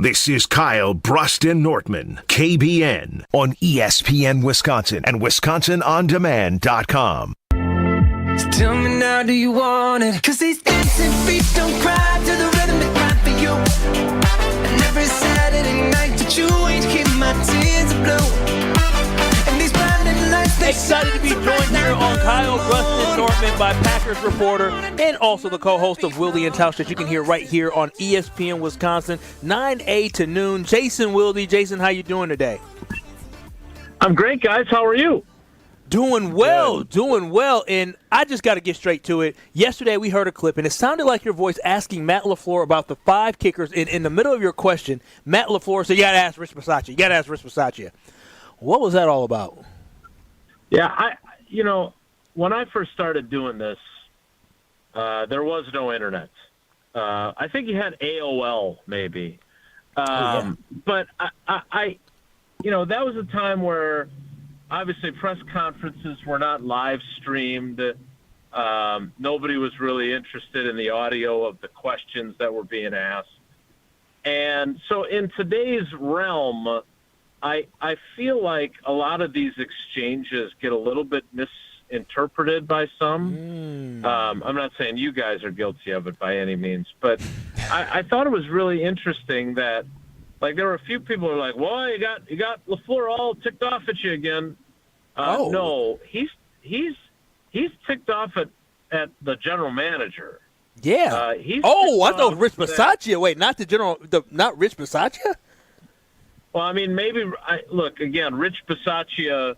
Speaker 5: This is Kyle, Brust, and Nortman, KBN, on ESPN Wisconsin and WisconsinOnDemand.com.
Speaker 14: Tell me now, do you want it? 'Cause these dancing feet don't cry to the rhythm they cry for you. And every Saturday night that you ain't keep my tears blue. And these blinding lights, they
Speaker 1: excited to be joined here on Kyle, Brust, and Nortman by Packers reporter and also the co-host of Wilde and Tausch that you can hear right here on ESPN Wisconsin, 9 to noon. Jason Wilde. Jason, how you doing today?
Speaker 13: I'm great, guys. How are you?
Speaker 1: Doing well, doing well. And I just got to get straight to it. Yesterday we heard a clip, and it sounded like your voice asking Matt LaFleur about the 5 kickers. In the middle of your question, Matt LaFleur said, you got to ask Rich Bisaccia. You got to ask Rich Bisaccia. What was that all about?
Speaker 13: Yeah, when I first started doing this, there was no internet. I think you had AOL maybe. But I that was a time where obviously press conferences were not live streamed. Nobody was really interested in the audio of the questions that were being asked. And so in today's realm, I feel like a lot of these exchanges get a little bit misinterpreted by some. I'm not saying you guys are guilty of it by any means, but I thought it was really interesting that, like, there were a few people who were like, well, you got LaFleur all ticked off at you again. No, he's ticked off at the general manager.
Speaker 1: Yeah. I thought Rich Bisaccia. Wait, not Rich Bisaccia?
Speaker 13: Well, I mean, maybe look again. Rich Bisaccia.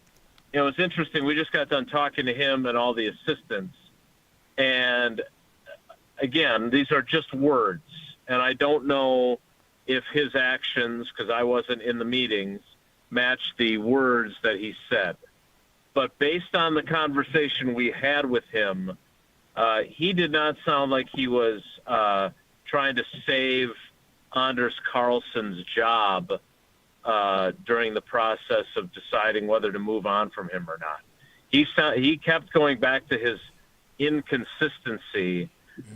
Speaker 13: It was interesting. We just got done talking to him and all the assistants, and again, these are just words, and I don't know if his actions, because I wasn't in the meetings, matched the words that he said. But based on the conversation we had with him, he did not sound like he was trying to save Anders Carlson's job during the process of deciding whether to move on from him or not. He kept going back to his inconsistency,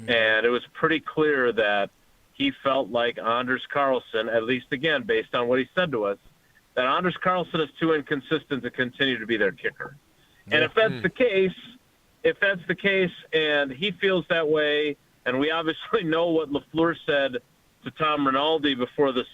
Speaker 13: and it was pretty clear that he felt like Anders Carlson, at least again based on what he said to us, that Anders Carlson is too inconsistent to continue to be their kicker. And if that's the case, and he feels that way, and we obviously know what LaFleur said to Tom Rinaldi before the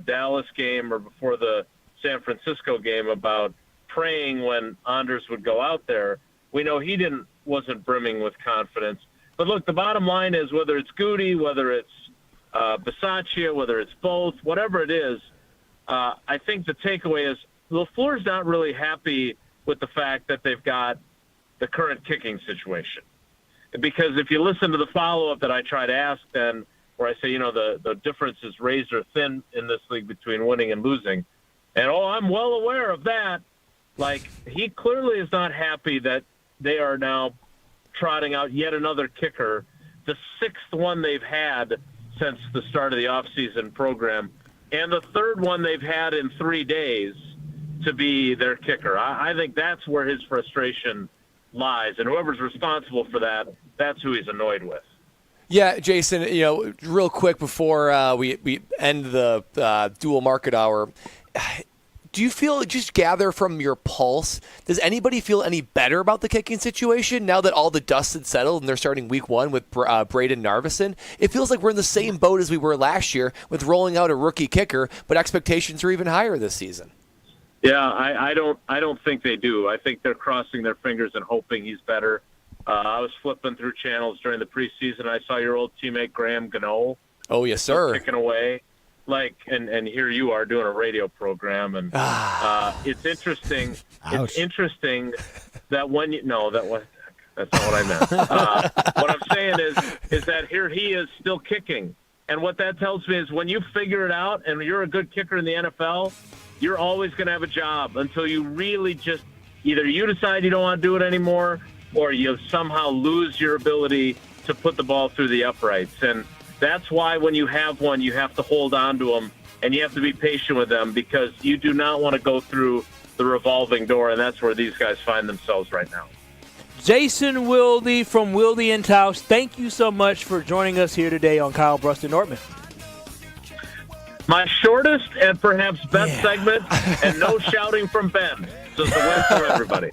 Speaker 13: Dallas game or before the San Francisco game about praying when Anders would go out there, we know he wasn't brimming with confidence. But look, the bottom line is, whether it's Goody, whether it's Bisaccia, whether it's both, whatever it is, I think the takeaway is LaFleur's not really happy with the fact that they've got the current kicking situation. Because if you listen to the follow-up that I try to ask then, where I say, the difference is razor thin in this league between winning and losing. And, I'm well aware of that. Like, he clearly is not happy that they are now trotting out yet another kicker, the 6th one they've had since the start of the offseason program, and the 3rd one they've had in 3 days to be their kicker. I think that's where his frustration lies, and whoever's responsible for that, that's who he's annoyed with.
Speaker 2: Yeah, Jason, real quick before we end the dual market hour, do you feel, just gather from your pulse, does anybody feel any better about the kicking situation now that all the dust had settled and they're starting week 1 with Braden Narveson? It feels like we're in the same boat as we were last year with rolling out a rookie kicker, but expectations are even higher this season.
Speaker 13: Yeah, I don't think they do. I think they're crossing their fingers and hoping he's better. I was flipping through channels during the preseason. I saw your old teammate Graham Gano.
Speaker 2: Oh, yes, sir.
Speaker 13: Kicking away. And here you are doing a radio program. And it's interesting.
Speaker 24: Ouch.
Speaker 13: It's interesting that when you – no, that's not what I meant. What I'm saying is that here he is still kicking. And what that tells me is when you figure it out and you're a good kicker in the NFL, you're always going to have a job until you really just either you decide you don't want to do it anymore or you somehow lose your ability to put the ball through the uprights. And that's why when you have one, you have to hold on to them and you have to be patient with them because you do not want to go through the revolving door, and that's where these guys find themselves right now.
Speaker 1: Jason Wilde from Wilde and Tausch, thank you so much for joining us here today on Kyle, Brust, and Nortman.
Speaker 13: My shortest and perhaps best segment, and no shouting from Ben. So it's a win for everybody.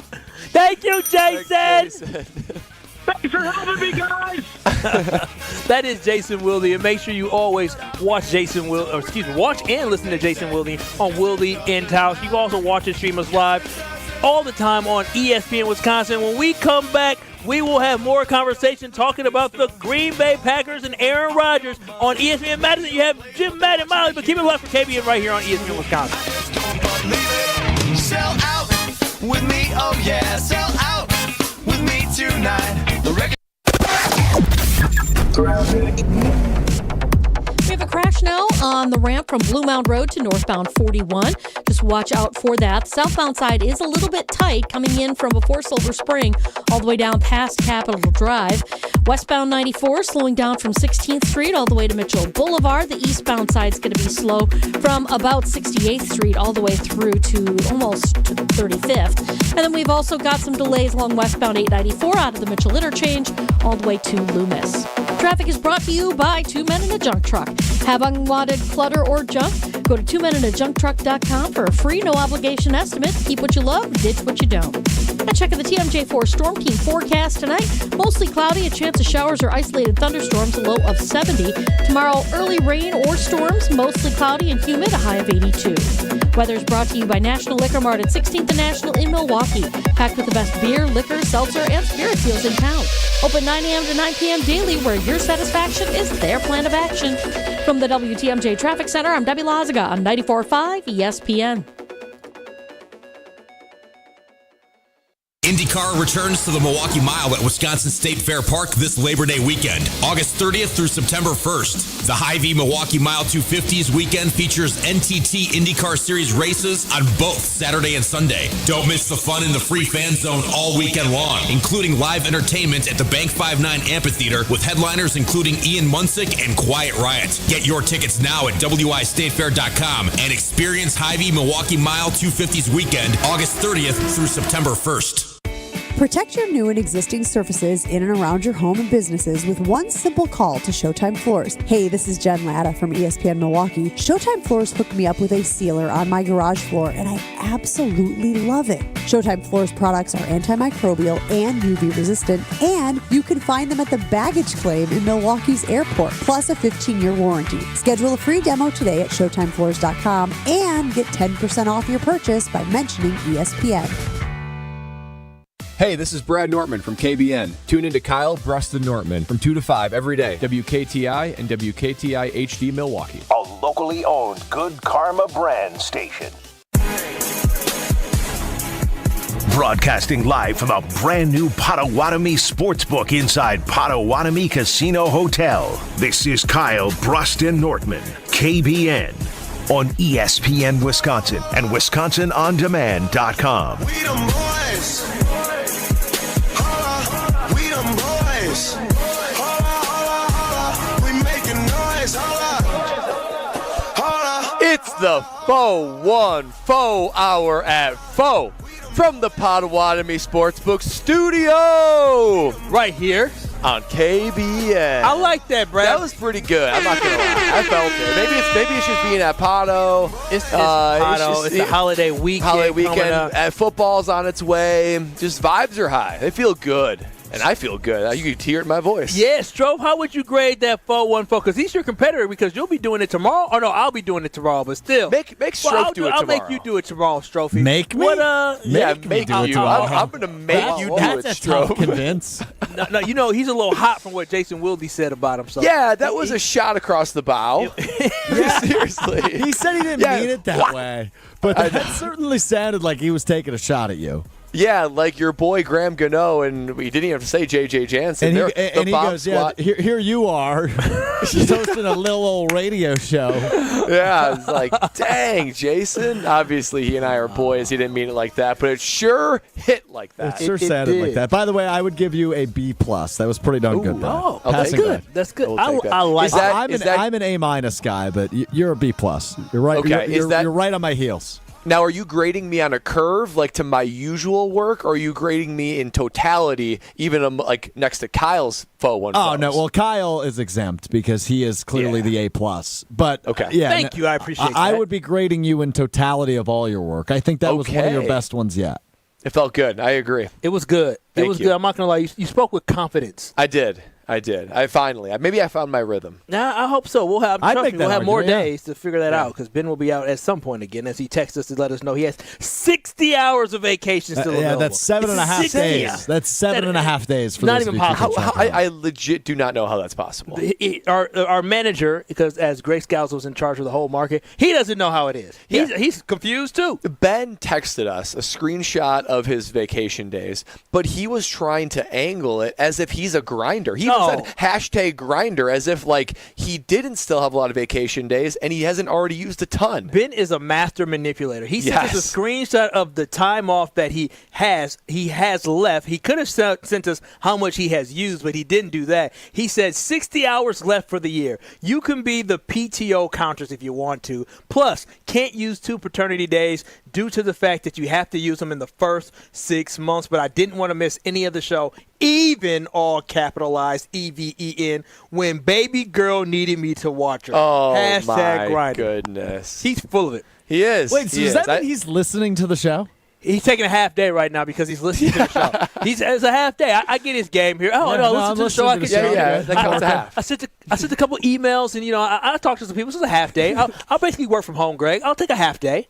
Speaker 1: Thank you, Jason.
Speaker 13: Thanks for helping me, guys.
Speaker 1: That is Jason Wilde, and make sure you always watch watch and listen to Jason Wilde on Wilde and Tausch. You can also watch and stream us live all the time on ESPN Wisconsin. When we come back, we will have more conversation talking about the Green Bay Packers and Aaron Rodgers on ESPN Madison. You have Jim, Matt, and Molly, but keep it locked for KBN right here on ESPN Wisconsin.
Speaker 14: Sell out with me, oh yeah, sell out with me tonight.
Speaker 3: We have a crash now on the ramp from Blue Mound Road to northbound 41. Just watch out for that. Southbound side is a little bit tight coming in from before Silver Spring all the way down past Capitol Drive. Westbound 94 slowing down from 16th Street all the way to Mitchell Boulevard. The eastbound side is going to be slow from about 68th Street all the way through to almost 35th. And then we've also got some delays along westbound 894 out of the Mitchell Interchange all the way to Loomis. Traffic is brought to you by Two Men in a Junk Truck. Have unwanted clutter or junk? Go to twomeninajunktruck.com for a free, no-obligation estimate. Keep what you love, ditch what you don't. And check out the TMJ4 Storm King forecast tonight. Mostly cloudy, a chance of showers or isolated thunderstorms, a low of 70. Tomorrow, early rain or storms, mostly cloudy and humid, a high of 82. Weather is brought to you by National Liquor Mart at 16th and National in Milwaukee. Packed with the best beer, liquor, seltzer, and spirit deals in town. Open 9 a.m. to 9 p.m. daily, where your satisfaction is their plan of action. From the WTMJ Traffic Center, I'm Debbie Lazaga on 94.5 ESPN.
Speaker 8: IndyCar returns to the Milwaukee Mile at Wisconsin State Fair Park this Labor Day weekend, August 30th through September 1st. The Hy-Vee Milwaukee Mile 250s weekend features NTT IndyCar Series races on both Saturday and Sunday. Don't miss the fun in the free fan zone all weekend long, including live entertainment at the Bank 59 Amphitheater with headliners including Ian Munsick and Quiet Riot. Get your tickets now at wistatefair.com and experience Hy-Vee Milwaukee Mile 250s weekend, August 30th through September 1st.
Speaker 9: Protect your new and existing surfaces in and around your home and businesses with one simple call to Showtime Floors. Hey, this is Jen Latta from ESPN Milwaukee. Showtime Floors hooked me up with a sealer on my garage floor, and I absolutely love it. Showtime Floors products are antimicrobial and UV resistant, and you can find them at the baggage claim in Milwaukee's airport, plus a 15-year warranty. Schedule a free demo today at showtimefloors.com and get 10% off your purchase by mentioning ESPN.
Speaker 16: Hey, this is Brad Nortman from KBN. Tune into Kyle, Brust, and Nortman from 2 to 5 every day. WKTI and WKTI HD Milwaukee.
Speaker 5: A locally owned Good Karma brand station. Broadcasting live from a brand new Potawatomi Sportsbook inside Potawatomi Casino Hotel. This is Kyle, Brust, and Nortman, KBN, on ESPN Wisconsin and WisconsinOnDemand.com.
Speaker 14: We them boys. Holla, we them boys. Holla, holla, holla. We making noise. Holla, holla.
Speaker 2: It's the Faux One Faux Hour at Faux from the Potawatomi Sportsbook Studio.
Speaker 1: Right here
Speaker 2: on KBN.
Speaker 1: I like that, Brad.
Speaker 2: That was pretty good. I'm not gonna lie. I felt it. Maybe it's just being at Pato.
Speaker 1: It's Pato. It's a holiday weekend.
Speaker 2: Football's on its way. Just vibes are high. They feel good. And I feel good. You can hear it in my voice.
Speaker 1: Yeah, Strofe, how would you grade that 4-1-4? Because he's your competitor because you'll be doing it tomorrow. Oh, no, I'll be doing it tomorrow, but still.
Speaker 2: Make Strofe do it tomorrow.
Speaker 1: I'll make you do it tomorrow, Strophe.
Speaker 11: Make me?
Speaker 2: Make you. I'm going to make you do it,
Speaker 11: That's a tough
Speaker 2: Strofe.
Speaker 11: convince.
Speaker 1: No, he's a little hot from what Jason Wilde said about himself.
Speaker 2: Yeah, that was a shot across the bow. Seriously.
Speaker 11: He said he didn't mean it that way, but that certainly sounded like he was taking a shot at you.
Speaker 2: Yeah, like your boy Graham Gano, and we didn't even have to say J.J. Jansen.
Speaker 11: And he goes, yeah, here you are, just hosting a little old radio show.
Speaker 2: Yeah, it's like, dang, Jason. Obviously, he and I are boys. He didn't mean it like that, but it sure hit like that.
Speaker 11: It sure sounded like that. By the way, I would give you a B+. That was pretty darn good.
Speaker 1: Oh, that's good. That's good. I like
Speaker 11: that. I'm an A- guy, but you're a B+. You're right.
Speaker 2: Okay,
Speaker 11: you're right on my heels.
Speaker 2: Now, are you grading me on a curve, like to my usual work, or are you grading me in totality, even like next to Kyle's 4-1-4?
Speaker 11: Oh, no. Well, Kyle is exempt because he is clearly the A+. But,
Speaker 2: okay.
Speaker 11: Yeah,
Speaker 1: Thank you. I appreciate that.
Speaker 11: I would be grading you in totality of all your work. I think that was one of your best ones yet.
Speaker 2: It felt good. I agree.
Speaker 1: It was good. It was good. I'm not going to lie. You spoke with confidence.
Speaker 2: I did. I finally. Maybe I found my rhythm.
Speaker 1: Nah, I hope so. We'll have more days to figure that out because Ben will be out at some point again as he texts us to let us know he has 60 hours of vacation still available.
Speaker 11: Yeah, that's 7.5 days. That's 7.5 days for
Speaker 1: not
Speaker 11: those
Speaker 1: even
Speaker 11: of you
Speaker 1: possible.
Speaker 2: I legit do not know how that's possible.
Speaker 1: Our manager, because as Greg Scouts was in charge of the whole market, he doesn't know how it is. He's confused too.
Speaker 2: Ben texted us a screenshot of his vacation days, but he was trying to angle it as if he's a grinder. He said #grinder as if like he didn't still have a lot of vacation days and he hasn't already used a ton.
Speaker 1: Ben is a master manipulator. He sent us a screenshot of the time off that he has left. He could have sent us how much he has used, but he didn't do that. He said 60 hours left for the year. You can be the PTO counters if you want to. Plus, can't use 2 paternity days due to the fact that you have to use them in the first 6 months, but I didn't want to miss any of the show, even all capitalized EVEN, when baby girl needed me to watch her.
Speaker 2: Oh,
Speaker 1: #grinder.
Speaker 2: my goodness.
Speaker 1: He's full of it.
Speaker 2: He is.
Speaker 11: Wait, so does that mean he's listening to the show?
Speaker 1: He's taking a half day right now because he's listening to the show. It's a half day. I get his game here. Listen to the show.
Speaker 2: That counts a half.
Speaker 1: I sent a couple emails, and I talked to some people. This is a half day. I'll basically work from home, Greg. I'll take a half day.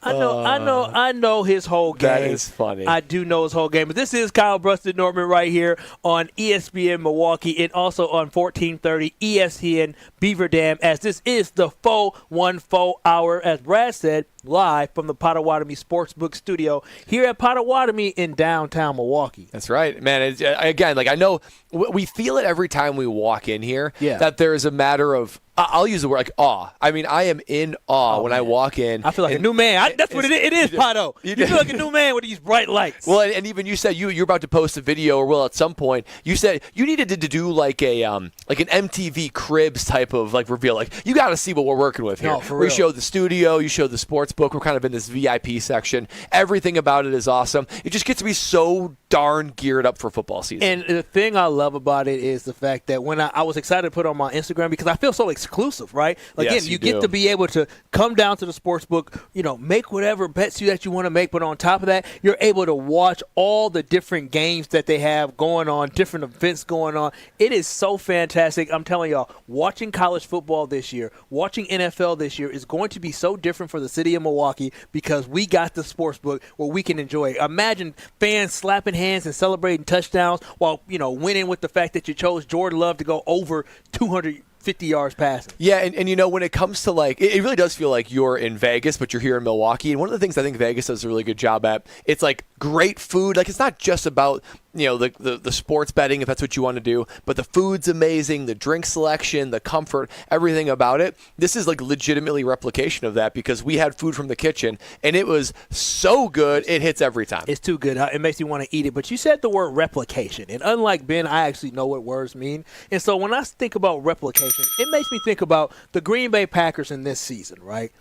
Speaker 1: I know his whole game.
Speaker 2: That is funny.
Speaker 1: I do know his whole game. But this is Kyle Brust and Nortman right here on ESPN Milwaukee and also on 1430 ESPN Beaver Dam, as this is the 4-1-4 hour, as Brad said, live from the Potawatomi Sportsbook Studio here at Potawatomi in downtown Milwaukee.
Speaker 2: That's right, man. Again, like I know we feel it every time we walk in here that there is a matter of, I'll use the word like awe. I mean, I am in awe when I walk in.
Speaker 1: I feel like a new man. That's what it is, Pato. You feel like a new man with these bright lights.
Speaker 2: Well, and even you said you're about to post a video, or will at some point. You said you needed to do like an MTV Cribs type of like reveal. Like you got to see what we're working with here.
Speaker 1: No, for real.
Speaker 2: We showed the studio. You showed the sports book. We're kind of in this VIP section. Everything about it is awesome. It just gets to be so darn geared up for football season.
Speaker 1: And the thing I love about it is the fact that when I was excited to put on my Instagram because I feel so exclusive, right? Again,
Speaker 2: Yes,
Speaker 1: you get to be able to come down to the sports book, make whatever bets that you want to make, but on top of that, you're able to watch all the different games that they have going on, different events going on. It is so fantastic. I'm telling y'all, watching college football this year, watching NFL this year is going to be so different for the city of Milwaukee because we got the sports book where we can enjoy it. Imagine fans slapping hands and celebrating touchdowns while, winning with the fact that you chose Jordan Love to go over 250 yards passing.
Speaker 2: Yeah, and when it comes to like, it really does feel like you're in Vegas, but you're here in Milwaukee. And one of the things I think Vegas does a really good job at, it's like great food. Like it's not just about the sports betting if that's what you want to do, but the food's amazing, the drink selection, the comfort, everything about it. This is like legitimately replication of that because we had food from the kitchen and it was so good it hits every time.
Speaker 1: It's too good. It makes you want to eat it. But you said the word replication, and unlike Ben, I actually know what words mean. And so when I think about replication, it makes me think about the Green Bay Packers in this season, right?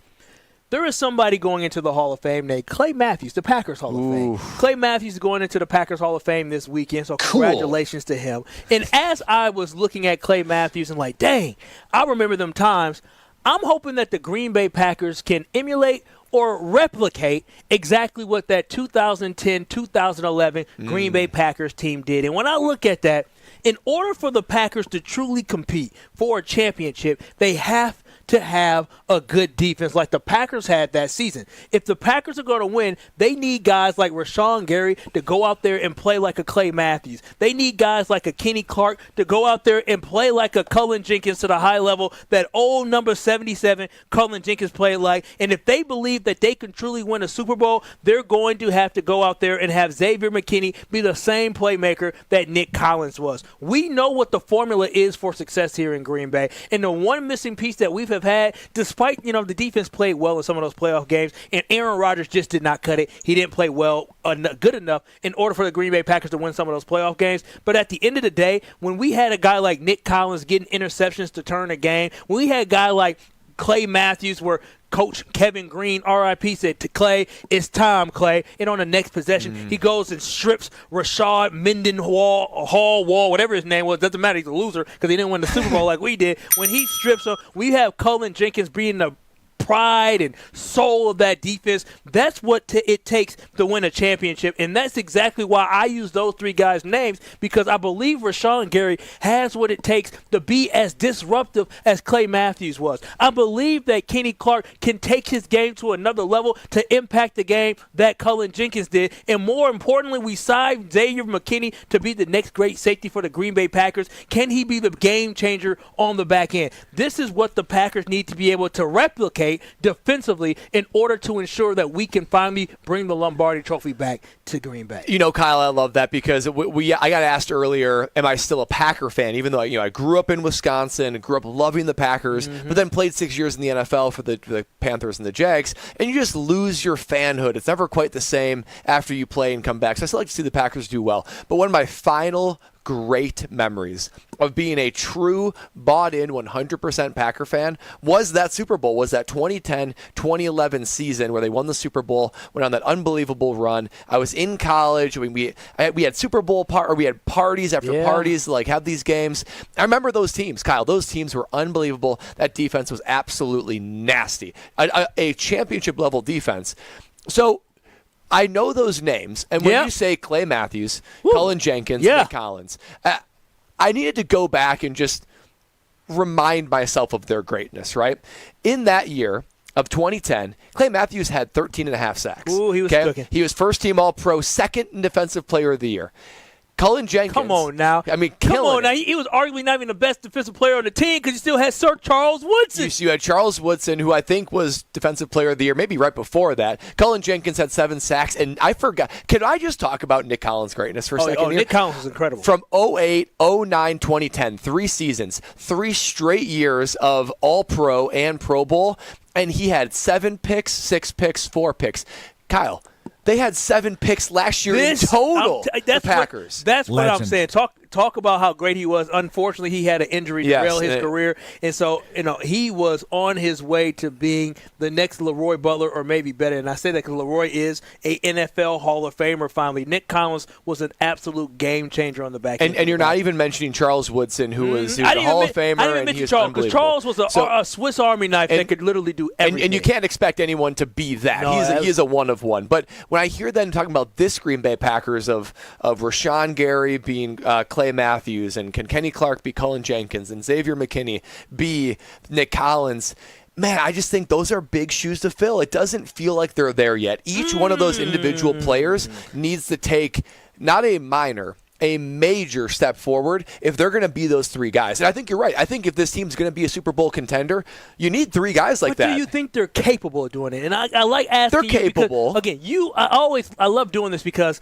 Speaker 1: There is somebody going into the Hall of Fame named Clay Matthews, the Packers Hall of Fame. Clay Matthews is going into the Packers Hall of Fame this weekend, so congratulations to him. And as I was looking at Clay Matthews and like, dang, I remember them times, I'm hoping that the Green Bay Packers can emulate or replicate exactly what that 2010-2011 Green Bay Packers team did. And when I look at that, in order for the Packers to truly compete for a championship, they have to have a good defense like the Packers had that season. If the Packers are going to win, they need guys like Rashawn Gary to go out there and play like a Clay Matthews. They need guys like a Kenny Clark to go out there and play like a Cullen Jenkins to the high level that old number 77 Cullen Jenkins played like. And if they believe that they can truly win a Super Bowl, they're going to have to go out there and have Xavier McKinney be the same playmaker that Nick Collins was. We know what the formula is for success here in Green Bay. And the one missing piece that we've have had, despite, the defense played well in some of those playoff games, and Aaron Rodgers just did not cut it. He didn't play well, good enough in order for the Green Bay Packers to win some of those playoff games. But at the end of the day, when we had a guy like Nick Collins getting interceptions to turn a game, when we had a guy like Clay Matthews where Coach Kevin Green, R.I.P., said to Clay, "It's time, Clay." And on the next possession, he goes and strips Rashad Hall, whatever his name was. Doesn't matter. He's a loser because he didn't win the Super Bowl like we did. When he strips him, we have Cullen Jenkins being the pride and soul of that defense. That's what it takes to win a championship, and that's exactly why I use those three guys' names, because I believe Rashawn Gary has what it takes to be as disruptive as Clay Matthews was. I believe that Kenny Clark can take his game to another level to impact the game that Cullen Jenkins did, and more importantly, we signed Xavier McKinney to be the next great safety for the Green Bay Packers. Can he be the game changer on the back end? This is what the Packers need to be able to replicate defensively in order to ensure that we can finally bring the Lombardi Trophy back to Green Bay.
Speaker 2: Kyle, I love that because I got asked earlier, am I still a Packer fan? Even though I grew up in Wisconsin, grew up loving the Packers, but then played 6 years in the NFL for the Panthers and the Jags, and you just lose your fanhood. It's never quite the same after you play and come back. So I still like to see the Packers do well. But one of my final great memories of being a true bought-in 100% Packer fan was that Super Bowl, was that 2010-2011 season where they won the Super Bowl, went on that unbelievable run. I was in college. We had Super Bowl we had parties after parties, had these games. I remember those teams, Kyle. Those teams were unbelievable. That defense was absolutely nasty. A championship-level defense. So I know those names, and when you say Clay Matthews, Cullen Jenkins, Nick Collins, I needed to go back and just remind myself of their greatness, right? In that year of 2010, Clay Matthews had 13.5 sacks.
Speaker 1: Ooh, he was cooking.
Speaker 2: He was first-team All-Pro, second in Defensive Player of the Year. Cullen Jenkins.
Speaker 1: Come on now.
Speaker 2: I mean,
Speaker 1: come on now. He was arguably not even the best defensive player on the team because you still had Sir Charles Woodson.
Speaker 2: You had Charles Woodson, who I think was Defensive Player of the Year, maybe right before that. Cullen Jenkins had 7 sacks, and I forgot. Can I just talk about Nick Collins' greatness for a second here?
Speaker 1: Nick Collins was incredible.
Speaker 2: From 2008, 2009, 2010, 3 seasons, 3 straight years of All-Pro and Pro Bowl, and he had 7 picks, 6 picks, 4 picks. Kyle, they had 7 picks last year in total, the Packers.
Speaker 1: That's what I'm saying. Talk about how great he was. Unfortunately, he had an injury derail his career. And so, he was on his way to being the next Leroy Butler or maybe better. And I say that because Leroy is a NFL Hall of Famer finally. Nick Collins was an absolute game changer on the back end.
Speaker 2: And you're not even mentioning Charles Woodson, who was a Hall of Famer.
Speaker 1: I didn't mention Charles because Charles was a Swiss Army knife that could literally do everything.
Speaker 2: And you can't expect anyone to be that.
Speaker 1: No,
Speaker 2: he is a one of one. But when I hear them talking about this Green Bay Packers of Rashawn Gary being Clay Matthews, and can Kenny Clark be Cullen Jenkins, and Xavier McKinney be Nick Collins, man, I just think those are big shoes to fill. It doesn't feel like they're there yet. Each one of those individual players needs to take not a minor, a major step forward if they're going to be those 3 guys. And I think you're right. I think if this team's going to be a Super Bowl contender, you need 3 guys like that.
Speaker 1: But do you think they're capable of doing it? And I like asking you.
Speaker 2: They're capable.
Speaker 1: Because, again, I love doing this because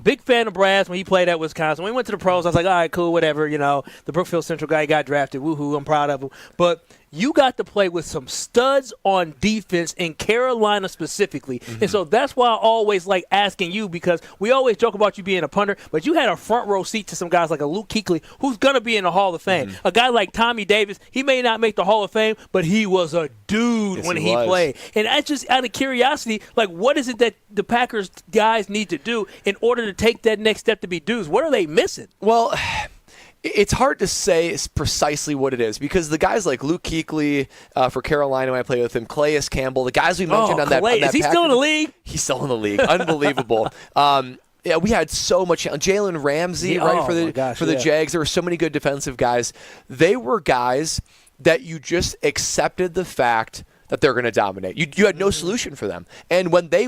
Speaker 1: big fan of Brust when he played at Wisconsin. When he went to the pros, I was like, all right, cool, whatever. The Brookfield Central guy got drafted. Woohoo, I'm proud of him. But you got to play with some studs on defense in Carolina specifically. And so that's why I always like asking you, because we always joke about you being a punter, but you had a front row seat to some guys like a Luke Kuechly who's going to be in the Hall of Fame. A guy like Tommy Davis, he may not make the Hall of Fame, but he was a dude when he played. And that's just out of curiosity, what is it that the Packers guys need to do in order to take that next step to be dudes? What are they missing?
Speaker 2: Well, It's hard to say precisely what it is because the guys like Luke Kuechly for Carolina, when I played with him, Calais Campbell, the guys we mentioned on that.
Speaker 1: Is he still in the league?
Speaker 2: He's still in the league. Unbelievable. Yeah, we had so much. Jalen Ramsey, right, for the Jags. There were so many good defensive guys. They were guys that you just accepted the fact that they're going to dominate. You had no solution for them. And when they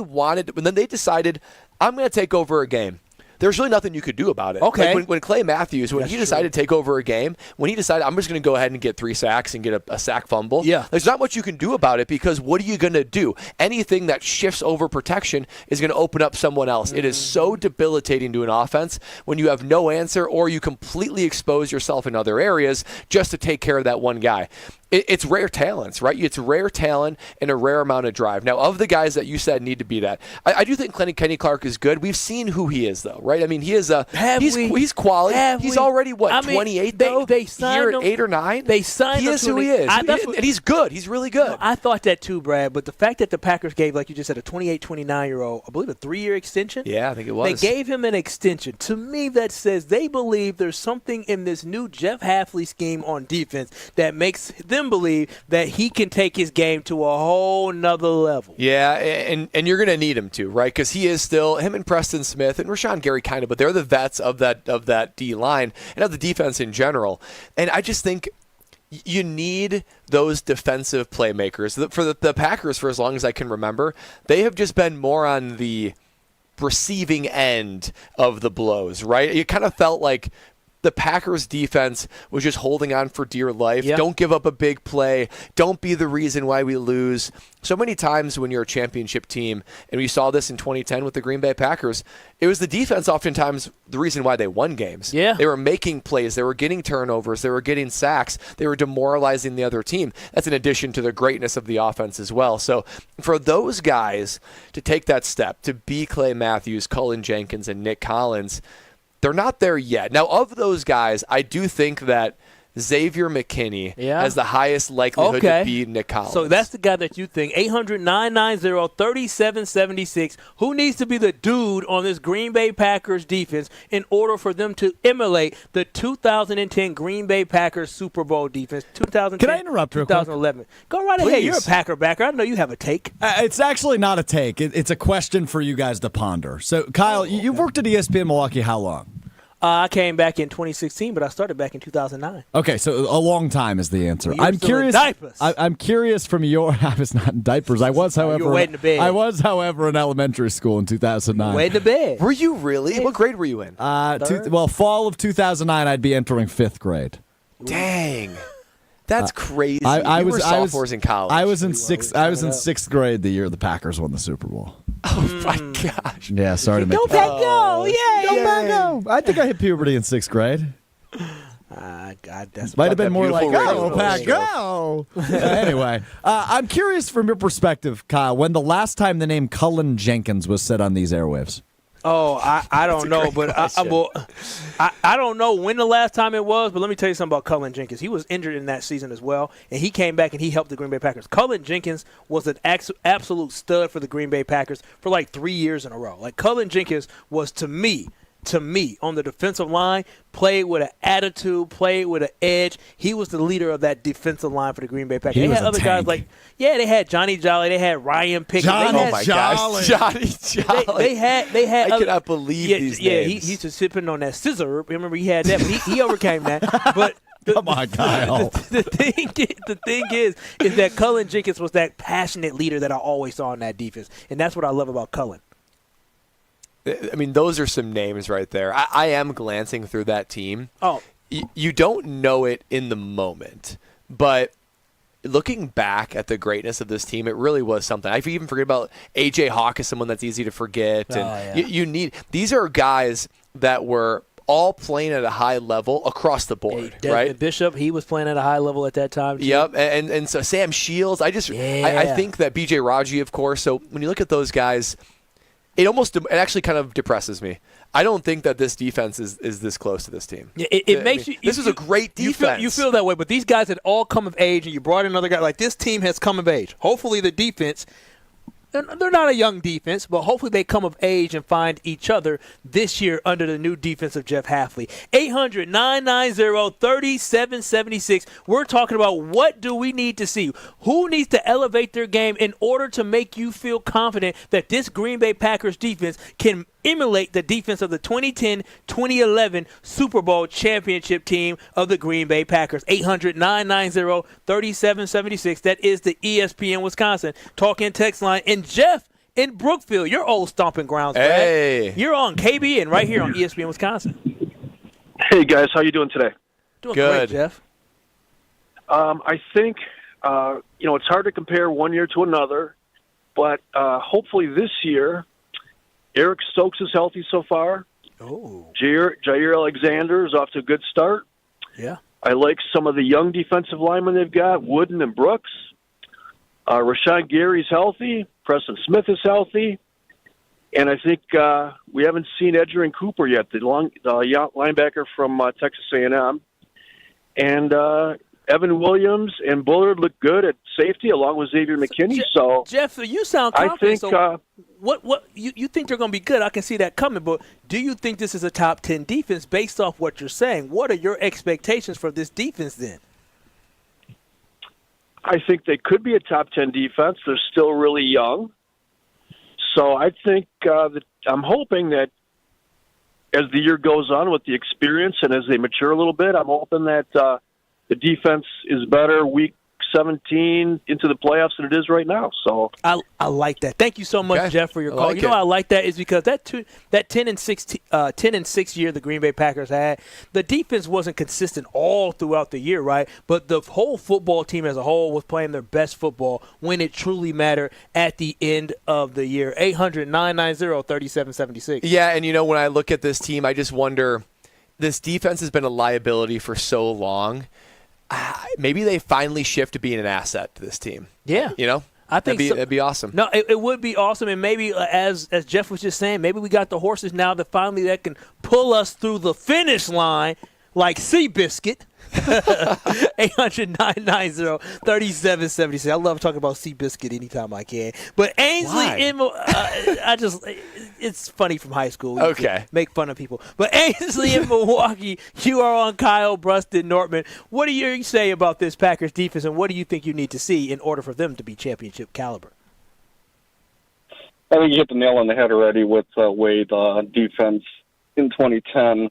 Speaker 2: decided, I'm going to take over a game, there's really nothing you could do about it.
Speaker 1: Okay.
Speaker 2: Like when Clay Matthews, he decided to take over a game, when he decided, I'm just going to go ahead and get 3 sacks and get a sack fumble, there's not much you can do about it because what are you going to do? Anything that shifts over protection is going to open up someone else. It is so debilitating to an offense when you have no answer or you completely expose yourself in other areas just to take care of that one guy. It's rare talents, right? It's rare talent and a rare amount of drive. Now, of the guys that you said need to be that, I do think Kenny Clark is good. We've seen who he is, though, right? I mean, he is he's quality. He's already, 28, though?
Speaker 1: They signed him.
Speaker 2: 8 or 9?
Speaker 1: They signed him.
Speaker 2: He is who he is. And he's good. He's really good.
Speaker 1: No, I thought that too, Brad. But the fact that the Packers gave, like you just said, a 28, 29-year-old, I believe a 3-year extension.
Speaker 2: Yeah, I think it was.
Speaker 1: They gave him an extension. To me, that says they believe there's something in this new Jeff Hafley scheme on defense that makes them believe that he can take his game to a whole nother level.
Speaker 2: Yeah, and you're going to need him to, right? Because he is still, him and Preston Smith and Rashawn Gary kind of, but they're the vets of that D-line and of the defense in general. And I just think you need those defensive playmakers. For the Packers, for as long as I can remember, they have just been more on the receiving end of the blows, right? It kind of felt like the Packers defense was just holding on for dear life. Yep. Don't give up a big play. Don't be the reason why we lose. So many times when you're a championship team, and we saw this in 2010 with the Green Bay Packers, it was the defense oftentimes the reason why they won games.
Speaker 1: Yeah.
Speaker 2: They were making plays. They were getting turnovers. They were getting sacks. They were demoralizing the other team. That's in addition to the greatness of the offense as well. So for those guys to take that step, to be Clay Matthews, Cullen Jenkins, and Nick Collins, they're not there yet. Now, of those guys, I do think that Xavier McKinney has the highest likelihood to be Nick Collins.
Speaker 1: So that's the guy that you think. 800-990-3776. Who needs to be the dude on this Green Bay Packers defense in order for them to emulate the 2010 Green Bay Packers Super Bowl defense? 2010,
Speaker 11: Can I interrupt real quick?
Speaker 1: 2011. Go right ahead. You're a Packer backer. I know you have a take.
Speaker 11: It's actually not a take. It's a question for you guys to ponder. So, Kyle, you've worked at ESPN Milwaukee how long?
Speaker 1: I came back in 2016, but I started back in 2009.
Speaker 11: Okay, so a long time is the answer.
Speaker 1: I'm curious.
Speaker 11: I'm curious from your. I was not in diapers. I was, however.
Speaker 1: You were waiting to bed.
Speaker 11: I was, however, in elementary school in 2009.
Speaker 1: Waiting to bed.
Speaker 2: Were you really? What grade were you in?
Speaker 11: Fall of 2009, I'd be entering 5th grade.
Speaker 2: Dang. That's crazy.
Speaker 11: I was
Speaker 2: sophomores in college.
Speaker 11: I was in 6th grade the year the Packers won the Super Bowl.
Speaker 2: Oh my gosh!
Speaker 11: Yeah, sorry to make.
Speaker 1: Go Pack go! Yeah,
Speaker 11: go Pack go! I think I hit puberty in 6th grade.
Speaker 1: God, that's
Speaker 11: might have been more like
Speaker 2: go
Speaker 11: Pack go. Anyway, I'm curious from your perspective, Kyle, when the last time the name Cullen Jenkins was said on these airwaves.
Speaker 1: Oh, I don't know, but I don't know when the last time it was, but let me tell you something about Cullen Jenkins. He was injured in that season as well, and he came back and he helped the Green Bay Packers. Cullen Jenkins was an absolute stud for the Green Bay Packers for like 3 years in a row. Like, Cullen Jenkins was, to me, on the defensive line, played with an attitude, played with an edge. He was the leader of that defensive line for the Green Bay Packers. They had other guys like, they had Johnny Jolly, they had Ryan Pickett.
Speaker 2: Johnny Jolly.
Speaker 1: They had
Speaker 2: I cannot believe these names.
Speaker 1: Yeah, he used to sipping on that scissor. Remember, he had that, but he overcame that. But
Speaker 11: come on, Kyle.
Speaker 1: The thing is that Cullen Jenkins was that passionate leader that I always saw in that defense, and that's what I love about Cullen.
Speaker 2: I mean, those are some names right there. I am glancing through that team.
Speaker 1: Oh,
Speaker 2: you don't know it in the moment, but looking back at the greatness of this team, it really was something. I even forget about A.J. Hawk is someone that's easy to forget. And you need these are guys that were all playing at a high level across the board, right?
Speaker 1: Bishop, he was playing at a high level at that time, too.
Speaker 2: Yep, and so Sam Shields. I think that B.J. Raji, of course. So when you look at those guys, it actually kind of depresses me. I don't think that this defense is this close to this team.
Speaker 1: It makes you.
Speaker 2: This is a great defense.
Speaker 1: You feel that way, but these guys had all come of age, and you brought in another guy. Like, this team has come of age. Hopefully, the defense. they're not a young defense, but hopefully they come of age and find each other this year under the new defense of Jeff Hafley. 800-990-3776. We're talking about what do we need to see? Who needs to elevate their game in order to make you feel confident that this Green Bay Packers defense can emulate the defense of the 2010-2011 Super Bowl championship team of the Green Bay Packers. 800-990-3776. That is the ESPN Wisconsin talking text line. And Jeff in Brookfield, your old stomping grounds, Brad.
Speaker 2: Hey.
Speaker 1: You're on KBN right here on ESPN Wisconsin.
Speaker 10: Hey, guys. How you doing today?
Speaker 1: Doing
Speaker 2: Good.
Speaker 1: great, Jeff.
Speaker 10: I think, it's hard to compare one year to another, but hopefully this year, Eric Stokes is healthy so far.
Speaker 1: Oh.
Speaker 10: Jair Alexander is off to a good start.
Speaker 1: Yeah.
Speaker 10: I like some of the young defensive linemen they've got, Wooden and Brooks. Rashawn Gary's healthy. Preston Smith is healthy. And I think we haven't seen Edgerrin Cooper yet, the linebacker from Texas A&M. And Evan Williams and Bullard look good at safety along with Xavier McKinney. So
Speaker 1: Jeff, you sound confident.
Speaker 10: I think
Speaker 1: so what you think they're going to be good? I can see that coming, but do you think this is a top 10 defense based off what you're saying? What are your expectations for this defense then?
Speaker 10: I think they could be a top 10 defense. They're still really young. So I think that I'm hoping that as the year goes on with the experience and as they mature a little bit, I'm hoping that the defense is better week 17 into the playoffs than it is right now. So
Speaker 1: I like that. Thank you so much, Jeff, for your call.
Speaker 2: Like
Speaker 1: I like that is because that 10-6 year the Green Bay Packers had, the defense wasn't consistent all throughout the year, right? But the whole football team as a whole was playing their best football when it truly mattered at the end of the year. 800-990-3776.
Speaker 2: Yeah, and when I look at this team, I just wonder, this defense has been a liability for so long. Maybe they finally shift to being an asset to this team.
Speaker 1: Yeah. I think
Speaker 2: that'd be awesome.
Speaker 1: No, it would be awesome, and maybe as Jeff was just saying, maybe we got the horses now that finally that can pull us through the finish line like Seabiscuit. 800-990-3776. I love talking about Seabiscuit anytime I can. But Ainsley, it's funny from high school.
Speaker 2: Okay.
Speaker 1: Make fun of people. But Ainsley in Milwaukee, you are on Kyle, Brust, and Nortman. What do you say about this Packers defense, and what do you think you need to see in order for them to be championship caliber?
Speaker 18: I think you hit the nail on the head already with the way the defense in 2010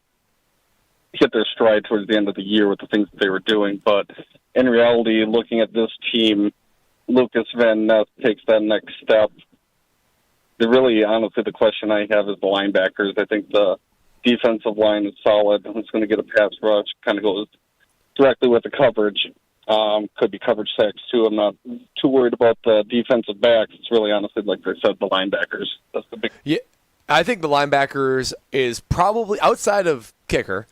Speaker 18: hit their stride towards the end of the year with the things that they were doing. But in reality, looking at this team, Lucas Van Ness takes that next step. Honestly, the question I have is the linebackers. I think the defensive line is solid. It's going to get a pass rush, kind of goes directly with the coverage. Could be coverage sacks, too. I'm not too worried about the defensive backs. It's really, honestly, like I said, the linebackers. That's the big...
Speaker 2: Yeah, I think the linebackers is probably, outside of kicker,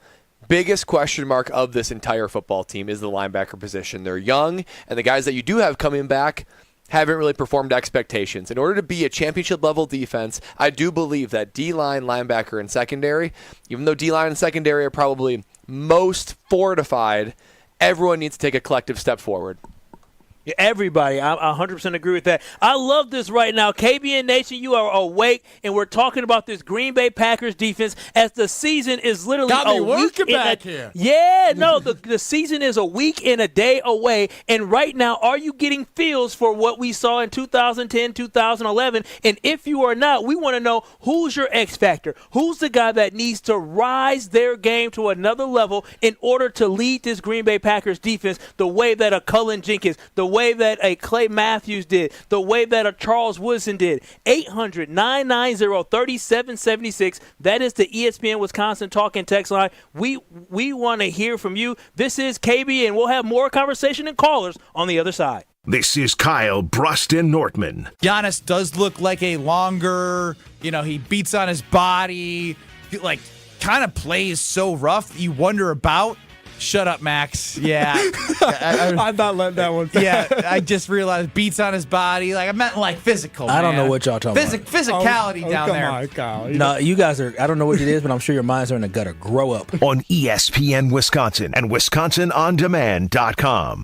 Speaker 2: biggest question mark of this entire football team is the linebacker position. They're young, and the guys that you do have coming back haven't really performed expectations. In order to be a championship-level defense, I do believe that D-line, linebacker, and secondary, even though D-line and secondary are probably most fortified, everyone needs to take a collective step forward.
Speaker 1: Yeah, everybody, I 100% agree with that. I love this right now. KBN Nation, you are awake, and we're talking about this Green Bay Packers defense as the season is literally
Speaker 11: Got me
Speaker 1: a week
Speaker 11: working back here.
Speaker 1: Yeah, no, the season is a week and a day away, and right now, are you getting feels for what we saw in 2010, 2011? And if you are not, we want to know who's your X factor, who's the guy that needs to rise their game to another level in order to lead this Green Bay Packers defense the way that a Cullen Jenkins, the way that a Clay Matthews did, the way that a Charles Woodson did. 800-990-3776. That is the ESPN Wisconsin talking text line. We want to hear from you. This is KBN. We'll have more conversation and callers on the other side.
Speaker 5: This is Kyle, Brust, and Nortman.
Speaker 11: Giannis does look like a longer, he beats on his body, kind of plays so rough you wonder about. Shut up, Max. Yeah.
Speaker 24: I'm not letting that one pass.
Speaker 11: Yeah, I just realized beats on his body. I meant physical,
Speaker 1: I don't know what y'all talking about.
Speaker 11: Physicality down there.
Speaker 24: On, Kyle.
Speaker 1: No, you guys are, I don't know what it is, but I'm sure your minds are in the gutter. Grow up.
Speaker 5: On ESPN Wisconsin and WisconsinOnDemand.com.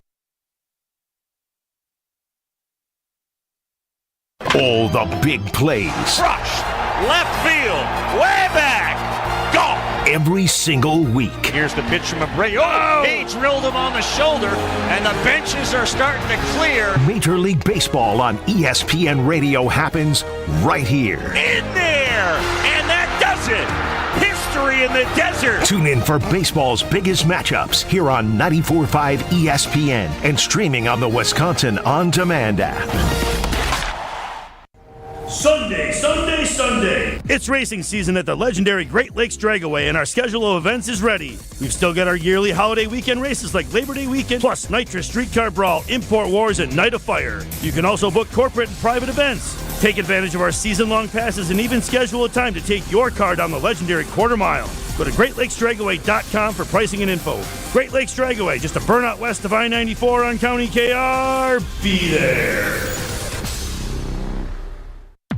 Speaker 5: All the big plays.
Speaker 12: Brust, left field, way back, gone.
Speaker 5: Every single week.
Speaker 12: Here's the pitch from Abreu. Oh, he drilled him on the shoulder, and the benches are starting to clear.
Speaker 5: Major League Baseball on ESPN Radio happens right here.
Speaker 12: In there, and that does it. History in the desert.
Speaker 5: Tune in for baseball's biggest matchups here on 94.5 ESPN and streaming on the Wisconsin On Demand app.
Speaker 15: Sunday, Sunday, Sunday. It's racing season at the legendary Great Lakes Dragaway, and our schedule of events is ready. We've still got our yearly holiday weekend races like Labor Day weekend, plus Nitrous Streetcar Brawl, Import Wars, and Night of Fire. You can also book corporate and private events. Take advantage of our season-long passes and even schedule a time to take your car down the legendary quarter mile. Go to GreatLakesDragaway.com for pricing and info. Great Lakes Dragaway, just a burnout west of I-94 on County KR. Be there.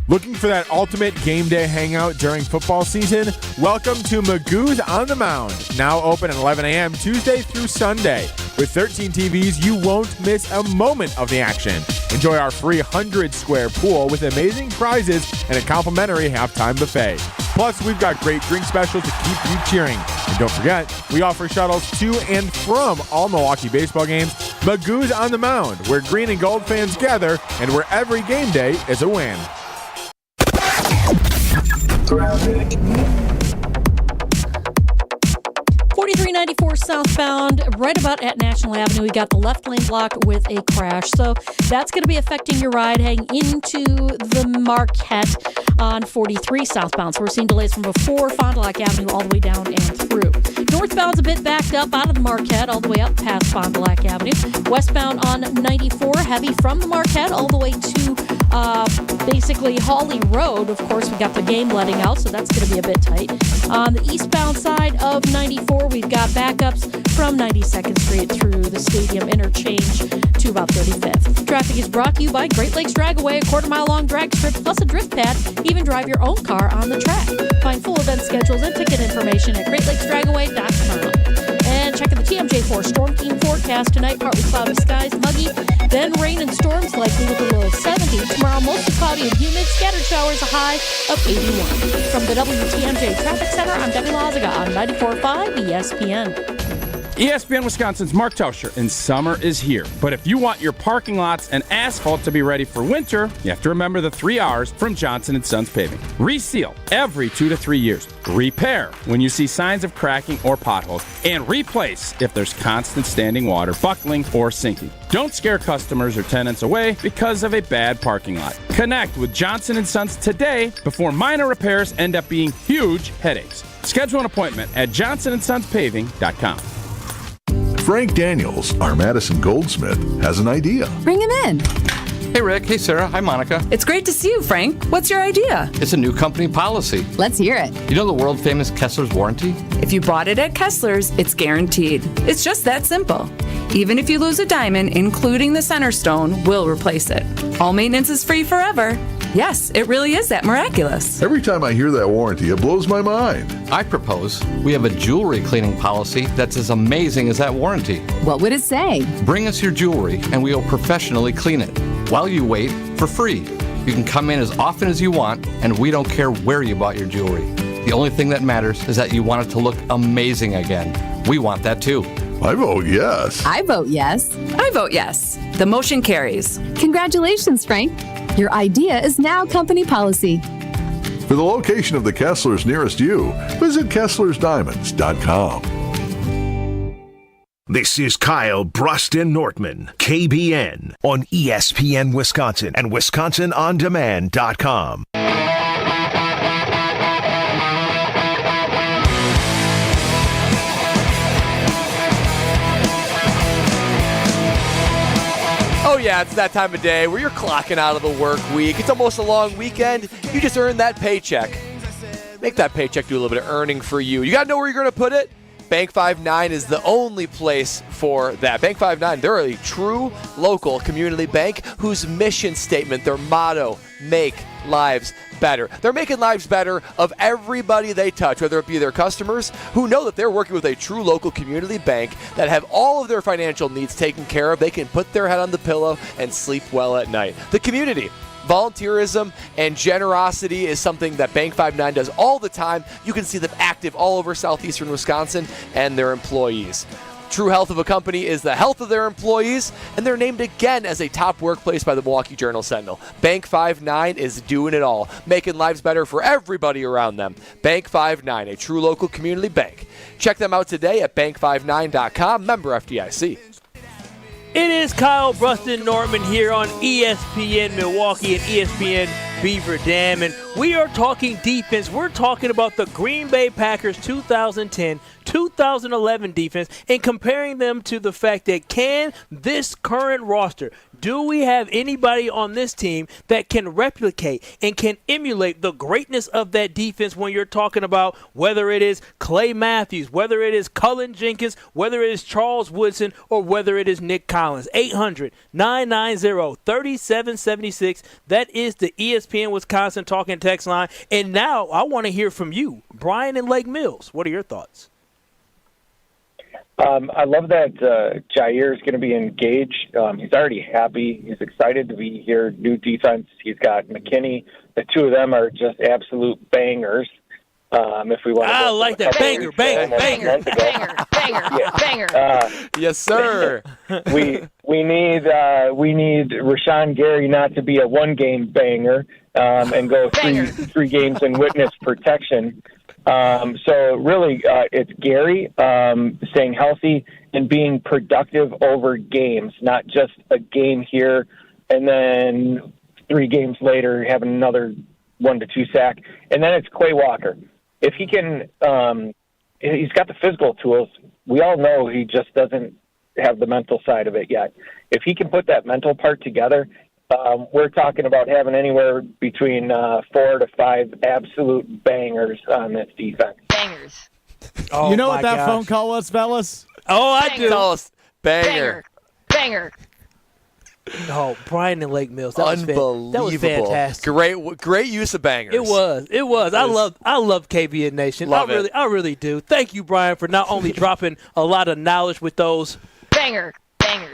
Speaker 25: Looking for that ultimate game day hangout during football season? Welcome to Magoo's on the Mound, now open at 11 a.m. Tuesday through Sunday. With 13 TVs, you won't miss a moment of the action. Enjoy our free 100-square pool with amazing prizes and a complimentary halftime buffet. Plus, we've got great drink specials to keep you cheering. And don't forget, we offer shuttles to and from all Milwaukee baseball games. Magoo's on the Mound, where green and gold fans gather and where every game day is a win.
Speaker 3: 4394 southbound, right about at National Avenue. We got the left lane blocked with a crash. So that's going to be affecting your ride heading into the Marquette on 43 southbound. So we're seeing delays from before Fond du Lac Avenue all the way down and through. Northbound's a bit backed up out of the Marquette all the way up past Fond du Lac Avenue. Westbound on 94, heavy from the Marquette all the way to basically Hawley Road. Of course, we got the game letting out, so that's going to be a bit tight. On the eastbound side of 94, we've got backups from 92nd Street through the Stadium Interchange to about 35th. Traffic is brought to you by Great Lakes Dragaway, a quarter-mile-long drag strip plus a drift pad. Even drive your own car on the track. Find full event schedules and ticket information at GreatLakesDragaway.com. And check out the TMJ4 Storm Team forecast tonight. Partly cloudy skies, muggy, then rain and storms likely with a low of 70. Tomorrow, mostly cloudy and humid. Scattered showers, a high of 81. From the WTMJ Traffic Center, I'm Debbie Lazaga on 94.5 ESPN.
Speaker 19: ESPN Wisconsin's Mark Tauscher, and summer is here. But if you want your parking lots and asphalt to be ready for winter, you have to remember the 3 R's from Johnson & Sons Paving. Reseal every 2 to 3 years. Repair when you see signs of cracking or potholes. And replace if there's constant standing water, buckling, or sinking. Don't scare customers or tenants away because of a bad parking lot. Connect with Johnson & Sons today before minor repairs end up being huge headaches. Schedule an appointment at johnsonsonspaving.com.
Speaker 20: Frank Daniels, our Madison goldsmith, has an idea.
Speaker 21: Bring him in.
Speaker 22: Hey, Rick. Hey, Sarah. Hi, Monica.
Speaker 21: It's great to see you, Frank. What's your idea?
Speaker 22: It's a new company policy.
Speaker 21: Let's hear it.
Speaker 22: You know the world-famous Kessler's warranty?
Speaker 21: If you bought it at Kessler's, it's guaranteed. It's just that simple. Even if you lose a diamond, including the center stone, we'll replace it. All maintenance is free forever. Yes, it really is that miraculous.
Speaker 20: Every time I hear that warranty, it blows my mind.
Speaker 22: I propose we have a jewelry cleaning policy that's as amazing as that warranty.
Speaker 21: What would it say?
Speaker 22: Bring us your jewelry and we will professionally clean it. While you wait, for free. You can come in as often as you want, and we don't care where you bought your jewelry. The only thing that matters is that you want it to look amazing again. We want that too.
Speaker 20: I vote yes.
Speaker 21: I vote yes. I vote yes. The motion carries.
Speaker 23: Congratulations, Frank. Your idea is now company policy.
Speaker 20: For the location of the Kesslers nearest you, visit KesslersDiamonds.com.
Speaker 5: This is Kyle, Brust, and Nortman, KBN, on ESPN Wisconsin and WisconsinOnDemand.com.
Speaker 2: Oh yeah, it's that time of day where you're clocking out of the work week. It's almost a long weekend. You just earned that paycheck. Make that paycheck do a little bit of earning for you. You got to know where you're going to put it. Bank 5-9 is the only place for that. Bank 5-9, they're a true local community bank whose mission statement, their motto, make lives better. They're making lives better of everybody they touch, whether it be their customers who know that they're working with a true local community bank that have all of their financial needs taken care of. They can put their head on the pillow and sleep well at night. The community, volunteerism and generosity is something that Bank 5-9 does all the time. You can see them active all over southeastern Wisconsin and their employees. True health of a company is the health of their employees, and they're named again as a top workplace by the Milwaukee Journal-Sentinel. Bank 5-9 is doing it all, making lives better for everybody around them. Bank 5-9, a true local community bank. Check them out today at bank59.com, member FDIC.
Speaker 1: It is Kyle, Brust, and Nortman here on ESPN Milwaukee and ESPN Beaver Dam, and we are talking defense. We're talking about the Green Bay Packers 2010-2011 defense and comparing them to the fact that can this current roster, do we have anybody on this team that can replicate and can emulate the greatness of that defense when you're talking about whether it is Clay Matthews, whether it is Cullen Jenkins, whether it is Charles Woodson, or whether it is Nick Collins. 800-990-3776. That is the ESPN Wisconsin Talking Text line. And now I want to hear from you, Brian in Lake Mills. What are your thoughts?
Speaker 4: I love that Jair is going to be engaged. He's already happy. He's excited to be here. New defense. He's got McKinney. The two of them are just absolute bangers. If we want,
Speaker 1: I like that banger.
Speaker 2: Yes, sir.
Speaker 4: we need Rashawn Gary not to be a one-game banger and go three games in witness protection. So really, it's Gary staying healthy and being productive over games, not just a game here and then 3 games later having another 1 to 2 sack. And then it's Quay Walker. If he can, he's got the physical tools. We all know he just doesn't have the mental side of it yet. If he can put that mental part together, we're talking about having anywhere between 4 to 5 absolute bangers on this defense.
Speaker 6: Bangers.
Speaker 11: You know what that phone call was, fellas?
Speaker 1: Oh, I do.
Speaker 2: Tell us. Banger.
Speaker 6: Banger.
Speaker 1: Oh, Brian and Lake Mills. That
Speaker 2: Unbelievable.
Speaker 1: That was fantastic.
Speaker 2: Great use of bangers.
Speaker 1: It was. I love KBN Nation. I really do. Thank you, Brian, for not only dropping a lot of knowledge with those
Speaker 6: bangers,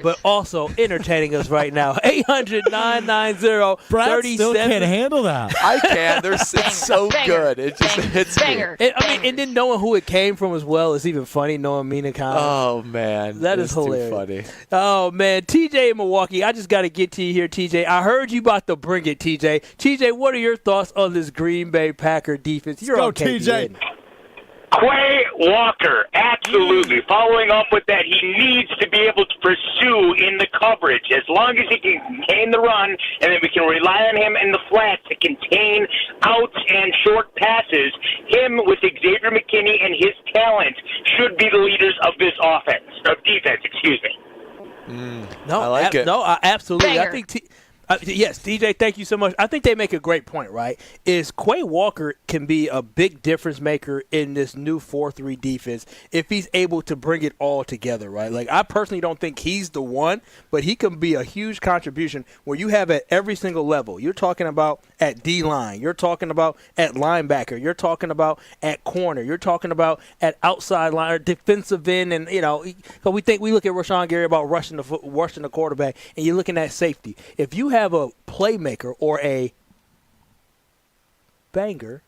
Speaker 1: but also entertaining us right now. 800-990-37.
Speaker 11: Brad still can't handle that.
Speaker 2: I can. It's so good. It just hits me.
Speaker 1: And then knowing who it came from as well is even funny, knowing Mina Khan.
Speaker 2: Oh, man.
Speaker 1: That is hilarious.
Speaker 2: Too funny.
Speaker 1: Oh, man. TJ in Milwaukee, I just got to get to you here, TJ. I heard you about to bring it, TJ. TJ, what are your thoughts on this Green Bay Packer defense? You're on KBN.
Speaker 11: TJ.
Speaker 7: Quay Walker, absolutely. Following up with that, he needs to be able to pursue in the coverage. As long as he can contain the run, and then we can rely on him in the flat to contain outs and short passes, him with Xavier McKinney and his talent should be the leaders of this defense, excuse me.
Speaker 1: No,
Speaker 2: I like it.
Speaker 1: No, absolutely.
Speaker 6: Banger.
Speaker 1: I think yes, DJ, thank you so much. I think they make a great point, right? Is Quay Walker can be a big difference maker in this new 4-3 defense if he's able to bring it all together, right? Like, I personally don't think he's the one, but he can be a huge contribution where you have at every single level. You're talking about at D-line. You're talking about at linebacker. You're talking about at corner. You're talking about at outside line or defensive end. And, we look at Rashawn Gary about rushing the quarterback, and you're looking at safety. If you have a playmaker or a banger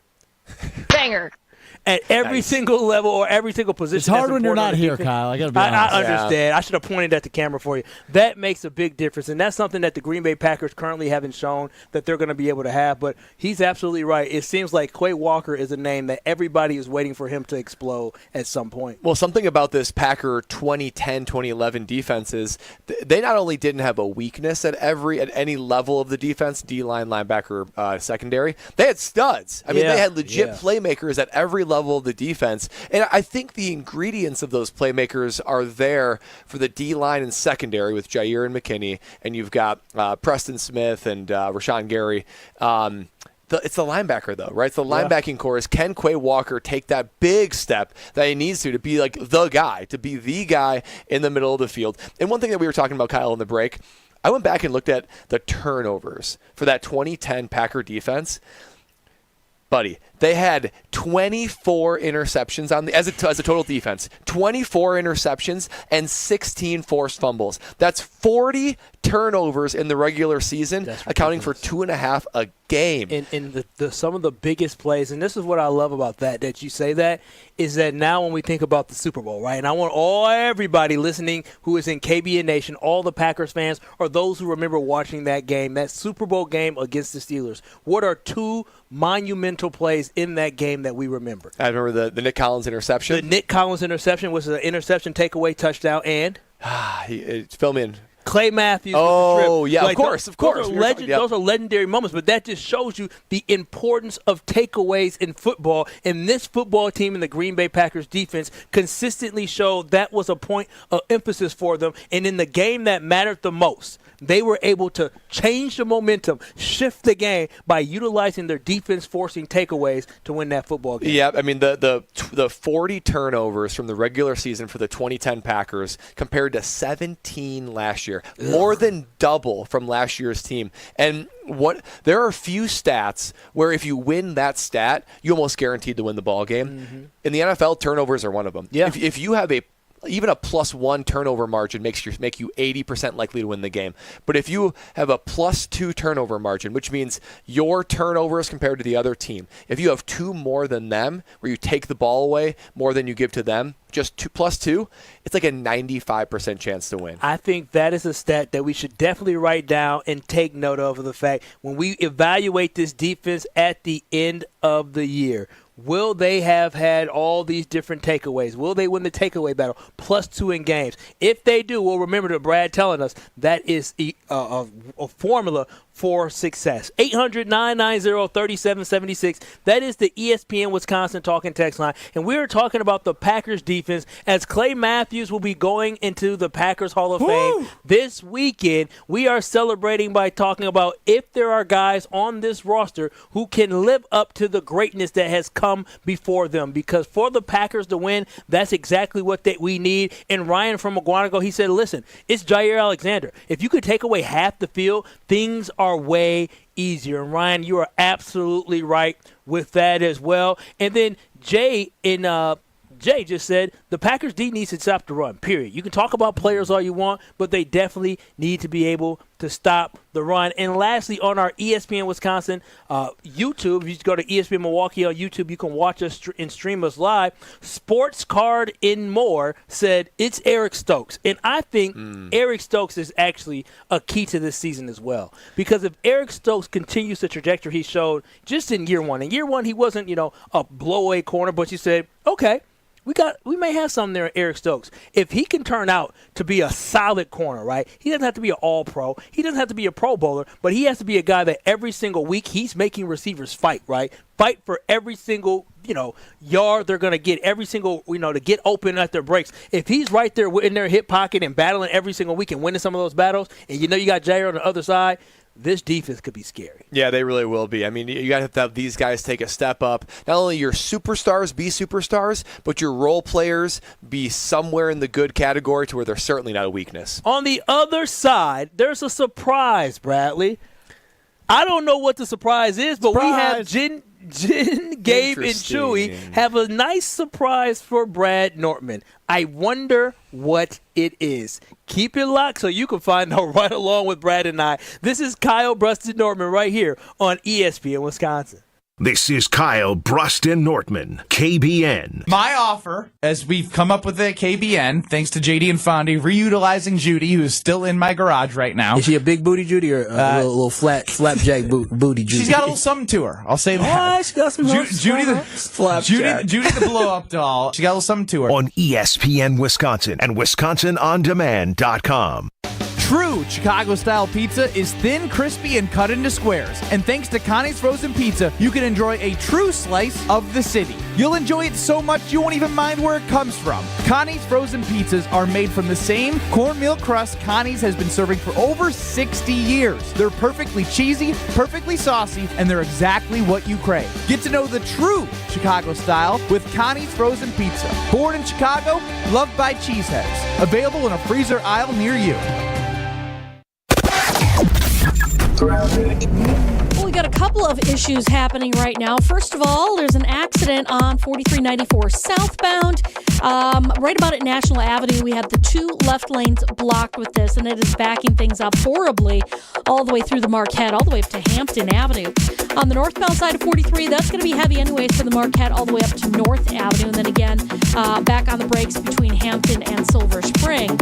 Speaker 1: at every single level or every single position.
Speaker 11: It's hard when you're not here, Kyle. I got to be honest.
Speaker 1: I understand. I should have pointed at the camera for you. That makes a big difference, and that's something that the Green Bay Packers currently haven't shown that they're going to be able to have. But he's absolutely right. It seems like Quay Walker is a name that everybody is waiting for him to explode at some point.
Speaker 2: Well, something about this Packer 2010-2011 defense is they not only didn't have a weakness at any level of the defense, D-line, linebacker, secondary, they had studs. I mean, they had legit playmakers at every level of the defense. And I think the ingredients of those playmakers are there for the D-line and secondary with Jair and McKinney, and you've got Preston Smith and Rashawn Gary. It's the linebacker, though, right? It's the linebacking core. Is can Quay Walker take that big step that he needs to be like the guy in the middle of the field? And one thing that we were talking about, Kyle, in the break, I went back and looked at the turnovers for that 2010 Packer defense. Buddy, They had 24 interceptions as a total defense. 24 interceptions and 16 forced fumbles. That's 40 turnovers in the regular season, accounting for 2.5 a game.
Speaker 1: And some of the biggest plays, and this is what I love about that you say that, is that now when we think about the Super Bowl, right, and I want everybody listening who is in KBN Nation, all the Packers fans, or those who remember watching that game, that Super Bowl game against the Steelers, what are two monumental plays in that game that we remember?
Speaker 2: I remember the Nick Collins interception.
Speaker 1: The Nick Collins interception was an interception, takeaway, touchdown, and?
Speaker 2: Fill me in.
Speaker 1: Clay Matthews.
Speaker 2: Oh, yeah,
Speaker 1: like,
Speaker 2: of course.
Speaker 1: Those are legendary moments, but that just shows you the importance of takeaways in football. And this football team in the Green Bay Packers defense consistently showed that was a point of emphasis for them. And in the game that mattered the most, they were able to change the momentum, shift the game by utilizing their defense forcing takeaways to win that football game.
Speaker 2: Yeah, I mean, the 40 turnovers from the regular season for the 2010 Packers compared to 17 last year. More than double from last year's team. And there are a few stats where if you win that stat, you almost guaranteed to win the ball game. Mm-hmm. In the NFL, turnovers are one of them.
Speaker 1: Yeah.
Speaker 2: If you have even a +1 turnover margin make you 80% likely to win the game. But if you have a +2 turnover margin, which means your turnovers compared to the other team, if you have 2 more than them, where you take the ball away more than you give to them, just +2, it's like a 95% chance to win.
Speaker 1: I think that is a stat that we should definitely write down and take note of the fact when we evaluate this defense at the end of the year. Will they have had all these different takeaways? Will they win the takeaway battle? +2 in games. If they do, we'll remember that Brad telling us that is a formula for success. 800-990-3776. That is the ESPN Wisconsin talking text line. And we're talking about the Packers defense as Clay Matthews will be going into the Packers Hall of Fame this weekend. We are celebrating by talking about if there are guys on this roster who can live up to the greatness that has come before them. Because for the Packers to win, that's exactly what we need. And Ryan from McGuanago, he said, listen, it's Jair Alexander. If you could take away half the field, things are way easier. And Ryan, you are absolutely right with that as well. And then Jay just said the Packers D needs to stop the run, period. You can talk about players all you want, but they definitely need to be able to stop the run. And lastly, on our ESPN Wisconsin YouTube, if you go to ESPN Milwaukee on YouTube, you can watch us and stream us live. Sports Card and More said it's Eric Stokes. And I think Eric Stokes is actually a key to this season as well. Because if Eric Stokes continues the trajectory he showed just in year one he wasn't, a blow-away corner, but you said, okay, we may have something there in Eric Stokes. If he can turn out to be a solid corner, right? He doesn't have to be an all-pro. He doesn't have to be a pro bowler, but he has to be a guy that every single week he's making receivers fight, right? Fight for every single, yard they're going to get, every single, to get open at their breaks. If he's right there in their hip pocket and battling every single week and winning some of those battles, and you got Jair on the other side, this defense could be scary.
Speaker 2: Yeah, they really will be. I mean, you got to have these guys take a step up. Not only your superstars be superstars, but your role players be somewhere in the good category to where they're certainly not a weakness.
Speaker 1: On the other side, there's a surprise, Bradley. I don't know what the surprise is, but we have Jen, Gabe, and Chewy have a nice surprise for Brad Nortman. I wonder what it is. Keep it locked so you can find out right along with Brad and I. This is Kyle, Brust, and Nortman right here on ESPN Wisconsin.
Speaker 5: This is Kyle, Brust, and Nortman, KBN.
Speaker 11: My offer, as we've come up with it at KBN, thanks to JD and Fondy, reutilizing Judy, who is still in my garage right now.
Speaker 1: Is she a big booty Judy or a little flapjack booty Judy?
Speaker 11: She's got a little something to her. I'll say that.
Speaker 1: Oh, she got some
Speaker 11: Judy the blow-up doll. She got a little something to her.
Speaker 5: On ESPN Wisconsin and WisconsinOnDemand.com.
Speaker 11: True Chicago-style pizza is thin, crispy, and cut into squares. And thanks to Connie's Frozen Pizza, you can enjoy a true slice of the city. You'll enjoy it so much you won't even mind where it comes from. Connie's Frozen Pizzas are made from the same cornmeal crust Connie's has been serving for over 60 years. They're perfectly cheesy, perfectly saucy, and they're exactly what you crave. Get to know the true Chicago style with Connie's Frozen Pizza. Born in Chicago, loved by cheeseheads. Available in a freezer aisle near you.
Speaker 3: Well, we got a couple of issues happening right now. First of all, there's an accident on 4394 southbound. Right about at National Avenue, we have the two left lanes blocked with this, and it is backing things up horribly all the way through the Marquette, all the way up to Hampton Avenue. On the northbound side of 43, that's going to be heavy anyways for the Marquette all the way up to North Avenue, and then again, back on the brakes between Hampton and Silver Spring.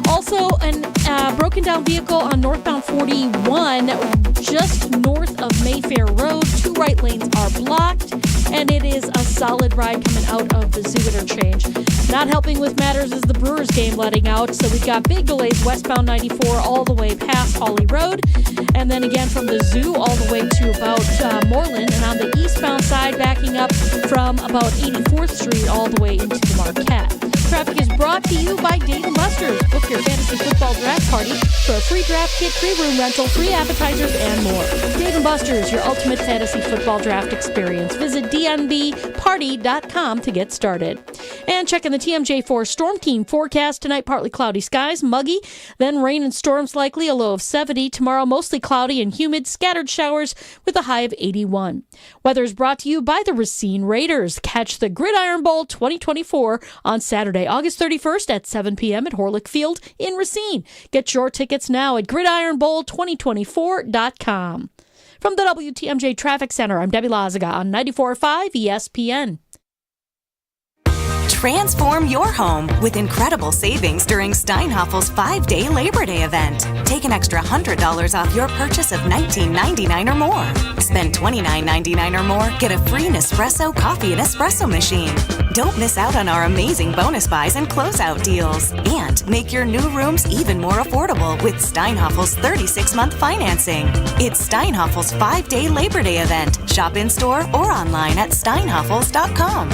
Speaker 3: Also, a broken down vehicle on northbound 41, just north of Mayfair Road. Two right lanes are blocked, and it is a solid ride coming out of the Zoo interchange. Not helping with matters is the Brewers game letting out, so we've got big delays westbound 94 all the way past Holly Road, and then again from the Zoo all the way to about Moreland, and on the eastbound side backing up from about 84th Street all the way into the Marquette. Traffic is brought to you by Dave & Buster's. Book your fantasy football draft party for a free draft kit, free room rental, free appetizers, and more. Dave & Buster's, your ultimate fantasy football draft experience. Visit dnbparty.com to get started. And checking the TMJ4 Storm Team forecast tonight, partly cloudy skies, muggy, then rain and storms likely, a low of 70. Tomorrow, mostly cloudy and humid, scattered showers with a high of 81. Weather is brought to you by the Racine Raiders. Catch the Gridiron Bowl 2024 on Saturday, August 31st at 7 p.m. at Horlick Field in Racine. Get your tickets now at gridironbowl2024.com. From the WTMJ Traffic Center, I'm Debbie Lazaga on 94.5 ESPN.
Speaker 6: Transform your home with incredible savings during Steinhaffel's 5-day Labor Day event. Take an extra $100 off your purchase of $19.99 or more. Spend $29.99 or more, get a free Nespresso coffee and espresso machine. Don't miss out on our amazing bonus buys and closeout deals. And make your new rooms even more affordable with Steinhaffel's 36-month financing. It's Steinhaffel's 5-day Labor Day event. Shop in-store or online at steinhaffels.com.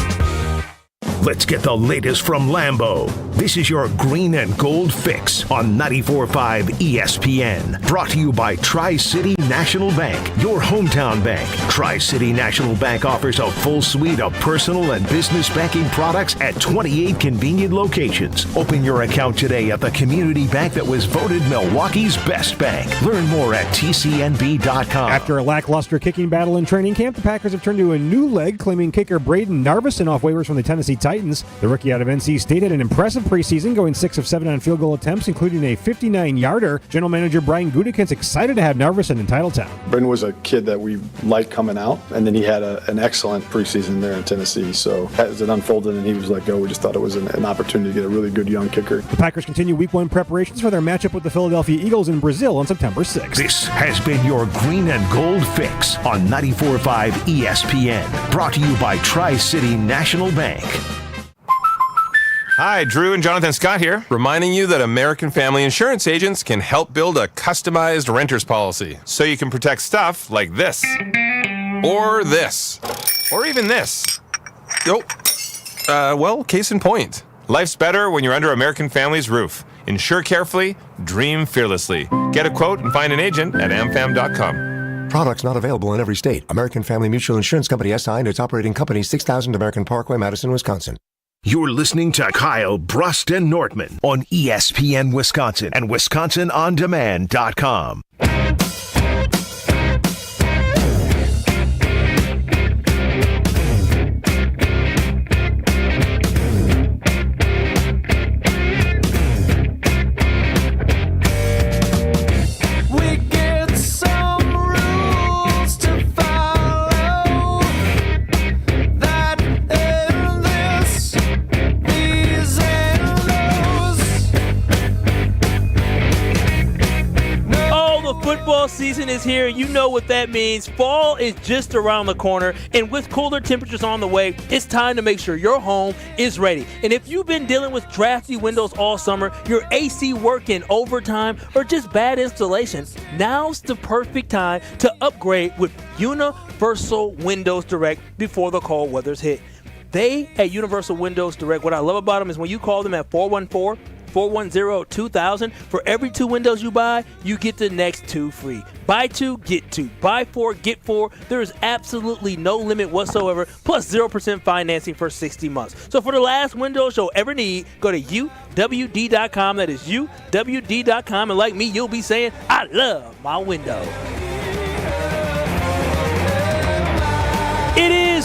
Speaker 5: Let's get the latest from Lambeau. This is your green and gold fix on 94.5 ESPN. Brought to you by Tri-City National Bank, your hometown bank. Tri-City National Bank offers a full suite of personal and business banking products at 28 convenient locations. Open your account today at the community bank that was voted Milwaukee's best bank. Learn more at tcnb.com.
Speaker 8: After a lackluster kicking battle in training camp, the Packers have turned to a new leg, claiming kicker Braden Narveson off waivers from the Tennessee Titans. The rookie out of NC State had an impressive preseason, going 6 of 7 on field goal attempts, including a 59-yarder. General manager Brian Gutekunst excited to have Narveson in Titletown.
Speaker 9: Braden was a kid that we liked coming out, and then he had an excellent preseason there in Tennessee. So as it unfolded and he was let go, we just thought it was an opportunity to get a really good young kicker.
Speaker 8: The Packers continue Week 1 preparations for their matchup with the Philadelphia Eagles in Brazil on September 6th.
Speaker 5: This has been your green and gold fix on 94.5 ESPN. Brought to you by Tri-City National Bank.
Speaker 13: Hi, Drew and Jonathan Scott here, reminding you that American Family Insurance agents can help build a customized renter's policy so you can protect stuff like this, or this, or even this. Well, case in point. Life's better when you're under American Family's roof. Insure carefully, dream fearlessly. Get a quote and find an agent at amfam.com.
Speaker 17: Products not available in every state. American Family Mutual Insurance Company SI and its operating company, 6000 American Parkway, Madison, Wisconsin.
Speaker 5: You're listening to Kyle, Brust, and Nortman on ESPN Wisconsin and WisconsinOnDemand.com.
Speaker 1: Football season is here. You know what that means. Fall is just around the corner, and with cooler temperatures on the way, it's time to make sure your home is ready. And if you've been dealing with drafty windows all summer, your AC working overtime, or just bad installation, now's the perfect time to upgrade with Universal Windows Direct before the cold weathers hit. They at Universal Windows Direct, what I love about them is when you call them at 414-410-2000, for every 2 windows you buy, you get the next 2 free. Buy 2, get 2. Buy 4, get 4. There is absolutely no limit whatsoever, plus 0% financing for 60 months. So for the last windows you'll ever need, go to UWD.com. That is UWD.com. And like me, you'll be saying, I love my window.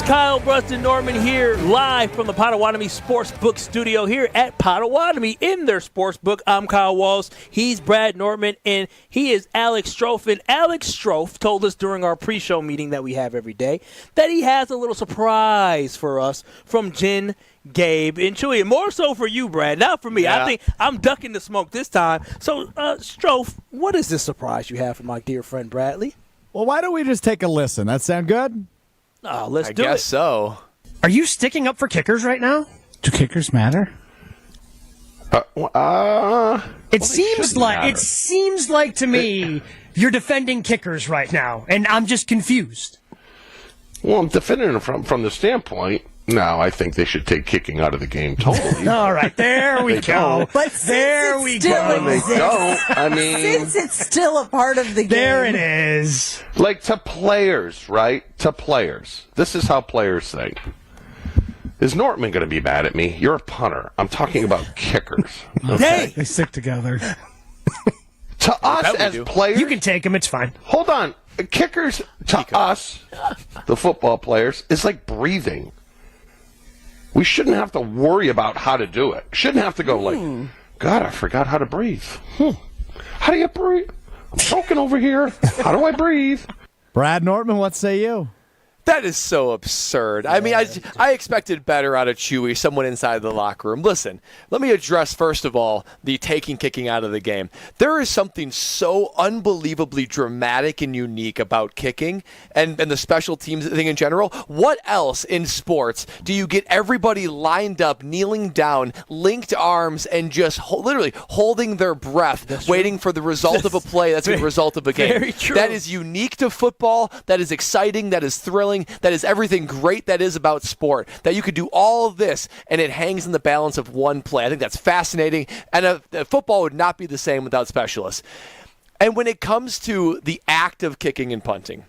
Speaker 1: is Kyle, Brust, and Norman here live from the Potawatomi Sportsbook studio here at Potawatomi in their sportsbook. I'm Kyle Walls. He's Brad Nortman, and he is Alex Strofe. And Alex Strofe told us during our pre-show meeting that we have every day that he has a little surprise for us from Jen, Gabe, and Chewy. And more so for you, Brad, not for me.
Speaker 2: Yeah.
Speaker 1: I think I'm ducking the smoke this time. So, Strofe, what is this surprise you have for my dear friend Bradley?
Speaker 10: Well, why don't we just take a listen? That sound good?
Speaker 1: Let's
Speaker 2: I
Speaker 1: do it.
Speaker 2: guess so.
Speaker 14: Are you sticking up for kickers right now?
Speaker 19: Do kickers matter?
Speaker 14: It seems like to me you're defending kickers right now, and I'm just confused.
Speaker 16: Well, I'm defending them from the standpoint. No, I think they should take kicking out of the game totally.
Speaker 14: All right, there we go.
Speaker 18: But
Speaker 14: there we go.
Speaker 16: When they don't, I mean,
Speaker 18: since it's still a part of the game.
Speaker 14: There it is.
Speaker 16: Like to players, right? To players. This is how players think. Is Nortman going to be mad at me? You're a punter. I'm talking about kickers.
Speaker 14: Okay? They stick together.
Speaker 16: To us as players,
Speaker 14: you can take them. It's fine.
Speaker 16: Hold on. Kickers to us, the football players, is like breathing. We shouldn't have to worry about how to do it. Shouldn't have to go like, God, I forgot how to breathe. How do you breathe? I'm choking over here. How do I breathe?
Speaker 10: Brad Nortman, what say you?
Speaker 2: That is so absurd. I mean, I expected better out of Chewy, someone inside the locker room. Listen, let me address, first of all, the kicking out of the game. There is something so unbelievably dramatic and unique about kicking and the special teams thing in general. What else in sports do you get everybody lined up, kneeling down, linked arms, and just literally holding their breath, waiting for the result of a play that's the result of a game?
Speaker 1: Very true.
Speaker 2: That is unique to football. That is exciting. That is thrilling. That is everything great that is about sport. That you could do all of this and it hangs in the balance of one play. I think that's fascinating. And football would not be the same without specialists. And when it comes to the act of kicking and punting,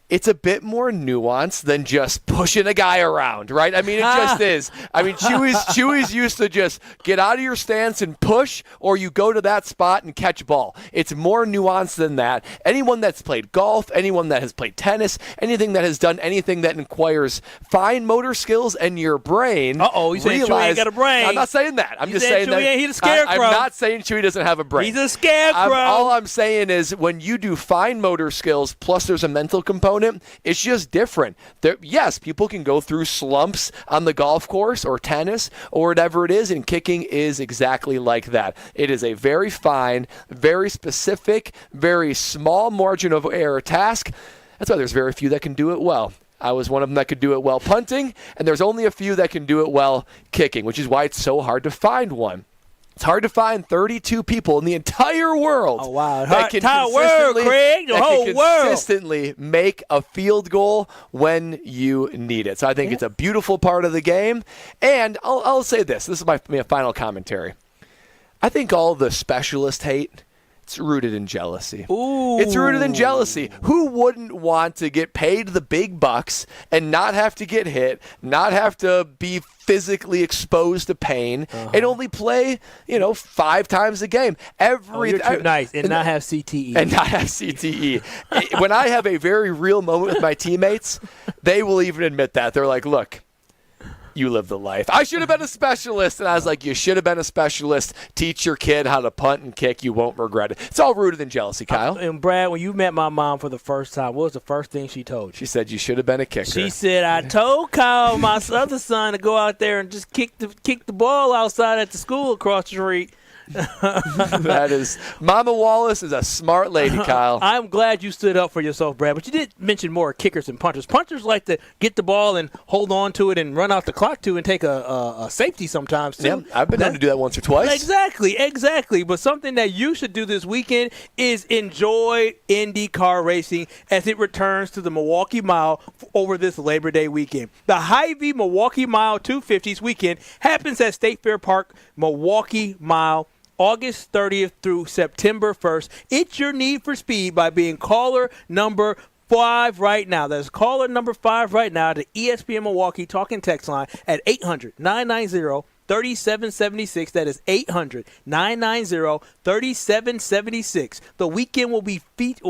Speaker 2: it's a bit more nuanced than just pushing a guy around, right? I mean, it just is. I mean, Chewy's used to just get out of your stance and push, or you go to that spot and catch a ball. It's more nuanced than that. Anyone that's played golf, anyone that has played tennis, anything that has done anything that requires fine motor skills and your brain.
Speaker 1: You saying Chewy ain't got a brain?
Speaker 2: I'm not saying that. I'm just saying
Speaker 1: Chewy
Speaker 2: that
Speaker 1: he's a scarecrow.
Speaker 2: I'm not saying Chewy doesn't have a brain.
Speaker 1: He's a scarecrow.
Speaker 2: All I'm saying is when you do fine motor skills plus there's a mental component, it's just different. Yes, people can go through slumps on the golf course or tennis or whatever it is, and kicking is exactly like that. It is a very fine, very specific, very small margin of error task. That's why there's very few that can do it well. I was one of them that could do it well punting, and there's only a few that can do it well kicking, which is why it's so hard to find one. It's hard to find 32 people in the entire world that can consistently make a field goal when you need it. So I think it's a beautiful part of the game. And I'll say this. This is my final commentary. I think all the specialist hate, it's rooted in jealousy.
Speaker 1: Ooh.
Speaker 2: It's rooted in jealousy. Who wouldn't want to get paid the big bucks and not have to get hit, not have to be physically exposed to pain, and only play, 5 times a game?
Speaker 1: You're too nice. And not have CTE.
Speaker 2: And not have CTE. When I have a very real moment with my teammates, they will even admit that. They're like, look, you live the life. I should have been a specialist. And I was like, you should have been a specialist. Teach your kid how to punt and kick. You won't regret it. It's all rooted in jealousy, Kyle.
Speaker 1: And Brad, when you met my mom for the first time, what was the first thing she told you?
Speaker 2: She said you should have been a kicker.
Speaker 1: She said, I told Kyle, my other son, to go out there and just kick the ball outside at the school across the street.
Speaker 2: That is, Mama Wallace is a smart lady, Kyle.
Speaker 1: I'm glad you stood up for yourself, Brad, but you did mention more kickers and punters. Punters like to get the ball and hold on to it and run out the clock and take a safety sometimes too.
Speaker 2: Yeah, I've been known to do that once or twice.
Speaker 1: Exactly. But something that you should do this weekend is enjoy Indy car racing as it returns to the Milwaukee Mile over this Labor Day weekend. The Hy-Vee Milwaukee Mile 250s weekend happens at State Fair Park, Milwaukee Mile, August 30th through September 1st. It's your need for speed by being caller number 5 right now. That's caller number 5 right now to ESPN Milwaukee talking text line at 800-990-3339. 800-990-3776. That is 800-990-3776. The weekend will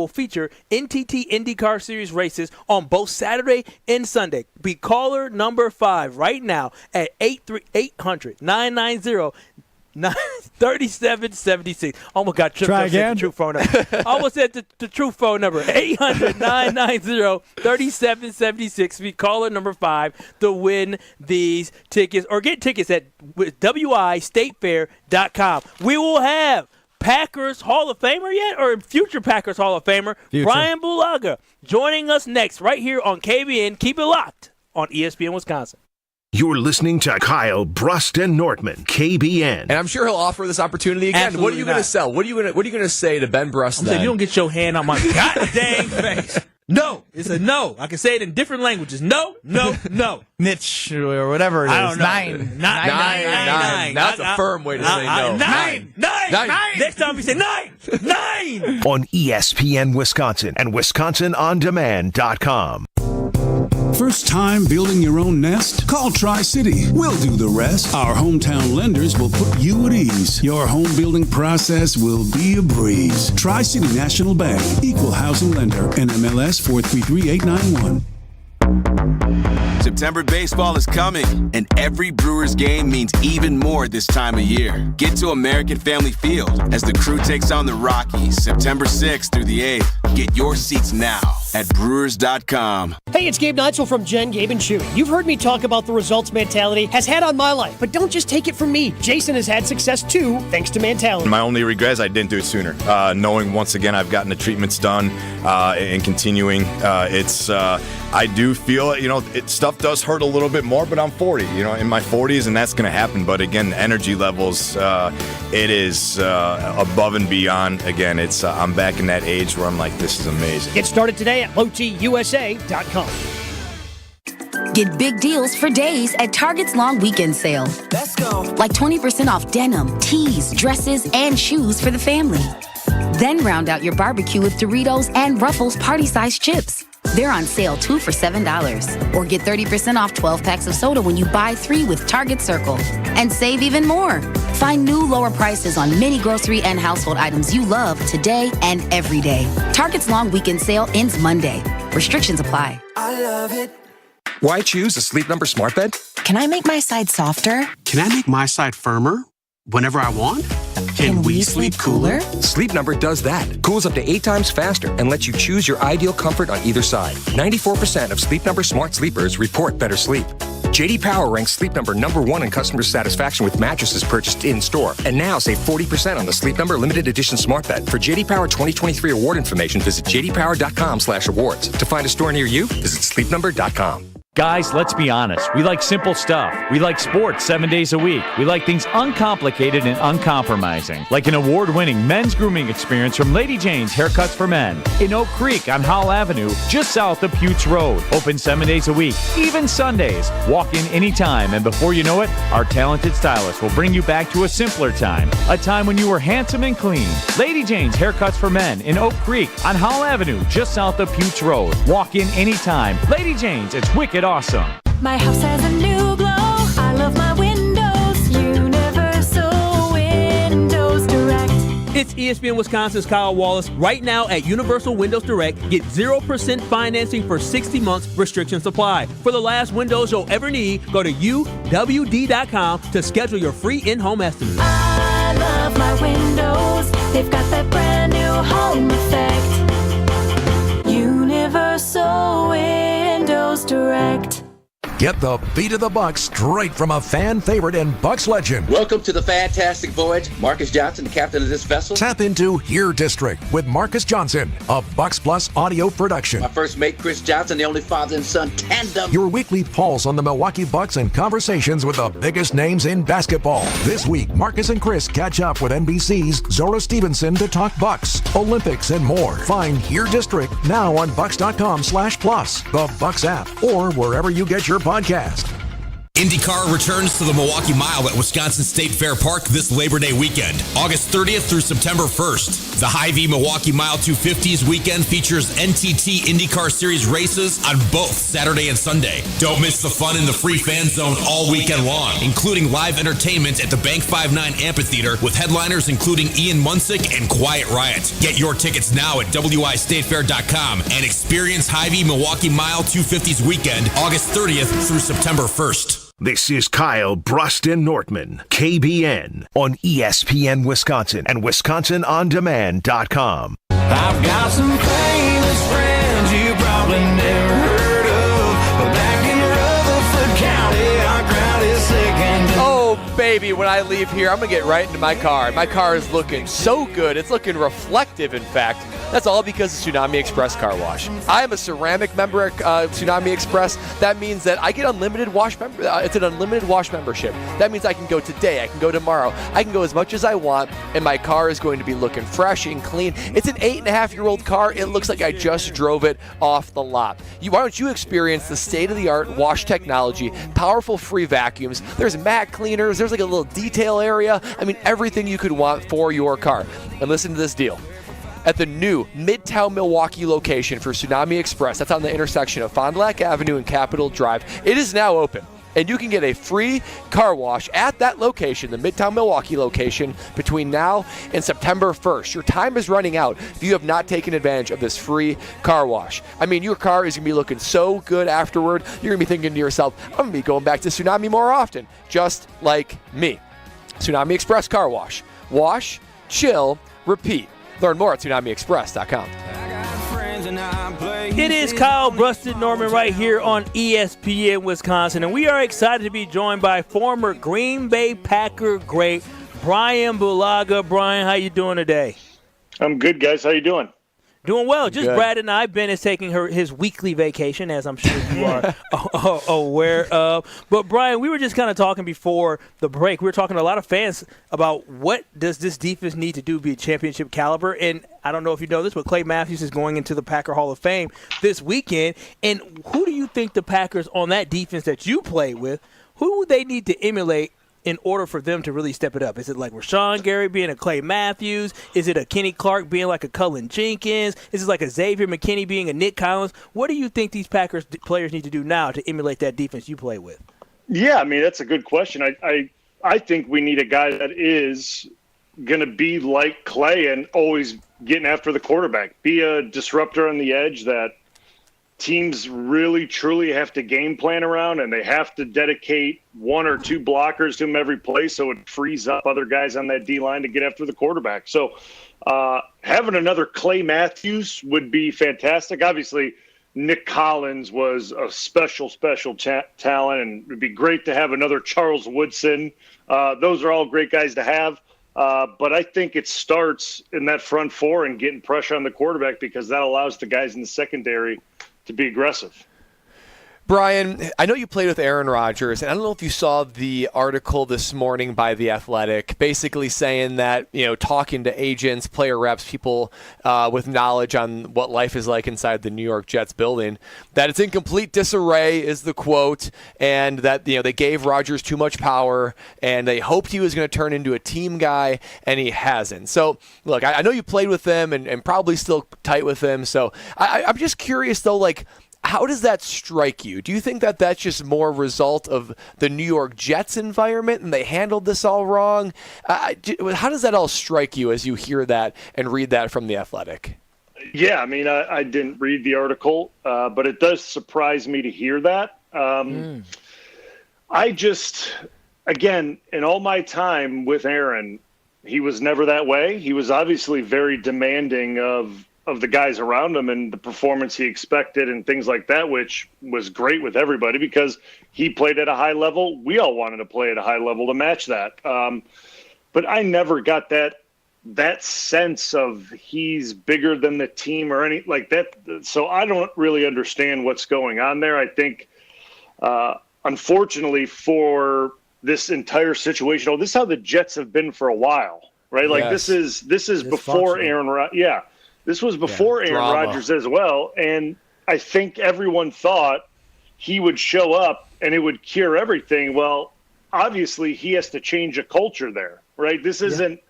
Speaker 1: feature NTT IndyCar Series races on both Saturday and Sunday. Be caller number 5 right now at 800-990-3776. Almost got tripped
Speaker 10: Try
Speaker 1: up. Said
Speaker 10: again.
Speaker 1: the true phone number. Almost said the true phone number. 800-990-3776. Be caller number 5 to win these tickets or get tickets at wistatefair.com. We will have Packers Hall of Famer yet, or future Packers Hall of Famer
Speaker 10: Future.
Speaker 1: Brian Bulaga joining us next right here on KBN. Keep it locked on ESPN Wisconsin.
Speaker 5: You're listening to Kyle, Brust, and Nortman, KBN.
Speaker 2: And I'm sure he'll offer this opportunity again.
Speaker 1: Absolutely
Speaker 2: What are you going to
Speaker 1: not.
Speaker 2: sell? What are you going to say to Ben Brust
Speaker 1: I'm
Speaker 2: then?
Speaker 1: saying you don't get your hand on my goddamn face. No. It's a no. I can say it in different languages. No, no, no.
Speaker 11: Mitch or whatever it is.
Speaker 1: I don't know.
Speaker 11: Nine.
Speaker 2: Nine. That's a firm way to say no.
Speaker 1: Nine. Next time we say 9.
Speaker 5: On ESPN Wisconsin and WisconsinOnDemand.com.
Speaker 12: First time building your own nest? Call Tri-City. We'll do the rest. Our hometown lenders will put you at ease. Your home building process will be a breeze. Tri-City National Bank. Equal housing lender. NMLS 433891.
Speaker 15: September baseball is coming, and every Brewers game means even more this time of year. Get to American Family Field as the crew takes on the Rockies September 6th through the 8th. Get your seats now at Brewers.com.
Speaker 14: Hey, it's Gabe Neitzel from Jen, Gabe, and Chewy. You've heard me talk about the results mentality has had on my life, but don't just take it from me. Jason has had success too, thanks to mentality.
Speaker 22: My only regret is I didn't do it sooner. Knowing once again I've gotten the treatments done and continuing, I do feel, stuff does hurt a little bit more, but I'm 40, in my 40s, and that's going to happen. But again, energy levels, it is above and beyond. Again, I'm back in that age where I'm like, this is amazing.
Speaker 14: Get started today at LowTUSA.com.
Speaker 24: Get big deals for days at Target's long weekend sale.
Speaker 25: Let's go.
Speaker 24: Like 20% off denim, tees, dresses, and shoes for the family. Then round out your barbecue with Doritos and Ruffles party-sized chips. They're on sale 2 for $7. Or get 30% off 12 packs of soda when you buy 3 with Target Circle. And save even more. Find new lower prices on many grocery and household items you love today and every day. Target's long weekend sale ends Monday. Restrictions apply.
Speaker 25: I love it.
Speaker 17: Why choose a Sleep Number smart bed?
Speaker 6: Can I make my side softer?
Speaker 26: Can I make my side firmer whenever I want? Can we sleep cooler?
Speaker 17: Sleep Number does that. Cools up to 8 times faster and lets you choose your ideal comfort on either side. 94% of Sleep Number smart sleepers report better sleep. J.D. Power ranks Sleep Number #1 in customer satisfaction with mattresses purchased in-store. And now save 40% on the Sleep Number limited edition smart bed. For J.D. Power 2023 award information, visit jdpower.com/awards. To find a store near you, visit sleepnumber.com.
Speaker 27: Guys, let's be honest. We like simple stuff. We like sports 7 days a week. We like things uncomplicated and uncompromising. Like an award-winning men's grooming experience from Lady Jane's Haircuts for Men in Oak Creek on Howell Avenue, just south of Putes Road. Open 7 days a week, even Sundays. Walk in anytime, and before you know it, our talented stylist will bring you back to a simpler time. A time when you were handsome and clean. Lady Jane's Haircuts for Men in Oak Creek on Howell Avenue, just south of Putes Road. Walk in anytime. Lady Jane's, it's wicked awesome.
Speaker 28: My house has a new glow. I love my windows. Universal Windows Direct.
Speaker 1: It's ESPN Wisconsin's Kyle Wallace. Right now at Universal Windows Direct, get 0% financing for 60 months. Restrictions apply. For the last windows you'll ever need, go to uwd.com to schedule your free in-home estimate.
Speaker 28: I love my windows. They've got that brand new home effect. Universal Windows Direct.
Speaker 29: Get the beat of the Bucks straight from a fan favorite and Bucks legend.
Speaker 30: Welcome to the fantastic voyage. Marcus Johnson, the captain of this vessel.
Speaker 29: Tap into Your District with Marcus Johnson, a Bucks Plus audio production.
Speaker 30: My first mate, Chris Johnson, the only father and son tandem.
Speaker 29: Your weekly pulse on the Milwaukee Bucks and conversations with the biggest names in basketball. This week, Marcus and Chris catch up with NBC's Zora Stevenson to talk Bucks, Olympics, and more. Find Your District now on Bucks.com/plus, the Bucks app, or wherever you get your podcast.
Speaker 3: IndyCar returns to the Milwaukee Mile at Wisconsin State Fair Park this Labor Day weekend, August 30th through September 1st. The Hy-Vee Milwaukee Mile 250s weekend features NTT IndyCar Series races on both Saturday and Sunday. Don't miss the fun in the free fan zone all weekend long, including live entertainment at the Bank 59 Amphitheater with headliners including Ian Munsick and Quiet Riot. Get your tickets now at wistatefair.com and experience Hy-Vee Milwaukee Mile 250s weekend, August 30th through September 1st.
Speaker 5: This is Kyle, Brust, and Nortman, KBN, on ESPN Wisconsin and WisconsinOnDemand.com.
Speaker 28: I've got some famous friends you probably never heard of, but back in Rutherford County, our crowd is second.
Speaker 2: Oh, baby, when I leave here, I'm going to get right into my car. My car is looking so good. It's looking reflective, in fact. That's all because of Tsunami Express Car Wash. I am a ceramic member at Tsunami Express. That means that I get unlimited wash it's an unlimited wash membership. That means I can go today, I can go tomorrow, I can go as much as I want, and my car is going to be looking fresh and clean. It's an 8.5-year-old car. It looks like I just drove it off the lot. Why don't you experience the state-of-the-art wash technology, powerful free vacuums, there's mat cleaners, there's like a little detail area. I mean, everything you could want for your car. And listen to this deal. At the new Midtown Milwaukee location for Tsunami Express, that's on the intersection of Fond du Lac Avenue and Capitol Drive, it is now open. And you can get a free car wash at that location, the Midtown Milwaukee location, between now and September 1st. Your time is running out if you have not taken advantage of this free car wash. I mean, your car is going to be looking so good afterward. You're going to be thinking to yourself, I'm going to be going back to Tsunami more often, just like me. Tsunami Express Car Wash. Wash, chill, repeat. Learn more at TsunamiExpress.com.
Speaker 1: It is Kyle, Brust, and Norman right here on ESPN Wisconsin, and we are excited to be joined by former Green Bay Packer great Brian Bulaga. Brian, how you doing today?
Speaker 4: I'm good, guys. How you doing?
Speaker 1: Doing well. Just
Speaker 4: Good.
Speaker 1: Brad and I. Ben is taking his weekly vacation, as I'm sure you are aware of. But, Brian, we were just kind of talking before the break. We were talking to a lot of fans about what does this defense need to do to be a championship caliber. And I don't know if you know this, but Clay Matthews is going into the Packer Hall of Fame this weekend. And who do you think the Packers on that defense that you played with, who would they need to emulate in order for them to really step it up? Is it like Rashawn Gary being a Clay Matthews? Is it a Kenny Clark being like a Cullen Jenkins? Is it like a Xavier McKinney being a Nick Collins? What do you think these Packers players need to do now to emulate that defense you play with?
Speaker 4: Yeah, I mean, that's a good question. I think we need a guy that is going to be like Clay and always getting after the quarterback, be a disruptor on the edge that teams really, truly have to game plan around, and they have to dedicate one or two blockers to him every play so it frees up other guys on that D-line to get after the quarterback. So having another Clay Matthews would be fantastic. Obviously, Nick Collins was a special talent, and it would be great to have another Charles Woodson. Those are all great guys to have. But I think it starts in that front four and getting pressure on the quarterback, because that allows the guys in the secondary to be aggressive.
Speaker 2: Brian, I know you played with Aaron Rodgers, and I don't know if you saw the article this morning by The Athletic, basically saying that, talking to agents, player reps, people with knowledge on what life is like inside the New York Jets building, that it's in complete disarray is the quote, and that, they gave Rodgers too much power, and they hoped he was going to turn into a team guy, and he hasn't. So, look, I know you played with him and probably still tight with him, so I'm just curious, though, how does that strike you? Do you think that that's just more a result of the New York Jets environment and they handled this all wrong? How does that all strike you as you hear that and read that from The Athletic?
Speaker 4: Yeah, I mean, I didn't read the article, but it does surprise me to hear that. I just, again, in all my time with Aaron, he was never that way. He was obviously very demanding of the guys around him and the performance he expected and things like that, which was great with everybody because he played at a high level. We all wanted to play at a high level to match that. But I never got that sense of he's bigger than the team or any like that. So I don't really understand what's going on there. I think, unfortunately for this entire situation, this is how the Jets have been for a while, right? Like this is before Aaron Rodgers. Yeah. This was before Aaron Rodgers as well, and I think everyone thought he would show up and it would cure everything. Well, obviously he has to change a culture there, right? This isn't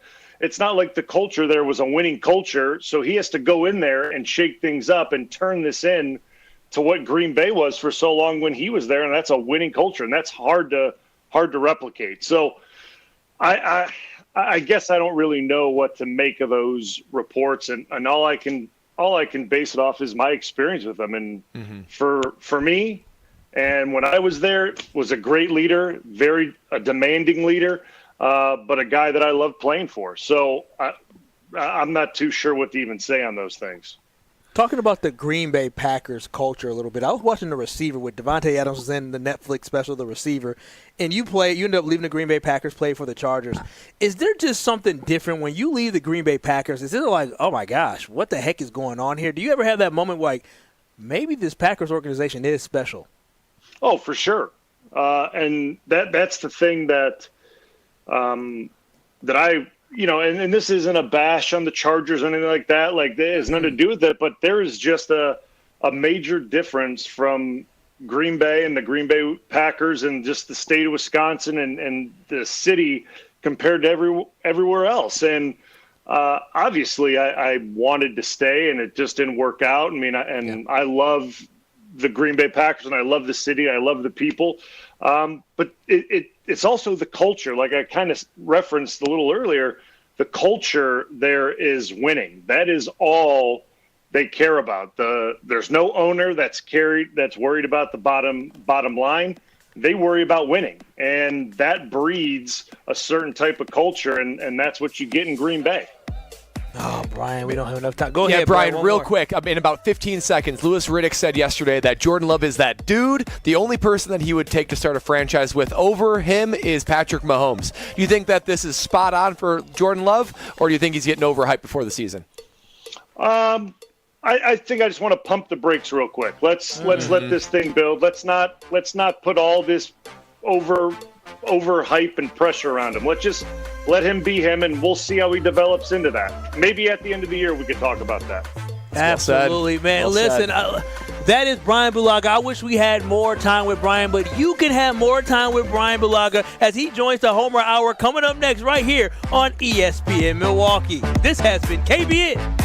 Speaker 4: it's not like the culture there was a winning culture, so he has to go in there and shake things up and turn this in to what Green Bay was for so long when he was there, and that's a winning culture, and that's hard to replicate. So I guess I don't really know what to make of those reports, and all I can base it off is my experience with them. And for me, and when I was there, was a great leader, a demanding leader, but a guy that I loved playing for. So I'm not too sure what to even say on those things.
Speaker 1: Talking about the Green Bay Packers culture a little bit, I was watching The Receiver with Devontae Adams was in the Netflix special, The Receiver, and you ended up leaving the Green Bay Packers, played for the Chargers. Is there just something different when you leave the Green Bay Packers? Is it like, oh my gosh, what the heck is going on here? Do you ever have that moment like, maybe this Packers organization is special?
Speaker 4: Oh, for sure. And that's the thing that I – and this isn't a bash on the Chargers or anything like that. Like, it has nothing to do with it. But there is just a major difference from Green Bay and the Green Bay Packers and just the state of Wisconsin and the city compared to everywhere else. And obviously, I wanted to stay, and it just didn't work out. I mean, I love the Green Bay Packers, and I love the city. I love the people. But it's also the culture. Like I kind of referenced a little earlier, the culture there is winning. That is all they care about. There's no owner that's worried about the bottom line. They worry about winning, and that breeds a certain type of culture, and that's what you get in Green Bay.
Speaker 1: Oh, Brian, we don't have enough time. Go
Speaker 2: ahead,
Speaker 1: Brian,
Speaker 2: real
Speaker 1: more.
Speaker 2: quick. In about 15 seconds, Louis Riddick said yesterday that Jordan Love is that dude. The only person that he would take to start a franchise with over him is Patrick Mahomes. Do you think that this is spot on for Jordan Love, or do you think he's getting overhyped before the season?
Speaker 4: I think I just want to pump the brakes real quick. Let's let this thing build. Let's not put all this over hype and pressure around him. Let's just let him be him, and we'll see how he develops into that. Maybe at the end of the year we could talk about that.
Speaker 1: Absolutely, man. Listen, that is Brian Bulaga. I wish we had more time with Brian, but you can have more time with Brian Bulaga as he joins the Homer Hour coming up next right here on ESPN Milwaukee. This has been KBN.